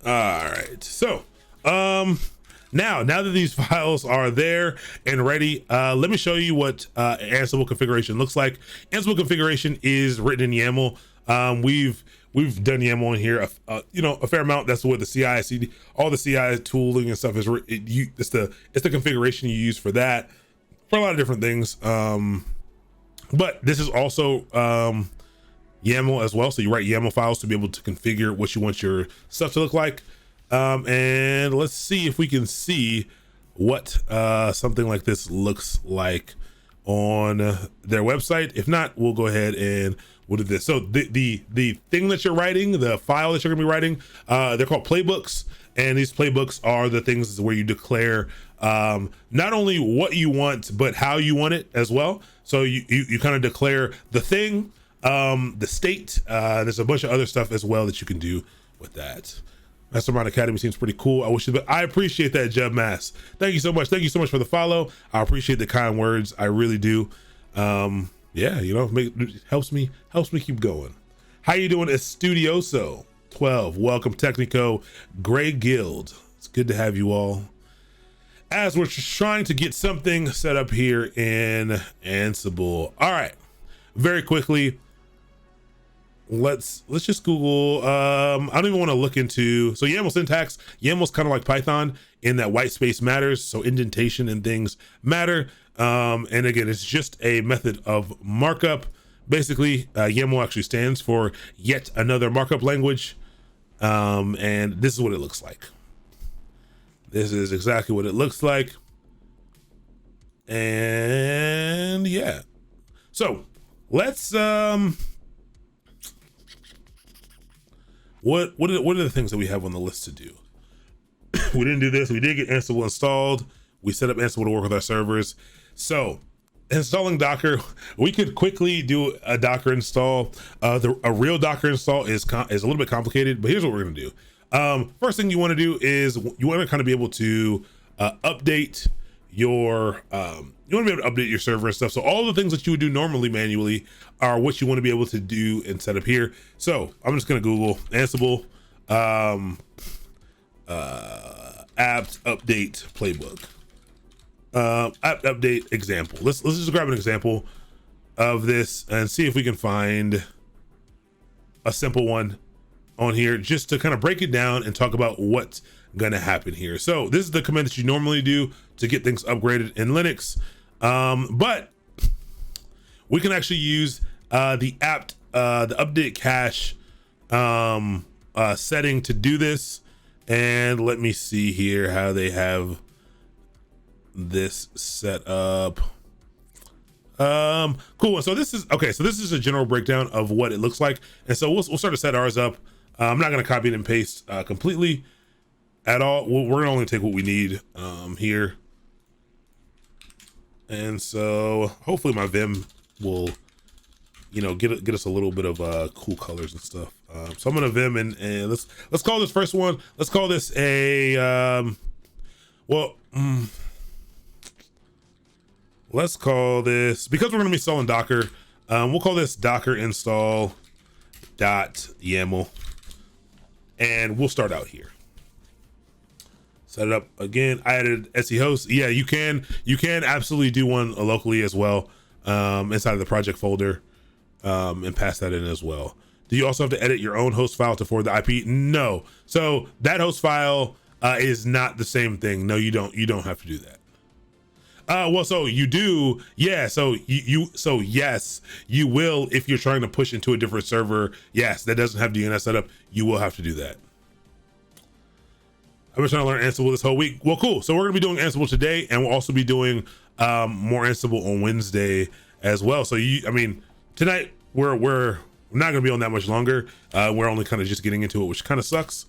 All right, so now that these files are there and ready, let me show you what Ansible configuration looks like. Ansible configuration is written in YAML. We've done YAML in here, a fair amount. That's what the CI, CD, all the CI tooling and stuff is. It's the configuration you use for that, for a lot of different things. But this is also YAML as well. So you write YAML files to be able to configure what you want your stuff to look like. And let's see if we can see what something like this looks like on their website. If not, we'll go ahead and we'll do this. So the thing that you're writing, the file that you're gonna be writing, they're called playbooks. And these playbooks are the things where you declare not only what you want, but how you want it as well. So you kind of declare the thing, the state. There's a bunch of other stuff as well that you can do with that. Mastermind Academy seems pretty cool. I appreciate that, Jeb Mass. Thank you so much. Thank you so much for the follow. I appreciate the kind words. I really do. Yeah, it helps me keep going. How you doing, Estudioso 12? Welcome, Technico, Gray Guild. It's good to have you all. As we're trying to get something set up here in Ansible. All right, very quickly. Let's just Google. I don't even want to look into, so YAML syntax. YAML's kind of like Python in that white space matters. So indentation and things matter. And again, it's just a method of markup. Basically, YAML actually stands for yet another markup language. And this is what it looks like. This is exactly what it looks like. And yeah, so let's what are the things that we have on the list to do? We didn't do this. We did get Ansible installed. We set up Ansible to work with our servers. So installing Docker, we could quickly do a Docker install. A real Docker install is a little bit complicated, but here's what we're gonna do. First thing you want to do is you want to kind of be able to update your your server and stuff. So all the things that you would do normally manually are what you want to be able to do and set up here. So I'm just gonna Google Ansible apt update playbook, apt update example. Let's just grab an example of this and see if we can find a simple one on here, just to kind of break it down and talk about what's gonna happen here. So this is the command that you normally do to get things upgraded in Linux, but we can actually use the update cache setting to do this. And let me see here how they have this set up. Cool. So this is okay. So this is a general breakdown of what it looks like, and so we'll start to set ours up. I'm not going to copy it and paste completely at all. We're going to only take what we need here, and so hopefully my Vim will, get us a little bit of cool colors and stuff. So I'm gonna Vim and let's call this first one. Let's call this a let's call this, because we're gonna be installing Docker. We'll call this Docker install .yaml, and we'll start out here. Set it up again. I added SE host. Yeah, you can absolutely do one locally as well, inside of the project folder, and pass that in as well. Do you also have to edit your own host file to forward the IP? No. So that host file is not the same thing. No, you don't. You don't have to do that. Well, so you do. Yeah. So so yes, you will if you're trying to push into a different server. Yes, that doesn't have DNS set up. You will have to do that. I've been trying to learn Ansible this whole week. Well, cool. So we're gonna be doing Ansible today, and we'll also be doing more Ansible on Wednesday as well. So tonight we're not gonna be on that much longer. We're only kind of just getting into it, which kind of sucks.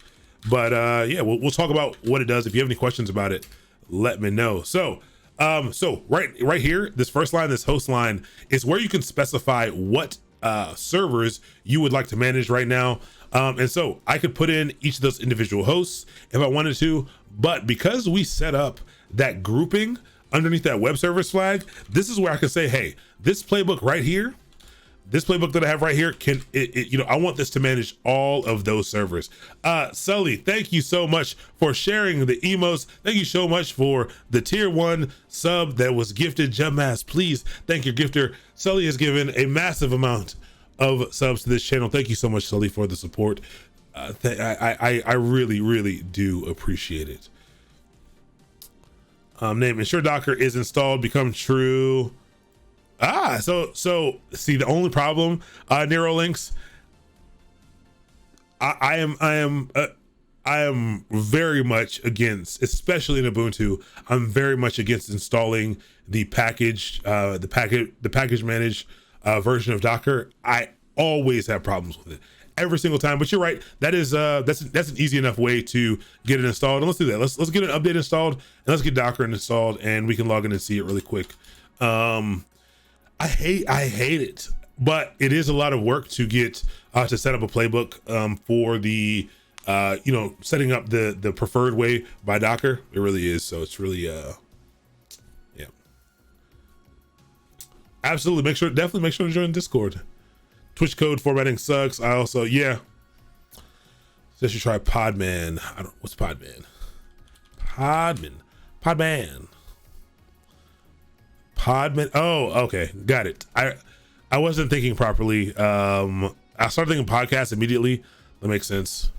But yeah, we'll talk about what it does. If you have any questions about it, let me know. So right here, this first line, this host line, is where you can specify what servers you would like to manage right now. And so I could put in each of those individual hosts if I wanted to, but because we set up that grouping underneath that web service flag, this is where I can say, hey, this playbook right here, this playbook that I have right here, I want this to manage all of those servers. Sully, thank you so much for sharing the emos. Thank you so much for the tier 1 sub that was gifted. Jumpass, please thank your gifter. Sully has given a massive amount of subs to this channel. Thank you so much, Sully, for the support. I really, really do appreciate it. Name ensure Docker is installed, become true. So see, the only problem, Nerolinks, I am very much against, especially in Ubuntu, I'm very much against installing the package managed version of Docker. I always have problems with it every single time. But you're right, that is that's an easy enough way to get it installed. And let's do that. Let's get an update installed, and let's get Docker installed, and we can log in and see it really quick. I hate it, but it is a lot of work to get to set up a playbook for the setting up the preferred way by Docker. It really is. So it's really yeah. Absolutely, definitely make sure to join Discord. Twitch code formatting sucks. I also says you try Podman. What's Podman? Podman. Oh, okay, got it. I wasn't thinking properly. I started thinking podcast immediately. That makes sense.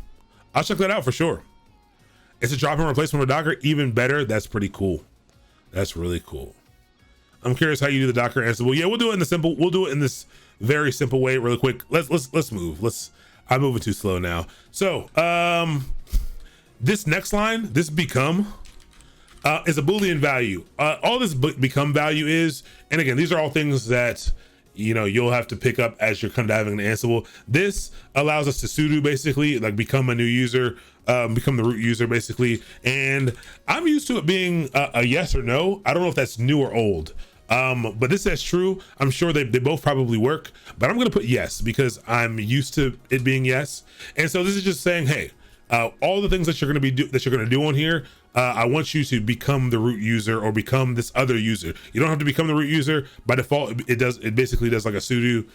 I'll check that out for sure. It's a drop-in replacement for Docker. Even better. That's pretty cool. That's really cool. I'm curious how you do the Docker Ansible. Yeah, we'll do it in this very simple way, really quick. Let's move. I'm moving too slow now. So this next line, this become, is a Boolean value. All this become value is, and again, these are all things that you'll have to pick up as you're kind of diving into Ansible. This allows us to sudo basically, like become a new user, become the root user basically. And I'm used to it being a yes or no. I don't know if that's new or old. But this says true. I'm sure they both probably work, but I'm going to put yes because I'm used to it being yes. And so this is just saying, hey, all the things that you're going to do on here, I want you to become the root user or become this other user. You don't have to become the root user by default. It basically does like a sudo.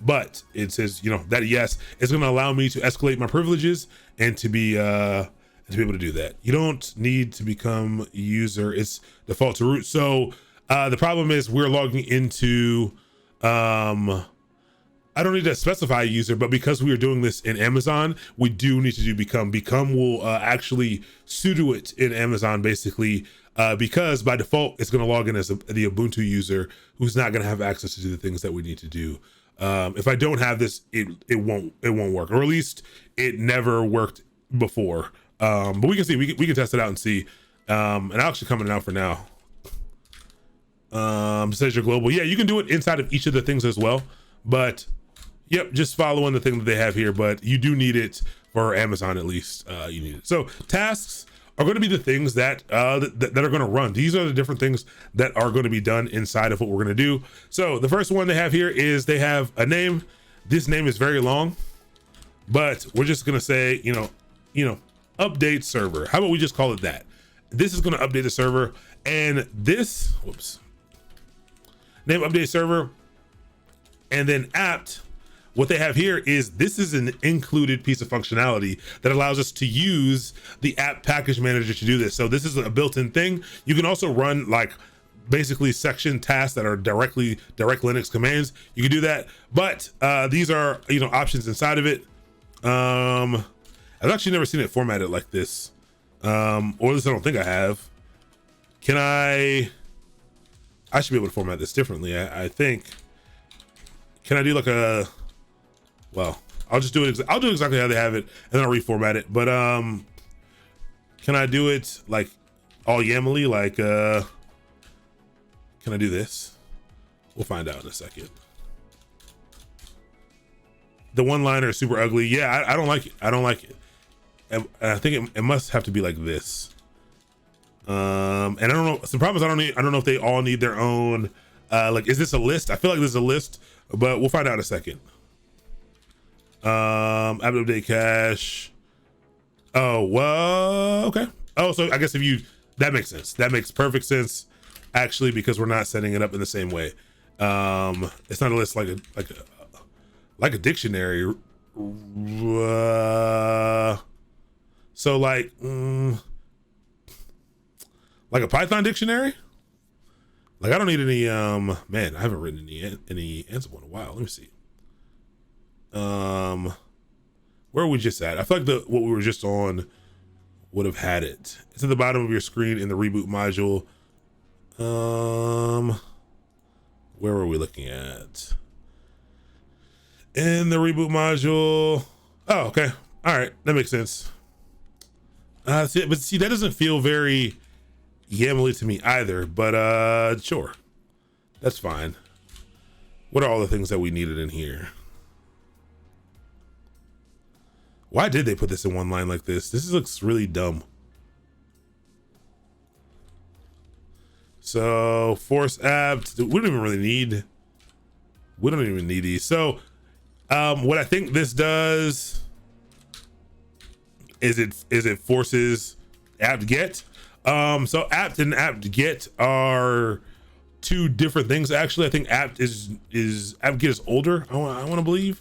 But it says, that yes is going to allow me to escalate my privileges and to be able to do that. You don't need to become user. It's default to root. So the problem is we're logging into, I don't need to specify a user, but because we are doing this in Amazon, we do need to do become. Become will actually sudo it in Amazon basically, because by default, it's going to log in as the Ubuntu user who's not going to have access to do the things that we need to do. If I don't have this, it won't work, or at least it never worked before. But we can see, we can test it out and see. And I'll actually come in out for now. Says you're global. Yeah, you can do it inside of each of the things as well, but yep, just following the thing that they have here, but you do need it for Amazon at least. You need it. So tasks are going to be the things that that are going to run. These are the different things that are going to be done inside of what we're going to do. So the first one they have here is they have a name. This name is very long, but we're just going to say, update server. How about we just call it that? This is going to update the server, and this, name update server, and then apt. What they have here is this is an included piece of functionality that allows us to use the app package manager to do this. So this is a built-in thing. You can also run like basically section tasks that are direct Linux commands. You can do that, but these are options inside of it. I've actually never seen it formatted like this, or at least I don't think I have. Can I should be able to format this differently. I think. Can I do like a? Well, I'll just do it. I'll do exactly how they have it, and then I'll reformat it. But can I do it like all YAML-y? Like, can I do this? We'll find out in a second. The one-liner is super ugly. Yeah, I don't like it. I don't like it. And I think it must have to be like this. And I don't know. The problem is I don't know if they all need their own. Like, is this a list? I feel like this is a list, but we'll find out in a second. App update cache. Oh, well, okay. Oh, so I guess that makes sense. That makes perfect sense, actually, because we're not setting it up in the same way. It's not a list like a dictionary. So like a Python dictionary. Like I don't need any. Man, I haven't written any Ansible in a while. Let me see. Where are we just at? I feel like what we were just on would have had it. It's at the bottom of your screen in the reboot module. Where were we looking at? In the reboot module. Oh, okay. All right, that makes sense. But see, that doesn't feel very YAML-y to me either. But sure, that's fine. What are all the things that we needed in here? Why did they put this in one line like this? This looks really dumb. So force apt, we don't even need these. So what I think this does is it forces apt get. So apt and apt get are two different things. Actually, I think apt apt get is older. I want to believe.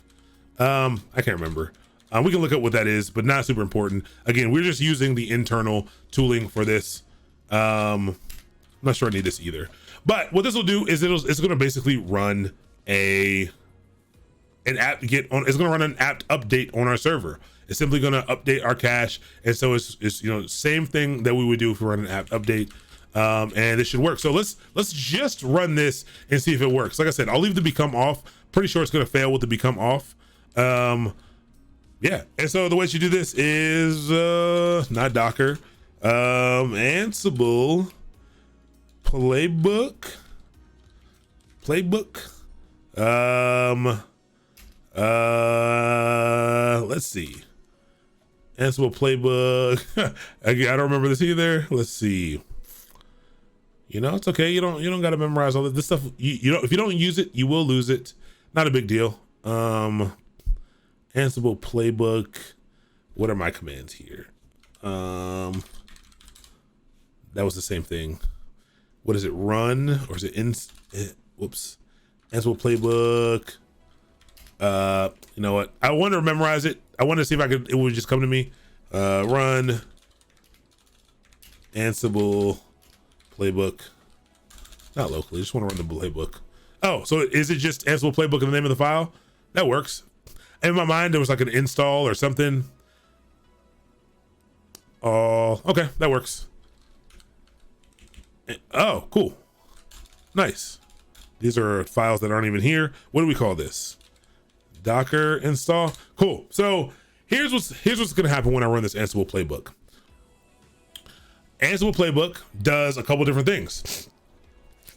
I can't remember. We can look up what that is, but not super important. Again, we're just using the internal tooling for this. I'm not sure I need this either. But what this will do is it's going to basically run an apt get on. It's going to run an apt update on our server. It's simply going to update our cache, and so it's same thing that we would do if we run an apt update. And this should work. So let's just run this and see if it works. Like I said, I'll leave the become off. Pretty sure it's going to fail with the become off. Yeah, and so the way you do this is not Docker, Ansible playbook, Let's see. Ansible playbook. I don't remember this either. Let's see. You know, it's okay. You don't got to memorize all this stuff. You know, if you don't use it, you will lose it. Not a big deal. Ansible playbook. What are my commands here? That was the same thing. What is it? Run, or is it whoops. Ansible playbook. You know what? I want to memorize it. I want to see if it would just come to me. Run Ansible playbook. Not locally, I just want to run the playbook. Oh, so is it just Ansible playbook in the name of the file? That works. In my mind, there was like an install or something. Oh, okay, that works. Oh, cool. Nice. These are files that aren't even here. What do we call this? Docker install. Cool. So here's what's gonna happen when I run this Ansible playbook. Ansible playbook does a couple different things.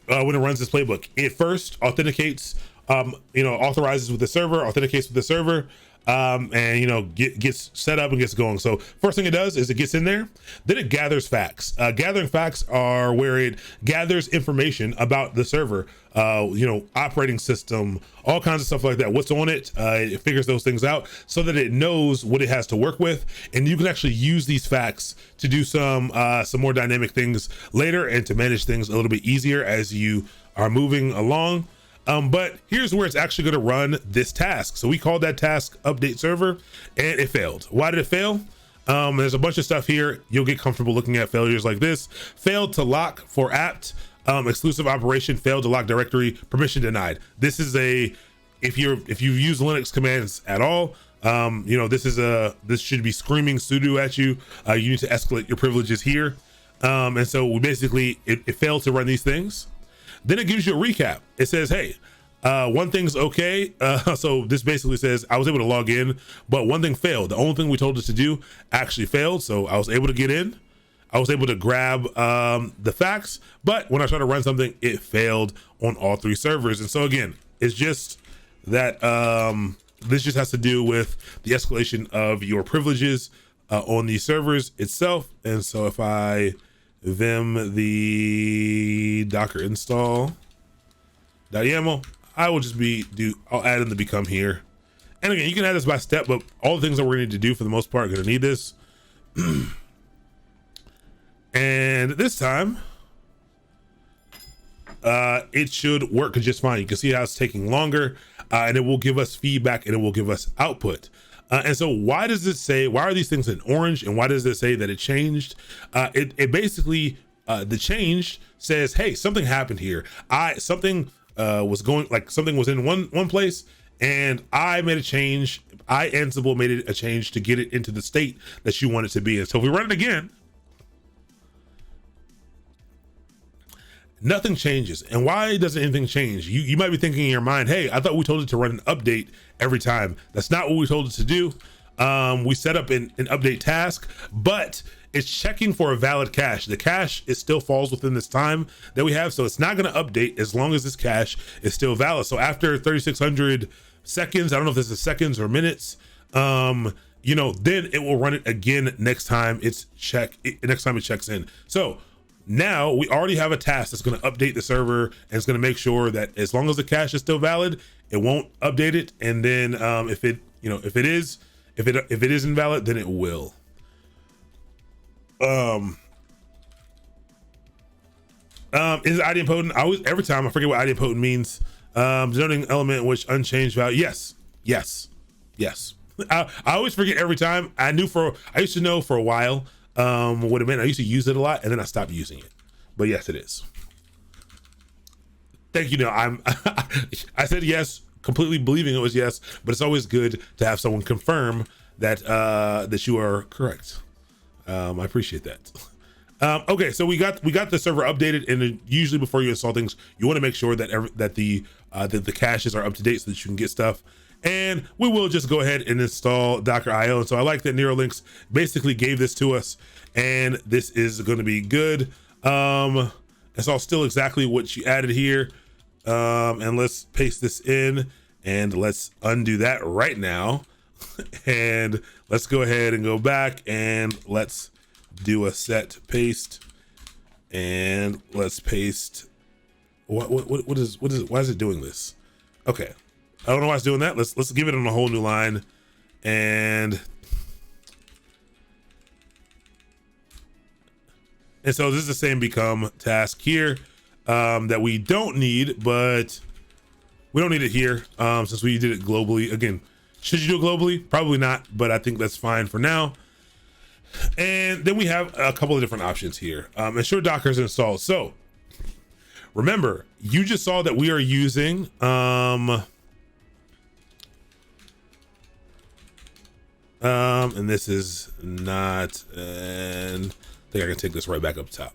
When it runs this playbook, it first authenticates, authorizes with the server, authenticates with the server, and gets set up and gets going. So first thing it does is it gets in there, then it gathers facts. Gathering facts are where it gathers information about the server, operating system, all kinds of stuff like that. What's on it? It figures those things out so that it knows what it has to work with, and you can actually use these facts to do some more dynamic things later and to manage things a little bit easier as you are moving along. But here's where it's actually going to run this task. So we called that task update server, and it failed. Why did it fail? There's a bunch of stuff here. You'll get comfortable looking at failures like this. Failed to lock for apt, exclusive operation, failed to lock directory, permission denied. This is if you use Linux commands at all, this should be screaming sudo at you. You need to escalate your privileges here. And so we basically, it failed to run these things. Then it gives you a recap. It says, hey, one thing's okay. So this basically says I was able to log in, but one thing failed. The only thing we told it to do actually failed. So I was able to get in. I was able to grab the facts, but when I tried to run something, it failed on all three servers. And so again, it's just that this just has to do with the escalation of your privileges on the servers itself. And so if I vim the docker install .yaml, I will just I'll add in the become here. And again, you can add this by step, but all the things that we're gonna need to do for the most part are gonna need this. And this time, it should work just fine. You can see how it's taking longer, and it will give us feedback and it will give us output. And so why are these things in orange, and why does it say that it changed? It basically, the change says, hey, something happened here. Something was in one place, and I made a change. Ansible made a change to get it into the state that you want it to be in. So if we run it again, nothing changes. And why doesn't anything change? You might be thinking in your mind, hey, I thought we told it to run an update every time. That's not what we told it to do. We set up an update task, but it's checking for a valid cache. The cache still falls within this time that we have, so it's not going to update as long as this cache is still valid. So after 3,600 seconds, I don't know if this is seconds or minutes, then it will run it again next time it checks in. So now we already have a task that's going to update the server, and it's going to make sure that as long as the cache is still valid, it won't update it. And then if it is invalid, then it will. Is it idempotent? Every time I forget what idempotent means. Denoting element which unchanged value. Yes. I always forget every time. I used to know for a while what it meant. I used to use it a lot, and then I stopped using it. But yes, it is. Thank you. No, I said yes, completely believing it was yes, but it's always good to have someone confirm that that you are correct. I appreciate that. Okay, so we got the server updated, and usually before you install things, you want to make sure that the caches are up to date so that you can get stuff. And we will just go ahead and install Docker IO. And so I like that NeuroLinks basically gave this to us, and this is going to be good. It's all still exactly what you added here. And let's paste this in, and let's undo that right now. And let's go ahead and go back, and let's do a set paste, and let's paste. What is why is it doing this? Okay, I don't know why it's doing that. Let's give it on a whole new line, and so this is the same become task here that we don't need, but we don't need it here since we did it globally. Again, should you do it globally? Probably not, but I think that's fine for now. And then we have a couple of different options here. Ensure Docker is installed. So remember, you just saw that we are using and this is not, and I think I can take this right back up top.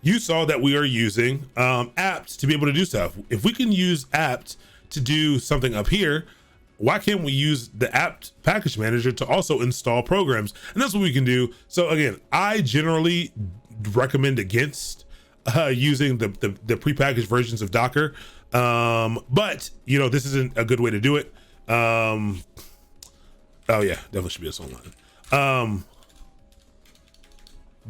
You saw that we are using apt to be able to do stuff. If we can use apt to do something up here, why can't we use the apt package manager to also install programs? And that's what we can do. So again, I generally recommend against using the prepackaged versions of Docker, but you know, this isn't a good way to do it. Oh yeah, definitely should be this online.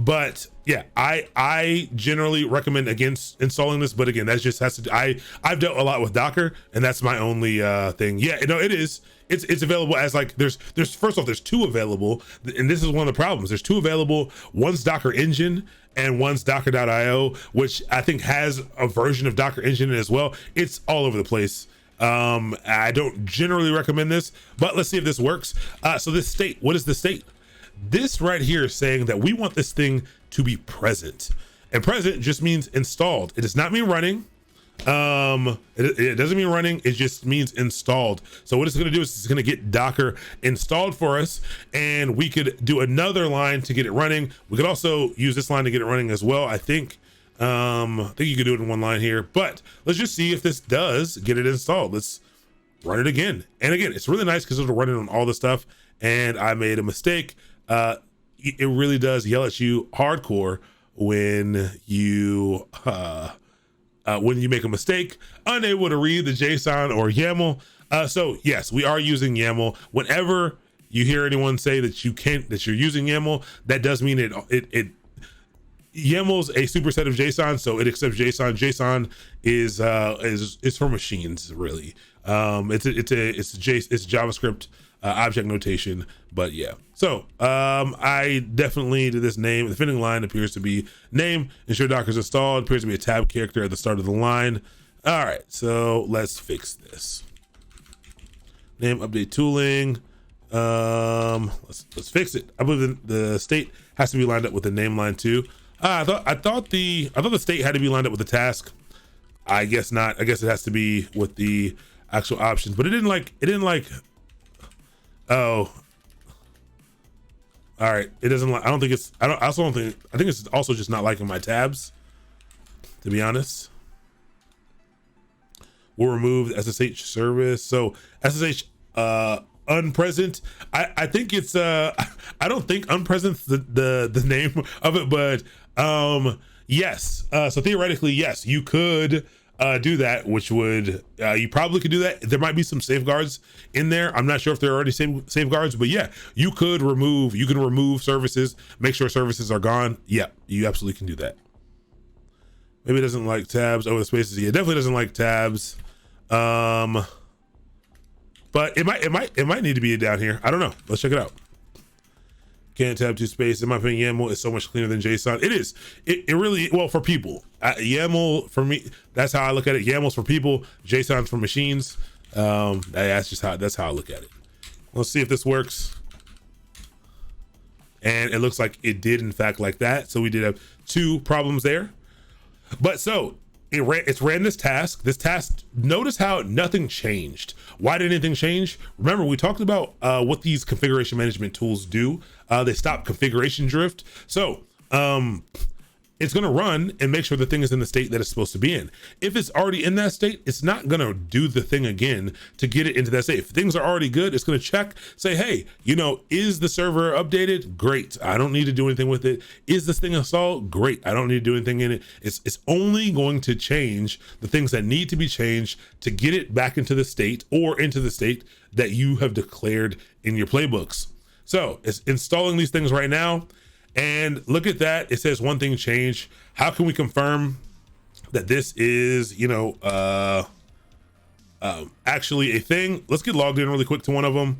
But yeah, I generally recommend against installing this, but again, that just has to, I've dealt a lot with Docker, and that's my only thing. Yeah, no, it's available as like, there's first off, there's two available, and this is one of the problems. There's two available. One's Docker Engine and one's Docker.io, which I think has a version of Docker Engine as well. It's all over the place. I don't generally recommend this, but let's see if this works. So this state, what is the state? This right here is saying that we want this thing to be present, and present just means installed. It does not mean running. It doesn't mean running. It just means installed. So what it's going to do is it's going to get Docker installed for us, and we could do another line to get it running. We could also use this line to get it running as well. I think you could do it in one line here, but let's just see if this does get it installed. Let's run it again. And again, it's really nice because it'll run it on all the stuff. And I made a mistake. It really does yell at you hardcore when you make a mistake, unable to read the JSON or YAML. So yes, we are using YAML. Whenever you hear anyone say that you're using YAML, that does mean it YAML's a superset of JSON, so it accepts JSON. JSON is for machines, really. It's JavaScript object notation, but yeah. So I definitely did this name. The fitting line appears to be name. Ensure Docker's installed. Appears to be a tab character at the start of the line. All right, so let's fix this. Name update tooling. Let's fix it. I believe the state has to be lined up with the name line too. I thought the state had to be lined up with the task. I guess not. I guess it has to be with the actual options, but it didn't like. Oh, all right. It doesn't like, I think it's also just not liking my tabs, to be honest. We'll remove the SSH service. So SSH unpresent. I think it's I don't think unpresent's the name of it, but yes. So theoretically, yes, you could do that, which would you probably could do that. There might be some safeguards in there. I'm not sure if there are already safeguards, but yeah, you can remove services, make sure services are gone. Yeah, you absolutely can do that. Maybe it doesn't like tabs over the spaces. Yeah, it definitely doesn't like tabs. But it might need to be down here. I don't know. Let's check it out. Can't tab to space. In my opinion, YAML is so much cleaner than JSON. It is. It really, well, for people. YAML for me, that's how I look at it. YAML's for people, JSON's for machines. That's how I look at it. Let's see if this works. And it looks like it did in fact like that. So we did have two problems there. But so it's ran this task. Notice how nothing changed. Why did anything change? Remember, we talked about what these configuration management tools do. They stop configuration drift. So it's going to run and make sure the thing is in the state that it's supposed to be in. If it's already in that state, it's not going to do the thing again to get it into that state. If things are already good, it's going to check, say, hey, is the server updated? Great. I don't need to do anything with it. Is this thing installed? Great. I don't need to do anything in it. It's only going to change the things that need to be changed to get it back into the state or into the state that you have declared in your playbooks. So it's installing these things right now. And look at that. It says one thing changed. How can we confirm that this is, actually a thing? Let's get logged in really quick to one of them.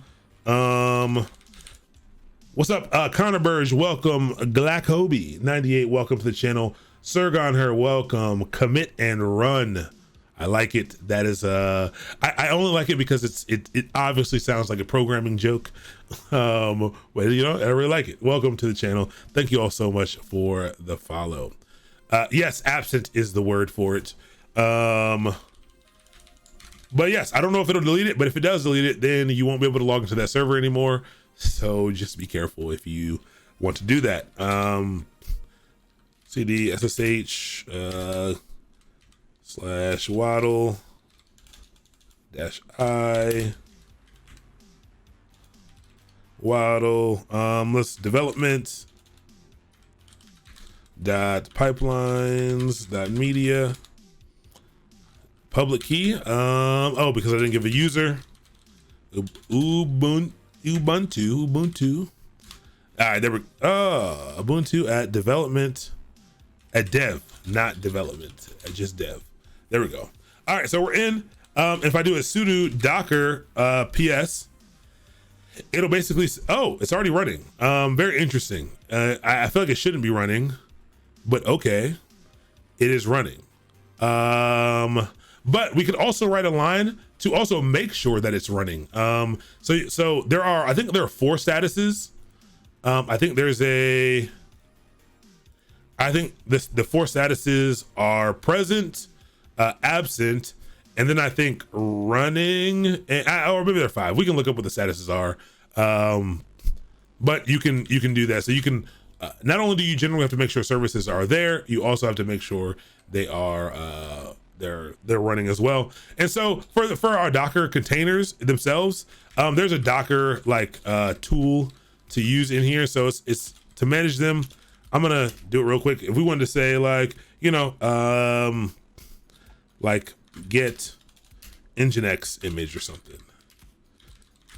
What's up? Connor Burge, welcome. Glackhobi 98, welcome to the channel. Sergon Her, welcome. Commit and run. I like it. That is I only like it because it obviously sounds like a programming joke. But I really like it. Welcome to the channel. Thank you all so much for the follow. Yes, absent is the word for it. But yes, I don't know if it'll delete it, but if it does delete it, then you won't be able to log into that server anymore. So just be careful if you want to do that. CD SSH /waddle -i waddle let's development .pipelines.media public key because I didn't give a user. Ubuntu. All right, there we Ubuntu at development at dev, not development, at just dev. There we go. All right, so we're in. If I do a sudo docker ps, it'll basically, it's already running. Very interesting. I feel like it shouldn't be running, but okay, it is running. But we could also write a line to also make sure that it's running. So there are, I think there are 4 statuses. I think the 4 statuses are present, absent, and then I think running, or maybe they're 5. We can look up what the statuses are. But you can do that. So you can, not only do you generally have to make sure services are there, you also have to make sure they are, they're running as well. And so for our Docker containers themselves, there's a Docker tool to use in here. So it's to manage them. I'm gonna do it real quick. If we wanted to say get Nginx image or something,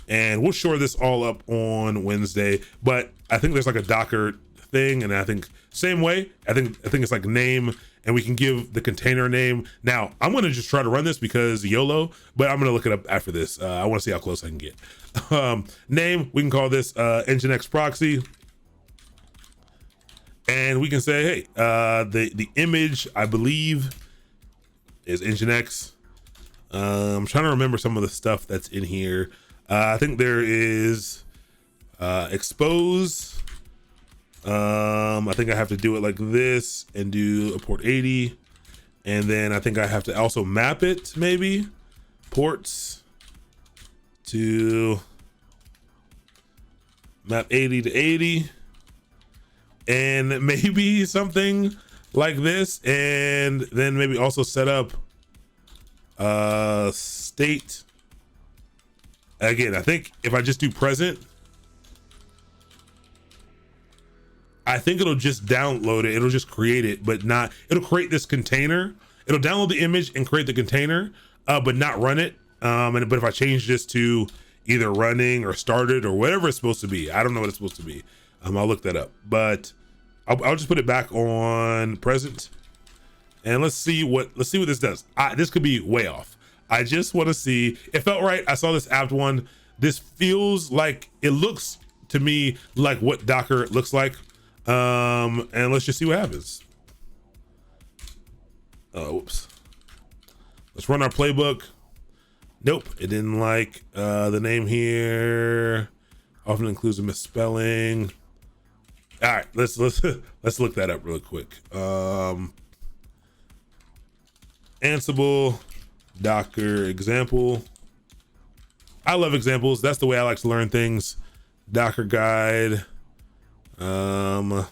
and we'll shore this all up on Wednesday. But I think there's a Docker thing, and I think same way. I think it's name, and we can give the container a name. Now I'm gonna just try to run this because YOLO, but I'm gonna look it up after this. I want to see how close I can get. Name, we can call this Nginx proxy. And we can say, hey, the image, I believe, is Nginx. I'm trying to remember some of the stuff that's in here. I think there is expose. I think I have to do it like this and do a port 80. And then I think I have to also map it, maybe. Ports to map 80 to 80. And maybe something like this, and then maybe also set up state. Again, I think if I just do present, I think it'll just download it. It'll just create it, but not, it'll create this container. It'll download the image and create the container, but not run it. But if I change this to either running or started or whatever it's supposed to be, I don't know what it's supposed to be. I'll look that up, but I'll just put it back on present, and let's see what this does. This could be way off. I just want to see. It felt right. I saw this apt one. This feels like, it looks to me like what Docker looks like. And let's just see what happens. Whoops. Let's run our playbook. Nope, it didn't like the name here. Often includes a misspelling. All right, let's look that up real quick. Ansible Docker example. I love examples. That's the way I like to learn things. Docker guide. I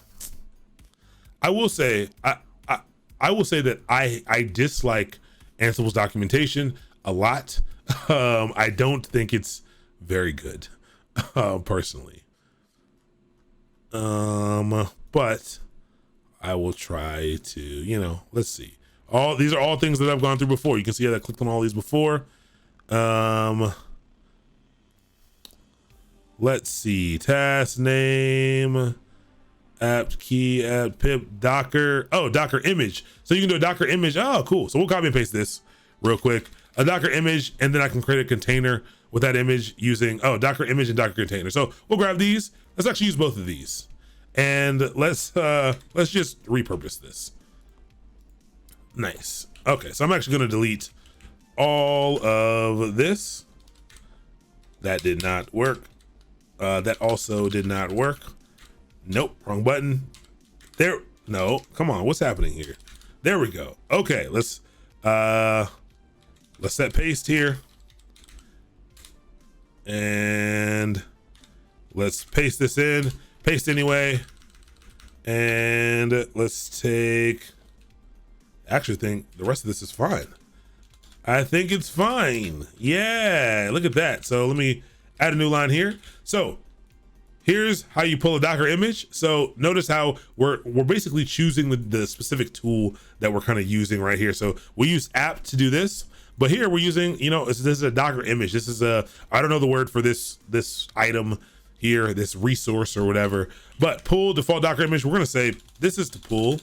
I will say, I will say that I dislike Ansible's documentation a lot. I don't think it's very good, personally. But I will try to, you know, let's see. These are all things that I've gone through before. You can see that I clicked on all these before. Let's see, task name, apt key, apt pip, Docker. Oh, Docker image. So you can do a Docker image. Oh, cool. So we'll copy and paste this real quick. A Docker image, and then I can create a container with that image using, Docker image and Docker container. So we'll grab these. Let's actually use both of these. And let's just repurpose this. Nice. Okay, so I'm actually gonna delete all of this. That did not work. That also did not work. Nope, wrong button. There, no, come on, what's happening here? There we go. Okay, let's set paste here. And let's paste this in, paste anyway. And let's take, actually think the rest of this is fine. I think it's fine. Yeah, look at that. So let me add a new line here. So here's how you pull a Docker image. So notice how we're basically choosing the specific tool that we're kind of using right here. So we use apt to do this, but here we're using, you know, this is a Docker image. This is I don't know the word for this item here, this resource or whatever, but pull default Docker image. We're gonna say this is to pull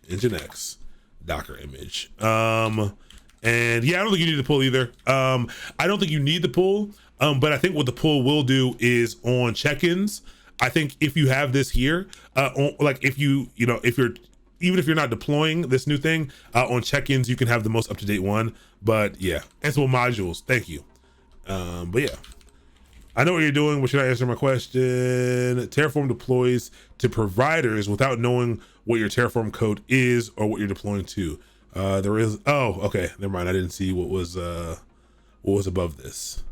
Nginx Docker image. And yeah, I don't think you need the pull either. I don't think you need the pull. But I think what the pull will do is on check-ins. I think if you have this here, like if even if you're not deploying this new thing on check-ins, you can have the most up-to-date one. But yeah, Ansible modules, thank you. But yeah, I know what you're doing, but should I answer my question? Terraform deploys to providers without knowing what your Terraform code is or what you're deploying to. There is, oh, okay, never mind. I didn't see what was above this.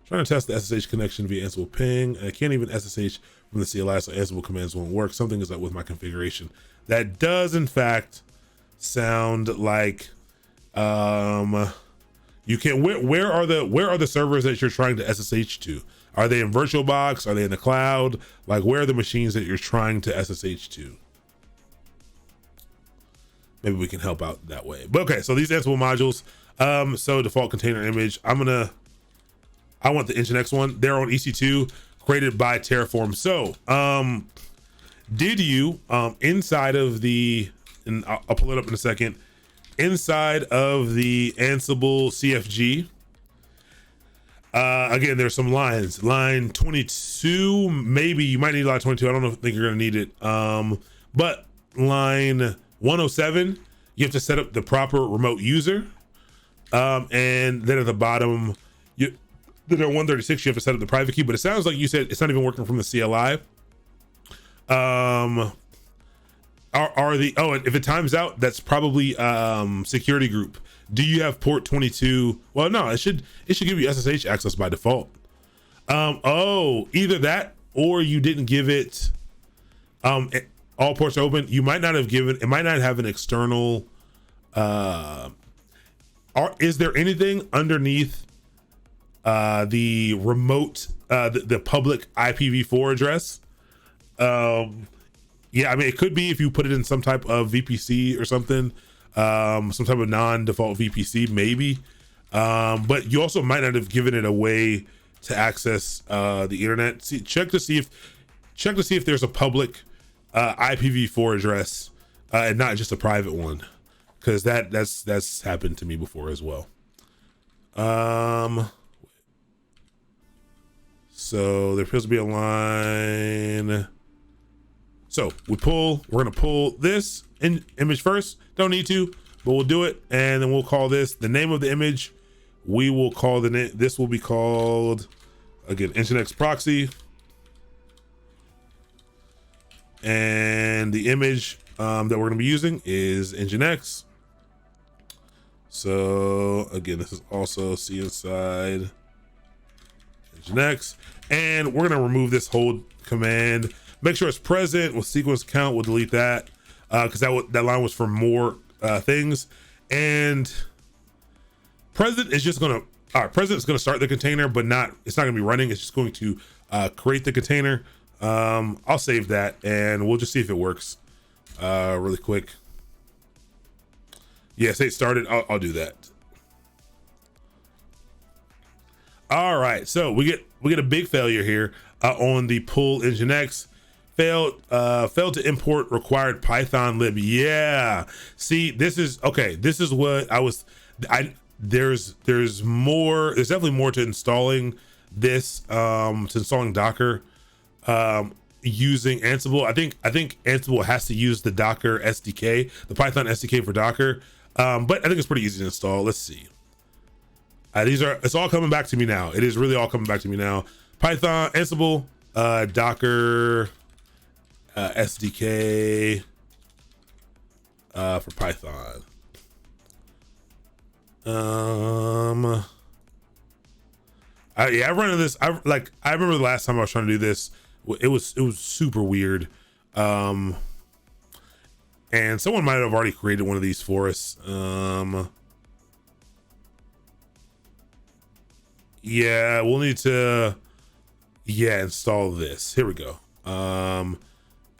Trying to test the SSH connection via Ansible ping. I can't even SSH from the CLI, so Ansible commands won't work. Something is up with my configuration. That does in fact sound like you can. Where are the servers that you're trying to SSH to? Are they in VirtualBox? Are they in the cloud? Like, where are the machines that you're trying to SSH to? Maybe we can help out that way. But okay, so these Ansible modules. So default container image. I want the Nginx one. They're on EC2, created by Terraform. So, did you, inside of the, and I'll pull it up in a second, inside of the Ansible CFG, again, there's some lines. Line 22, maybe you might need line 22. I don't think you're gonna need it. But line 107, you have to set up the proper remote user. And then at the bottom, then at 136, you have to set up the private key, but it sounds like you said it's not even working from the CLI. If it times out, that's probably security group. Do you have port 22? Well, no, it should give you SSH access by default. Either that or you didn't give it all ports are open. You might not have given, it might not have an external is there anything underneath the remote, the public IPv4 address? Yeah, I mean, it could be if you put it in some type of VPC or something, some type of non-default VPC, maybe. But you also might not have given it a way to access the internet. Check to see if there's a public IPv4 address and not just a private one, because that's happened to me before as well. So there appears to be a line. So we're gonna pull this image first. Don't need to, but we'll do it. And then we'll call this the name of the image. We will call this will be called, again, Nginx proxy. And the image that we're gonna be using is Nginx. So again, this is also C inside Nginx. And we're gonna remove this hold command. Make sure it's present with sequence count. We'll delete that. because that line was for more things. And present is just gonna present is gonna start the container, but it's not gonna be running. It's just going to create the container. I'll save that and we'll just see if it works really quick. Yeah, say it started. I'll do that. All right, so we get a big failure here on the pull Nginx. Failed to import required Python lib. Yeah, see, this is okay. This is what there's definitely more to installing this, to installing Docker using Ansible. I think Ansible has to use the Docker SDK, the Python SDK for Docker. But I think it's pretty easy to install. Let's see. It's all coming back to me now. It is really all coming back to me now. Python, Ansible, Docker, SDK for Python. I've run into this. I remember the last time I was trying to do this. It was super weird. And someone might have already created one of these for us. Yeah, we'll need to install this. Here we go.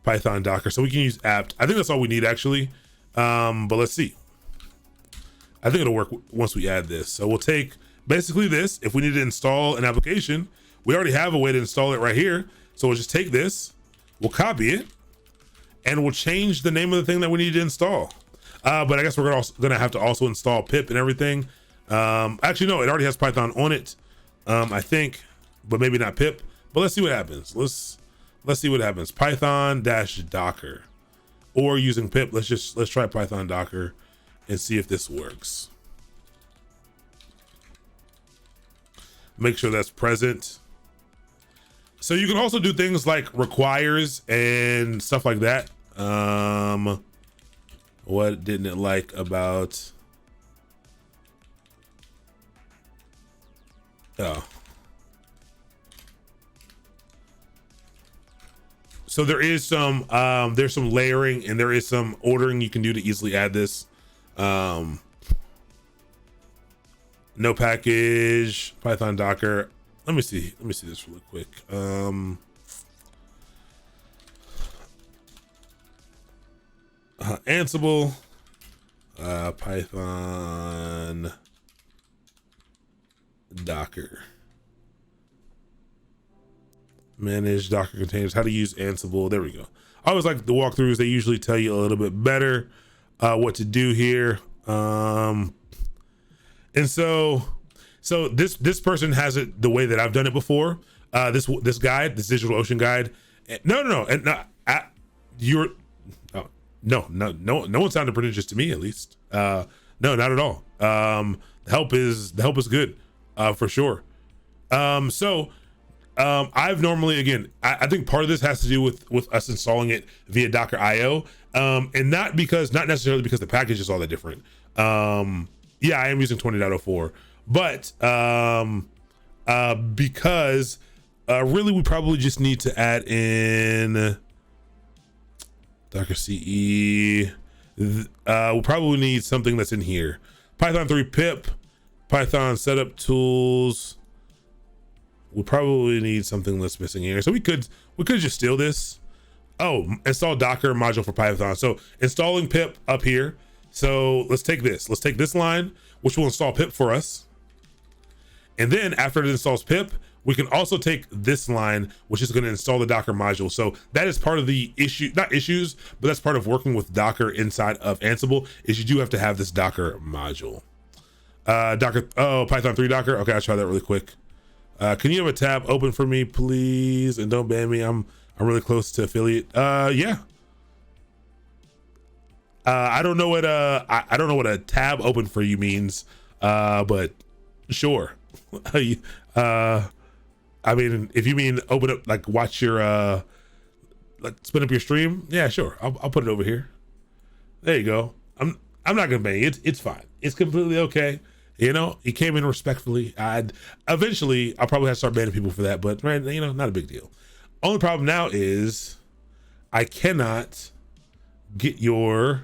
Python Docker. So we can use apt. I think that's all we need actually. But let's see. I think it'll work once we add this. So we'll take basically this. If we need to install an application, we already have a way to install it right here. So we'll just take this, we'll copy it, and we'll change the name of the thing that we need to install. But I guess we're gonna have to also install pip and everything. Actually, no, it already has Python on it, I think, but maybe not pip. But let's see what happens. Let's see what happens. Python -docker, or using pip. Let's try Python Docker and see if this works. Make sure that's present. So you can also do things like requires and stuff like that. What didn't it like about? Oh. So there is some there's some layering and there is some ordering you can do to easily add this. No package, Python Docker. Let me see this really quick. Ansible, Python Docker. Manage Docker containers, how to use Ansible. There we go. I always like the walkthroughs. They usually tell you a little bit better what to do here. And so this person has it the way that I've done it before. This guide, this DigitalOcean guide. No one sounded pretentious to me, at least. No, not at all. The help is good, for sure. I've normally, again, I think part of this has to do with us installing it via Docker IO, and not necessarily because the package is all that different. Yeah, I am using 20.04, but because really we probably just need to add in Docker CE. We'll probably need something that's in here. Python 3 pip, Python setup tools. We'll probably need something that's missing here. So we could just steal this. Oh, install Docker module for Python. So installing pip up here. So let's take this. Let's take this line, which will install pip for us. And then after it installs pip, we can also take this line, which is going to install the Docker module. So that is part of the not issues, but that's part of working with Docker inside of Ansible, is you do have to have this Docker module. Python 3 Docker. Okay, I'll try that really quick. Can you have a tab open for me, please? And don't ban me. I'm really close to affiliate. Yeah. I don't know what a tab open for you means. But sure. I mean, if you mean open up, like watch your like spin up your stream, yeah, sure. I'll put it over here. There you go. I'm not gonna ban you. It's fine. It's completely okay. You know, he came in respectfully. Eventually I'll probably have to start banning people for that, but right, you know, not a big deal. Only problem now is I cannot get your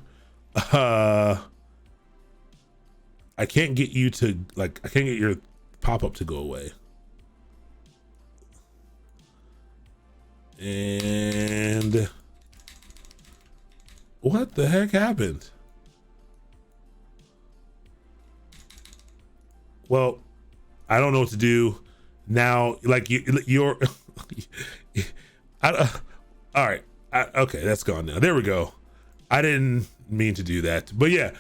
I can't get you to I can't get your pop-up to go away. And what the heck happened? Well, I don't know what to do now. You're all right. Okay, that's gone now. There we go. I didn't mean to do that, but yeah.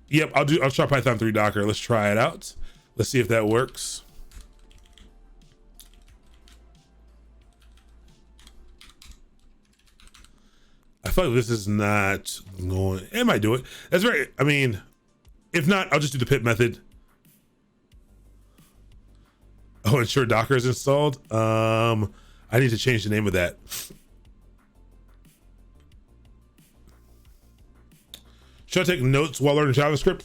Yep, I'll try Python 3 Docker. Let's try it out. Let's see if that works. I feel like this is not going. It might do it. That's right. I mean, if not, I'll just do the pip method. Oh, ensure Docker is installed. I need to change the name of that. Should I take notes while learning JavaScript?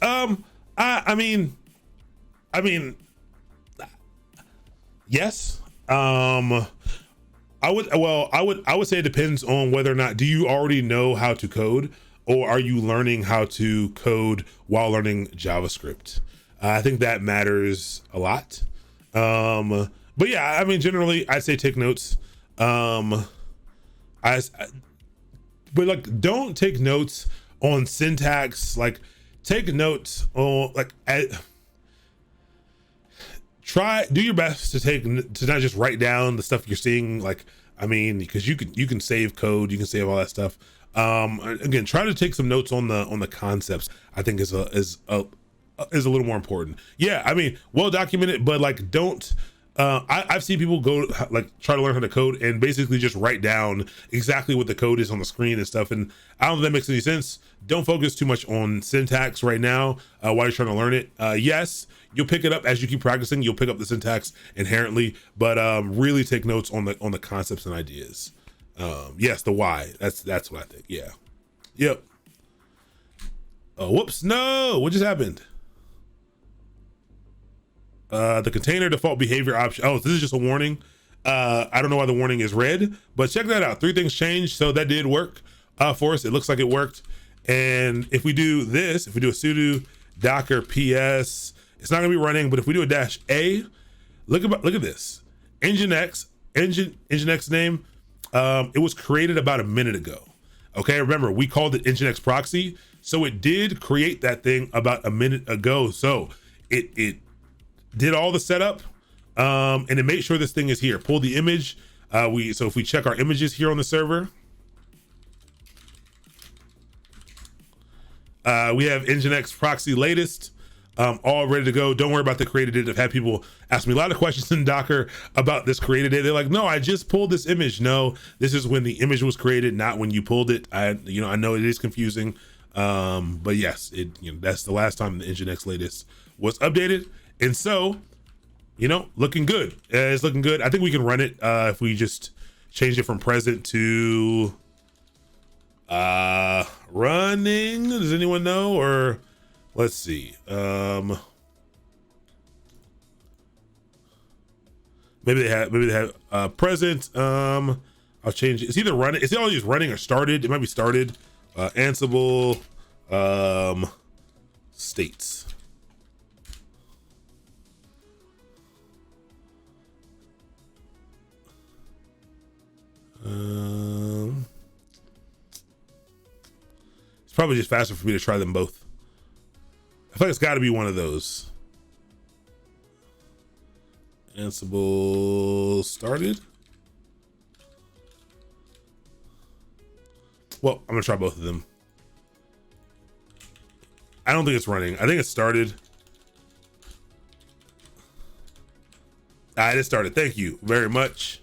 I mean, yes. I would say it depends on whether or not, do you already know how to code, or are you learning how to code while learning JavaScript? I think that matters a lot. But yeah, I mean, generally I'd say take notes. But like, don't take notes on syntax. Like, take notes on do your best to not just write down the stuff you're seeing. Like, I mean, because you can save code, you can save all that stuff. Again, try to take some notes on the concepts. I think is a little more important. Yeah, I mean, well documented, but like, don't. I've seen people go try to learn how to code and basically just write down exactly what the code is on the screen and stuff. And I don't know if that makes any sense. Don't focus too much on syntax right now while you're trying to learn it. Yes, you'll pick it up as you keep practicing. You'll pick up the syntax inherently, but really take notes on the concepts and ideas. Yes, the why. That's what I think. Yeah. Yep. Oh, whoops! No, what just happened? The container default behavior option. Oh, this is just a warning. I don't know why the warning is red, but check that out. 3 things changed, so that did work for us. It looks like it worked. And if we do this, if we do a sudo docker ps, it's not gonna be running. But if we do a -a, look at this. Nginx name. It was created about a minute ago. Okay, remember we called it Nginx proxy, so it did create that thing about a minute ago. So it did all the setup, and it made sure this thing is here. Pull the image. So if we check our images here on the server, we have Nginx proxy latest, all ready to go. Don't worry about the created date. I've had people ask me a lot of questions in Docker about this created date. They're like, no, I just pulled this image. No, this is when the image was created, not when you pulled it. I know it is confusing, but yes, that's the last time the Nginx latest was updated. And so, looking good. It's looking good. I think we can run it if we just change it from present to running. Does anyone know? Or let's see. Maybe they have present. I'll change it. It's either running. It's always running or started. It might be started. Ansible states. It's probably just faster for me to try them both. I feel like it's got to be one of those. Ansible started. Well, I'm gonna try both of them. I don't think it's running. I think it started. It is started. Thank you very much.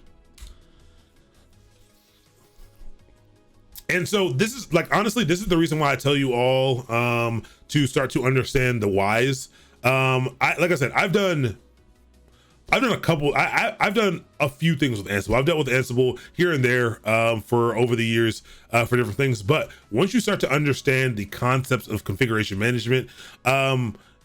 And so this is honestly, this is the reason why I tell you all to start to understand the whys. Like I said, I've done a couple. I've done a few things with Ansible. I've dealt with Ansible here and there for over the years for different things. But once you start to understand the concepts of configuration management,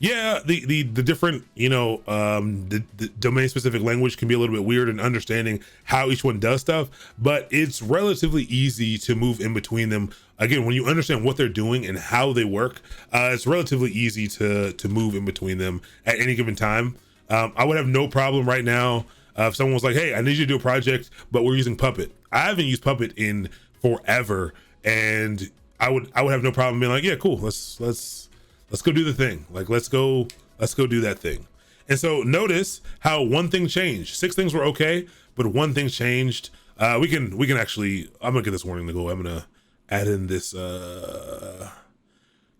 Yeah, the different, the domain specific language can be a little bit weird in understanding how each one does stuff, but it's relatively easy to move in between them. Again, when you understand what they're doing and how they work, it's relatively easy to move in between them at any given time. I would have no problem right now if someone was like, hey, I need you to do a project, but we're using Puppet. I haven't used Puppet in forever, and I would have no problem being like, yeah, cool, let's go do the thing. Like, let's go do that thing. And so notice how one thing changed. 6 things were okay, but one thing changed. We can actually, I'm gonna get this warning to go. I'm gonna add in this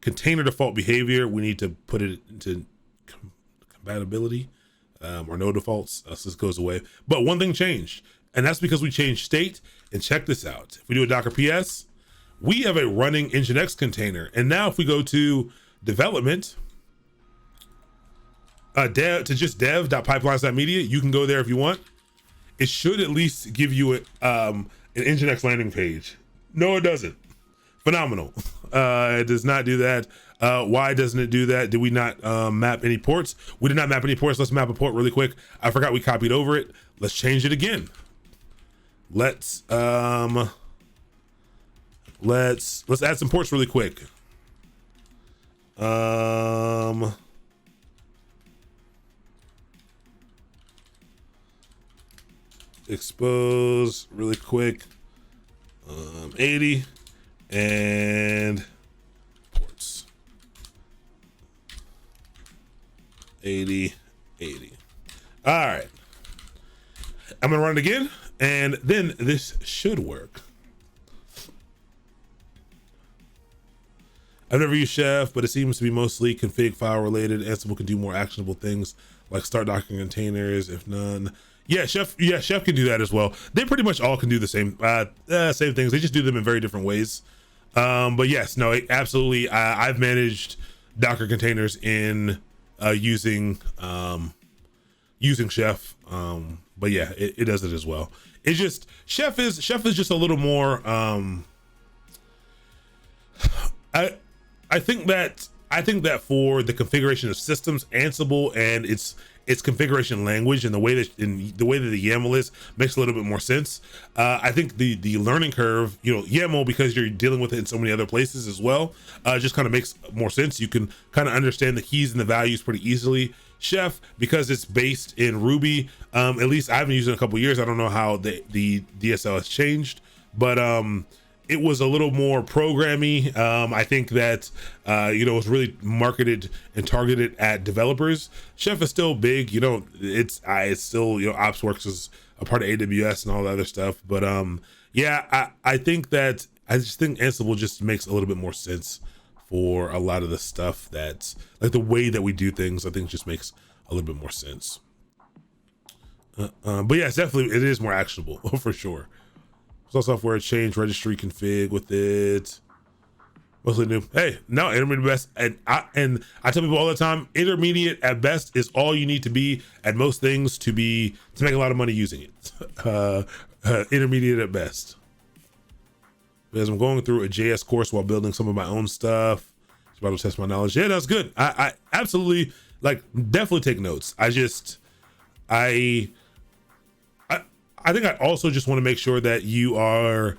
container default behavior. We need to put it into compatibility or no defaults, so this goes away. But one thing changed, and that's because we changed state. And check this out. If we do a Docker PS, we have a running Nginx container. And now if we go to development, just dev.pipelines.media, you can go there if you want. It should at least give you an Nginx landing page. No, it doesn't. Phenomenal. It does not do that. Why doesn't it do that? Did we not map any ports? We did not map any ports. Let's map a port really quick. I forgot we copied over it. Let's change it again. Let's add some ports really quick. Expose really quick. 80 and ports. 80. All right. I'm gonna run it again, and then this should work. I've never used Chef, but it seems to be mostly config file related. Ansible can do more actionable things like start Docker containers, if none. Yeah, Chef can do that as well. They pretty much all can do the same things. They just do them in very different ways. But yes, no, absolutely. I've managed Docker containers in using Chef. But yeah, it does it as well. It's just Chef is just a little more. I think that for the configuration of systems, Ansible and its configuration language and the way that the YAML is makes a little bit more sense. I think the learning curve, YAML, because you're dealing with it in so many other places as well, just kind of makes more sense. You can kind of understand the keys and the values pretty easily. Chef, because it's based in Ruby, at least I haven't used it in a couple of years. I don't know how the DSL has changed, but it was a little more programmy. I think that it was really marketed and targeted at developers. Chef is still big. It's still OpsWorks is a part of AWS and all the other stuff. But yeah, I think that I just think Ansible just makes a little bit more sense for a lot of the stuff that's like the way that we do things. I think just makes a little bit more sense. But yeah, it is more actionable for sure. Software change registry config with it. Mostly new. Hey, no, intermediate best. And I tell people all the time, intermediate at best is all you need to be at most things to make a lot of money using it. Intermediate at best. As I'm going through a JS course while building some of my own stuff, it's about to test my knowledge. Yeah, that's good. I absolutely definitely take notes. I think I also just want to make sure that you are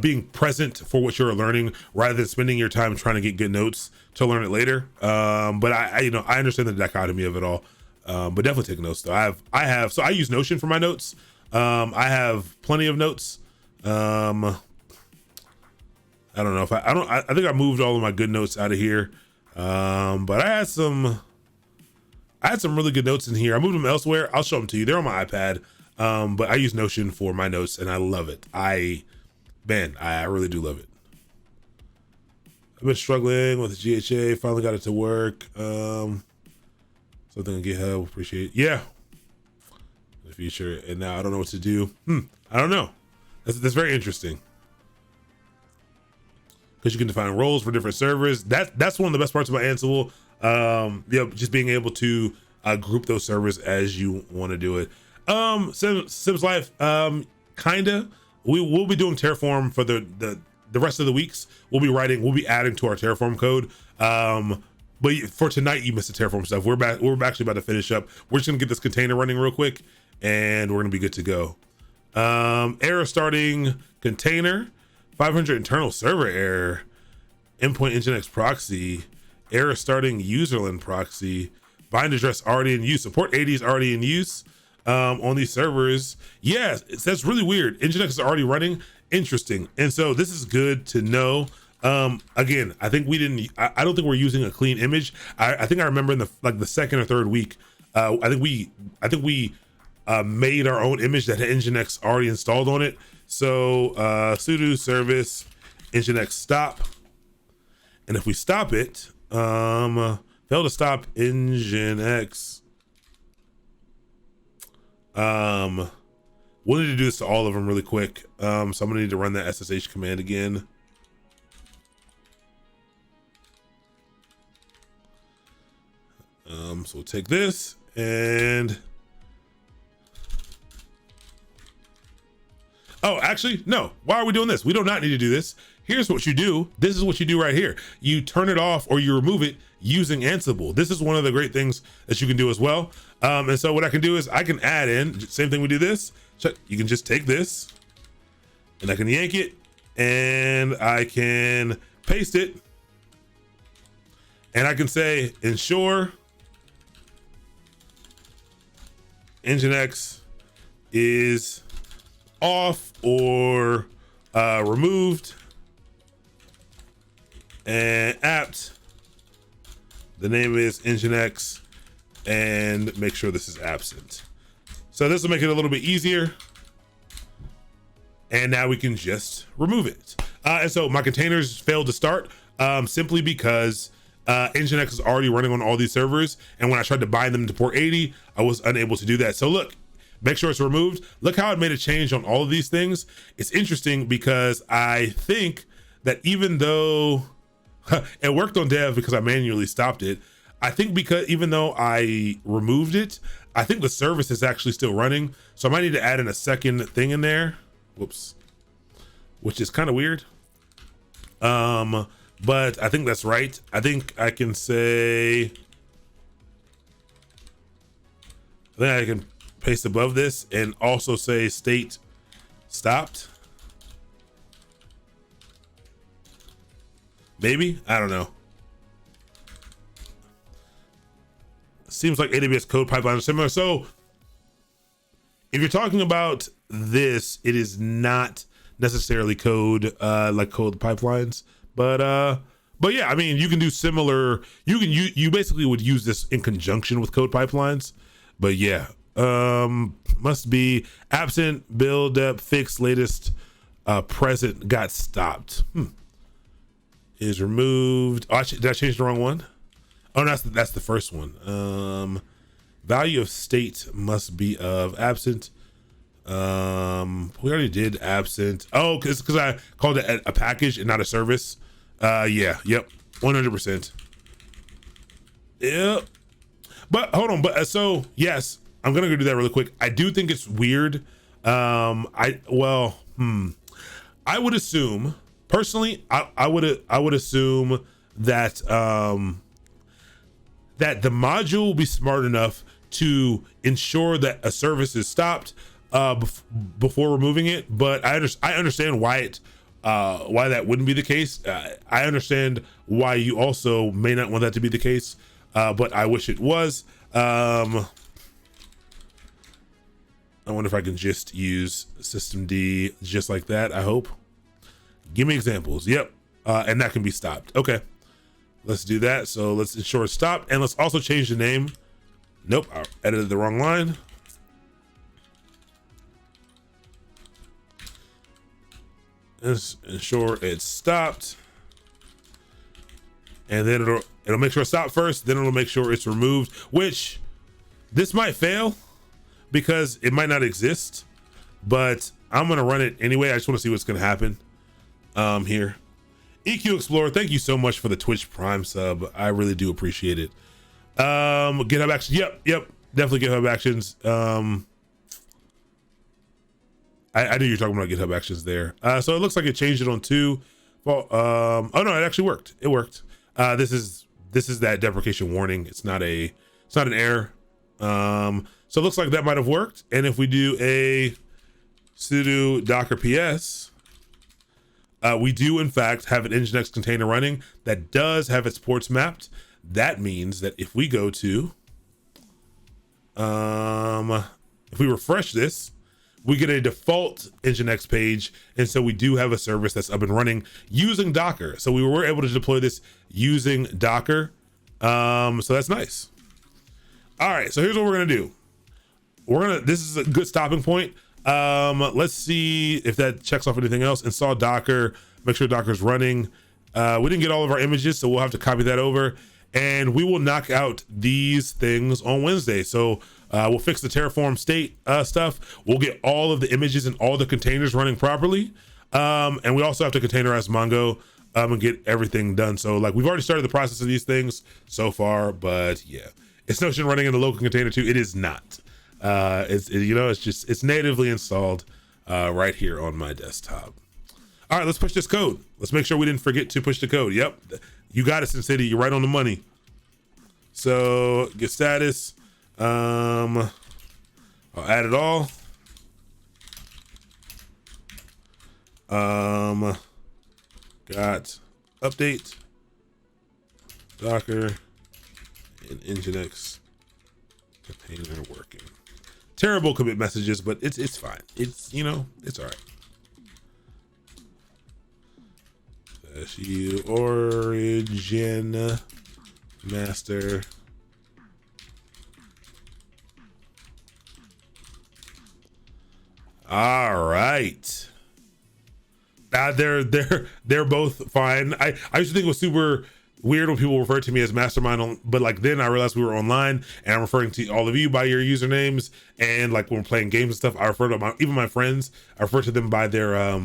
being present for what you're learning rather than spending your time trying to get good notes to learn it later. But I understand the dichotomy of it all. But definitely take notes though. I use Notion for my notes. I have plenty of notes. I don't know if I think I moved all of my good notes out of here. But I had some really good notes in here. I moved them elsewhere. I'll show them to you. They're on my iPad. But I use Notion for my notes and I love it. I really do love it. I've been struggling with the GHA, finally got it to work. Something on GitHub, appreciate it. Yeah. The future, and now I don't know what to do. I don't know. That's very interesting. Because you can define roles for different servers. That's one of the best parts about Ansible. Just being able to group those servers as you want to do it. Sims Life, kinda. We'll be doing Terraform for the rest of the weeks. We'll be adding to our Terraform code. but for tonight, you missed the Terraform stuff. We're actually about to finish up. We're just gonna get this container running real quick, and we're gonna be good to go. Error starting container, 500 internal server error, endpoint Nginx proxy, error starting userland proxy, bind address already in use, support 80 is already in use on these servers. Yeah, that's really weird. Nginx is already running. Interesting. And so this is good to know. Again, I think I don't think we're using a clean image. I think I remember in the second or third week, I think we made our own image that had Nginx already installed on it. So sudo service Nginx stop, and if we stop it, fail to stop Nginx. We'll need to do this to all of them really quick. So I'm gonna need to run that SSH command again. So we'll take this and oh, actually, no. Why are we doing this? We do not need to do this. Here's what you do. This is what you do right here. You turn it off or you remove it using Ansible. This is one of the great things that you can do as well. And so what I can do is I can add in, same thing we do this. You can just take this and I can yank it and I can paste it. And I can say ensure Nginx is off or removed, and apt, the name is Nginx, and make sure this is absent. So this will make it a little bit easier, and now we can just remove it. And so my containers failed to start simply because Nginx is already running on all these servers, and when I tried to bind them to port 80, I was unable to do that. So look, make sure it's removed. Look how it made a change on all of these things. It's interesting because I think that even though it worked on dev because I manually stopped it, I think because even though I removed it, I think the service is actually still running. So I might need to add in a second thing in there. Whoops, which is kind of weird. But I think that's right. I think I can say, I can paste above this and also say state stopped. Maybe, I don't know. Seems like AWS code pipeline is similar. So if you're talking about this, it is not necessarily code like code pipelines, but yeah, I mean, you can do similar. You basically would use this in conjunction with code pipelines, but yeah. Must be absent build up fix latest present got stopped. Is removed. Oh, did I change the wrong one? Oh, that's the first one. Value of state must be of absent. We already did absent. Oh, because I called it a package and not a service. Yeah, yep, 100%. Yep. But hold on, but so yes, I'm gonna go do that really quick. I do think it's weird. I would assume personally, I would assume that that the module will be smart enough to ensure that a service is stopped before removing it. But I understand why that wouldn't be the case. I understand why you also may not want that to be the case, but I wish it was. I wonder if I can just use systemd just like that. I hope. Give me examples. Yep. And that can be stopped. Okay. Let's do that. So let's ensure it's stopped. And let's also change the name. Nope. I edited the wrong line. Let's ensure it's stopped. And then it'll make sure it's stopped first. Then it'll make sure it's removed, which this might fail because it might not exist, but I'm going to run it anyway. I just want to see what's going to happen here. EQ Explorer, thank you so much for the Twitch Prime sub. I really do appreciate it. GitHub Actions. Yep. Definitely GitHub Actions. I knew you were talking about GitHub Actions there. So it looks like it changed it on 2. Well, oh no, it actually worked. It worked. This is this is that deprecation warning. It's not an error. So it looks like that might have worked. And if we do a sudo docker ps, we do in fact have an Nginx container running that does have its ports mapped. That means that if we go to, if we refresh this, we get a default Nginx page. And so we do have a service that's up and running using Docker. So we were able to deploy this using Docker. So that's nice. All right, so here's what we're gonna do. This is a good stopping point. Let's see if that checks off anything else. Install Docker, make sure Docker's running. We didn't get all of our images, so we'll have to copy that over. And we will knock out these things on Wednesday. So we'll fix the Terraform state stuff. We'll get all of the images and all the containers running properly. And we also have to containerize Mongo and get everything done. So like we've already started the process of these things so far, but yeah, it's Notion running in the local container too. It is not. It's natively installed right here on my desktop. All right, let's push this code. Let's make sure we didn't forget to push the code. Yep. You got it, Sin City. You're right on the money. So get status. I'll add it all. Got update Docker and Nginx container working. Terrible commit messages, but it's fine. It's it's all right. Origin master. All right. They're both fine. I used to think it was super weird when people refer to me as mastermind, but like then I realized we were online and I'm referring to all of you by your usernames. And like when we're playing games and stuff, I refer to even my friends, I refer to them by their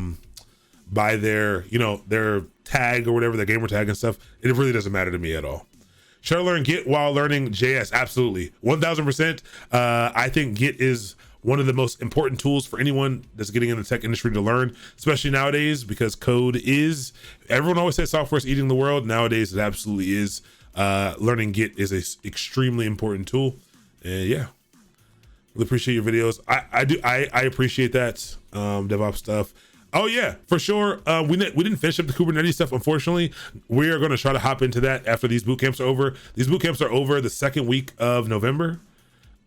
their tag or whatever, their gamer tag and stuff. It really doesn't matter to me at all. Should I learn Git while learning JS? Absolutely. 1000%. I think Git is one of the most important tools for anyone that's getting in the tech industry to learn, especially nowadays, because everyone always says software is eating the world. Nowadays, it absolutely is. Learning Git is a extremely important tool. And yeah, really appreciate your videos. I appreciate that DevOps stuff. Oh yeah, for sure. We didn't finish up the Kubernetes stuff, unfortunately. We are going to try to hop into that after these boot camps are over. These boot camps are over the second week of November.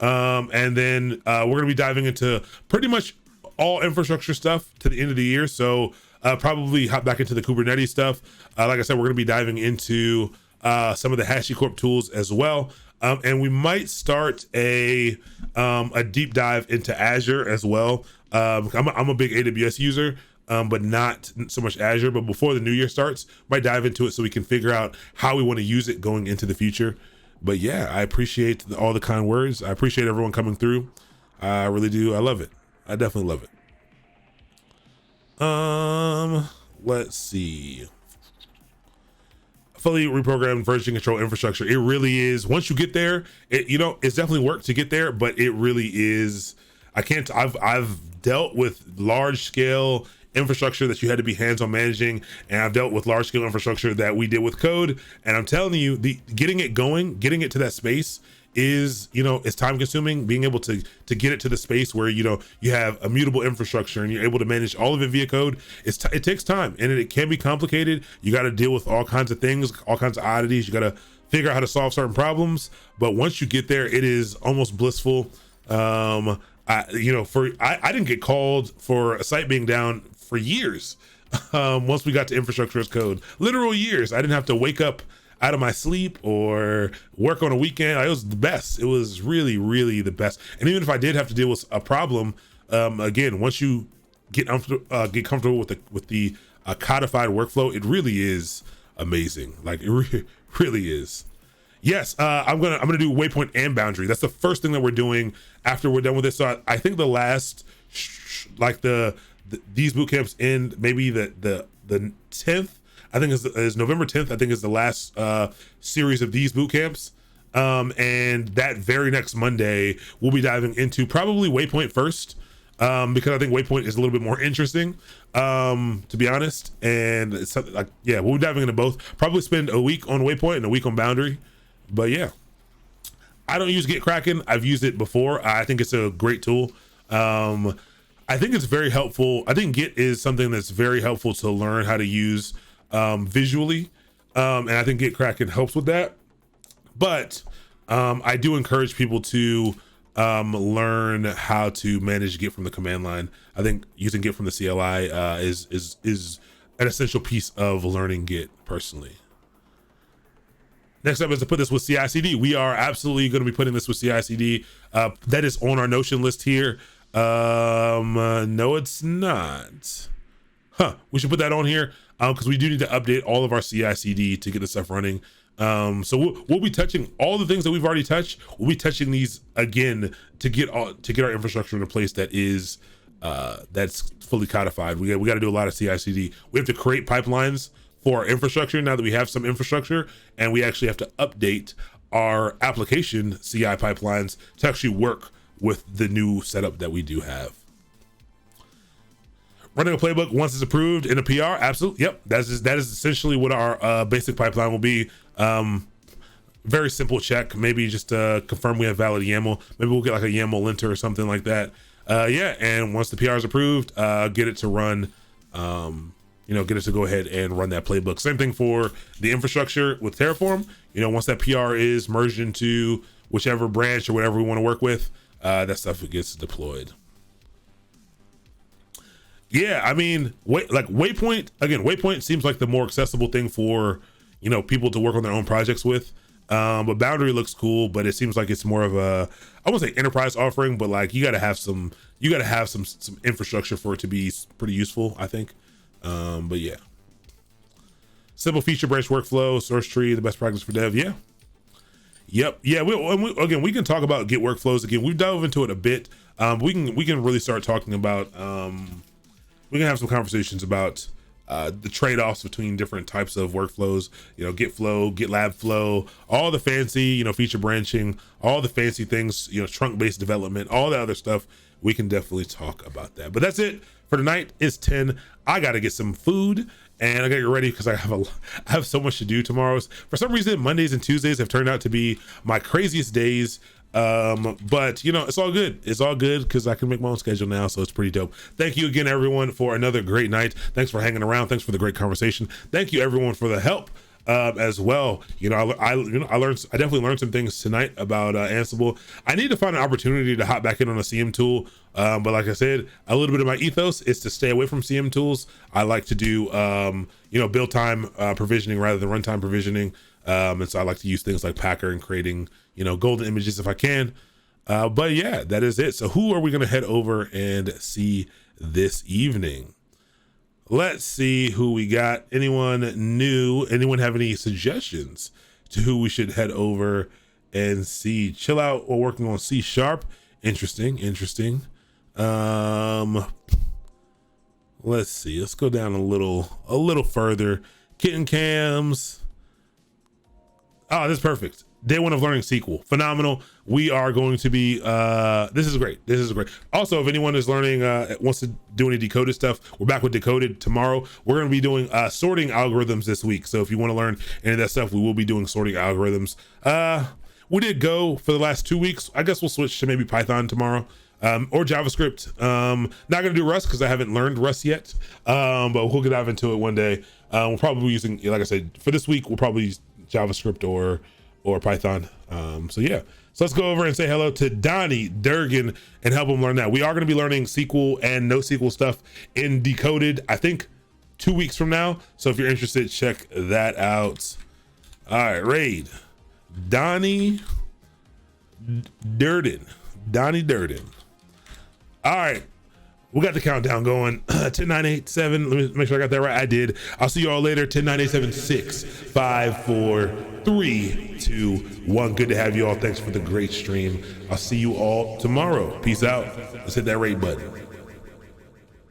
And then we're going to be diving into pretty much all infrastructure stuff to the end of the year. So probably hop back into the Kubernetes stuff. Like I said, we're going to be diving into some of the Hashicorp tools as well. And we might start a deep dive into Azure as well. I'm a big AWS user, but not so much Azure. But before the new year starts, might dive into it so we can figure out how we want to use it going into the future. But yeah, I appreciate all the kind words. I appreciate everyone coming through. I really do. I love it. I definitely love it. Let's see. Fully reprogrammed version control infrastructure. It really is. Once you get there, it's definitely work to get there, but it really is. I've dealt with large scale infrastructure that you had to be hands-on managing, and I've dealt with large scale infrastructure that we did with code. And I'm telling you, getting it going, getting it to that space is, it's time consuming. Being able to get it to the space where, you have immutable infrastructure and you're able to manage all of it via code. It takes time and it can be complicated. You got to deal with all kinds of things, all kinds of oddities. You got to figure out how to solve certain problems. But once you get there, it is almost blissful. I didn't get called for a site being down for years. Once we got to infrastructure as code, literal years. I didn't have to wake up out of my sleep or work on a weekend. It was the best. It was really, really the best. And even if I did have to deal with a problem, again, once you get comfortable with the codified workflow, it really is amazing. Like it really is. Yes, I'm gonna do Waypoint and Boundary. That's the first thing that we're doing after we're done with this. So I think the last, these boot camps end maybe the 10th. I think is November 10th. I think is the last series of these boot camps. And that very next Monday, we'll be diving into probably Waypoint first. because I think Waypoint is a little bit more interesting, to be honest. And it's something like, yeah, we'll be diving into both. Probably spend a week on Waypoint and a week on Boundary. But yeah, I don't use Gitkraken. I've used it before. I think it's a great tool. I think it's very helpful. I think Git is something that's very helpful to learn how to use visually. And I think Gitkraken helps with that. But I do encourage people to learn how to manage Git from the command line. I think using Git from the CLI is an essential piece of learning Git personally. Next up is to put this with CI/CD. We are absolutely going to be putting this with CI/CD. That is on our Notion list here. No, it's not. We should put that on here because we do need to update all of our CI/CD to get this stuff running. So we'll be touching all the things that we've already touched. We'll be touching these again to get our infrastructure in a place that is that's fully codified. We got to do a lot of CI/CD. We have to create pipelines for our infrastructure now that we have some infrastructure, and we actually have to update our application CI pipelines to actually work with the new setup that we do have. Running a playbook once it's approved in a PR, absolutely. Yep, that is essentially what our basic pipeline will be. Very simple check, maybe just to confirm we have valid YAML. Maybe we'll get like a YAML linter or something like that. Yeah, and once the PR is approved, get it to run. Get it to go ahead and run that playbook. Same thing for the infrastructure with Terraform. Once that PR is merged into whichever branch or whatever we want to work with, that stuff gets deployed. Yeah, I mean, Waypoint, again, Waypoint seems like the more accessible thing for, people to work on their own projects with. But Boundary looks cool, but it seems like it's more of a, I won't say enterprise offering, but like you got to have some infrastructure for it to be pretty useful, I think. But yeah, simple feature branch workflow, source tree, the best practice for dev. Yeah. Yep. Yeah. We can talk about Git workflows again. We've delved into it a bit. We can really start talking about, we can have some conversations about, the trade-offs between different types of workflows, Git flow, GitLab flow, all the fancy, feature branching, all the fancy things, trunk-based development, all that other stuff. We can definitely talk about that. But that's it for tonight. It's 10. I got to get some food and I got to get ready because I have so much to do tomorrow. For some reason, Mondays and Tuesdays have turned out to be my craziest days. But it's all good. It's all good because I can make my own schedule now, so it's pretty dope. Thank you again, everyone, for another great night. Thanks for hanging around. Thanks for the great conversation. Thank you, everyone, for the help as well. I definitely learned some things tonight about Ansible. I need to find an opportunity to hop back in on a CM tool. But like I said, a little bit of my ethos is to stay away from CM tools. I like to do build time provisioning rather than runtime provisioning. And so I like to use things like Packer and creating golden images if I can. But yeah, that is it. So who are we going to head over and see this evening? Let's see who we got. Anyone new? Anyone have any suggestions to who we should head over and see? Chill out while working on C#. Interesting. Let's see. Let's go down a little further. Kitten cams. Oh, this is perfect. Day one of learning SQL. Phenomenal. We are going to be, this is great. Also, if anyone is learning, wants to do any decoded stuff, we're back with Decoded tomorrow. We're going to be doing sorting algorithms this week. So if you want to learn any of that stuff, we will be doing sorting algorithms. We did Go for the last 2 weeks. I guess we'll switch to maybe Python tomorrow. Or JavaScript. Not gonna do Rust because I haven't learned Rust yet. But we'll dive into it one day. We'll probably be using, like I said, for this week, we'll probably use JavaScript or Python. So yeah, so let's go over and say hello to Donnie Durgan and help him learn that. We are going to be learning SQL and NoSQL stuff in Decoded, I think 2 weeks from now. So if you're interested, check that out. All right, raid Donnie Durden. All right, we got the countdown going. 10, 9, 8, 7. Let me make sure I got that right. I did. I'll see you all later. 10, 9, 8, 7, 6, 5, 4, 3, 2, 1. Good to have you all. Thanks for the great stream. I'll see you all tomorrow. Peace out. Let's hit that rate button.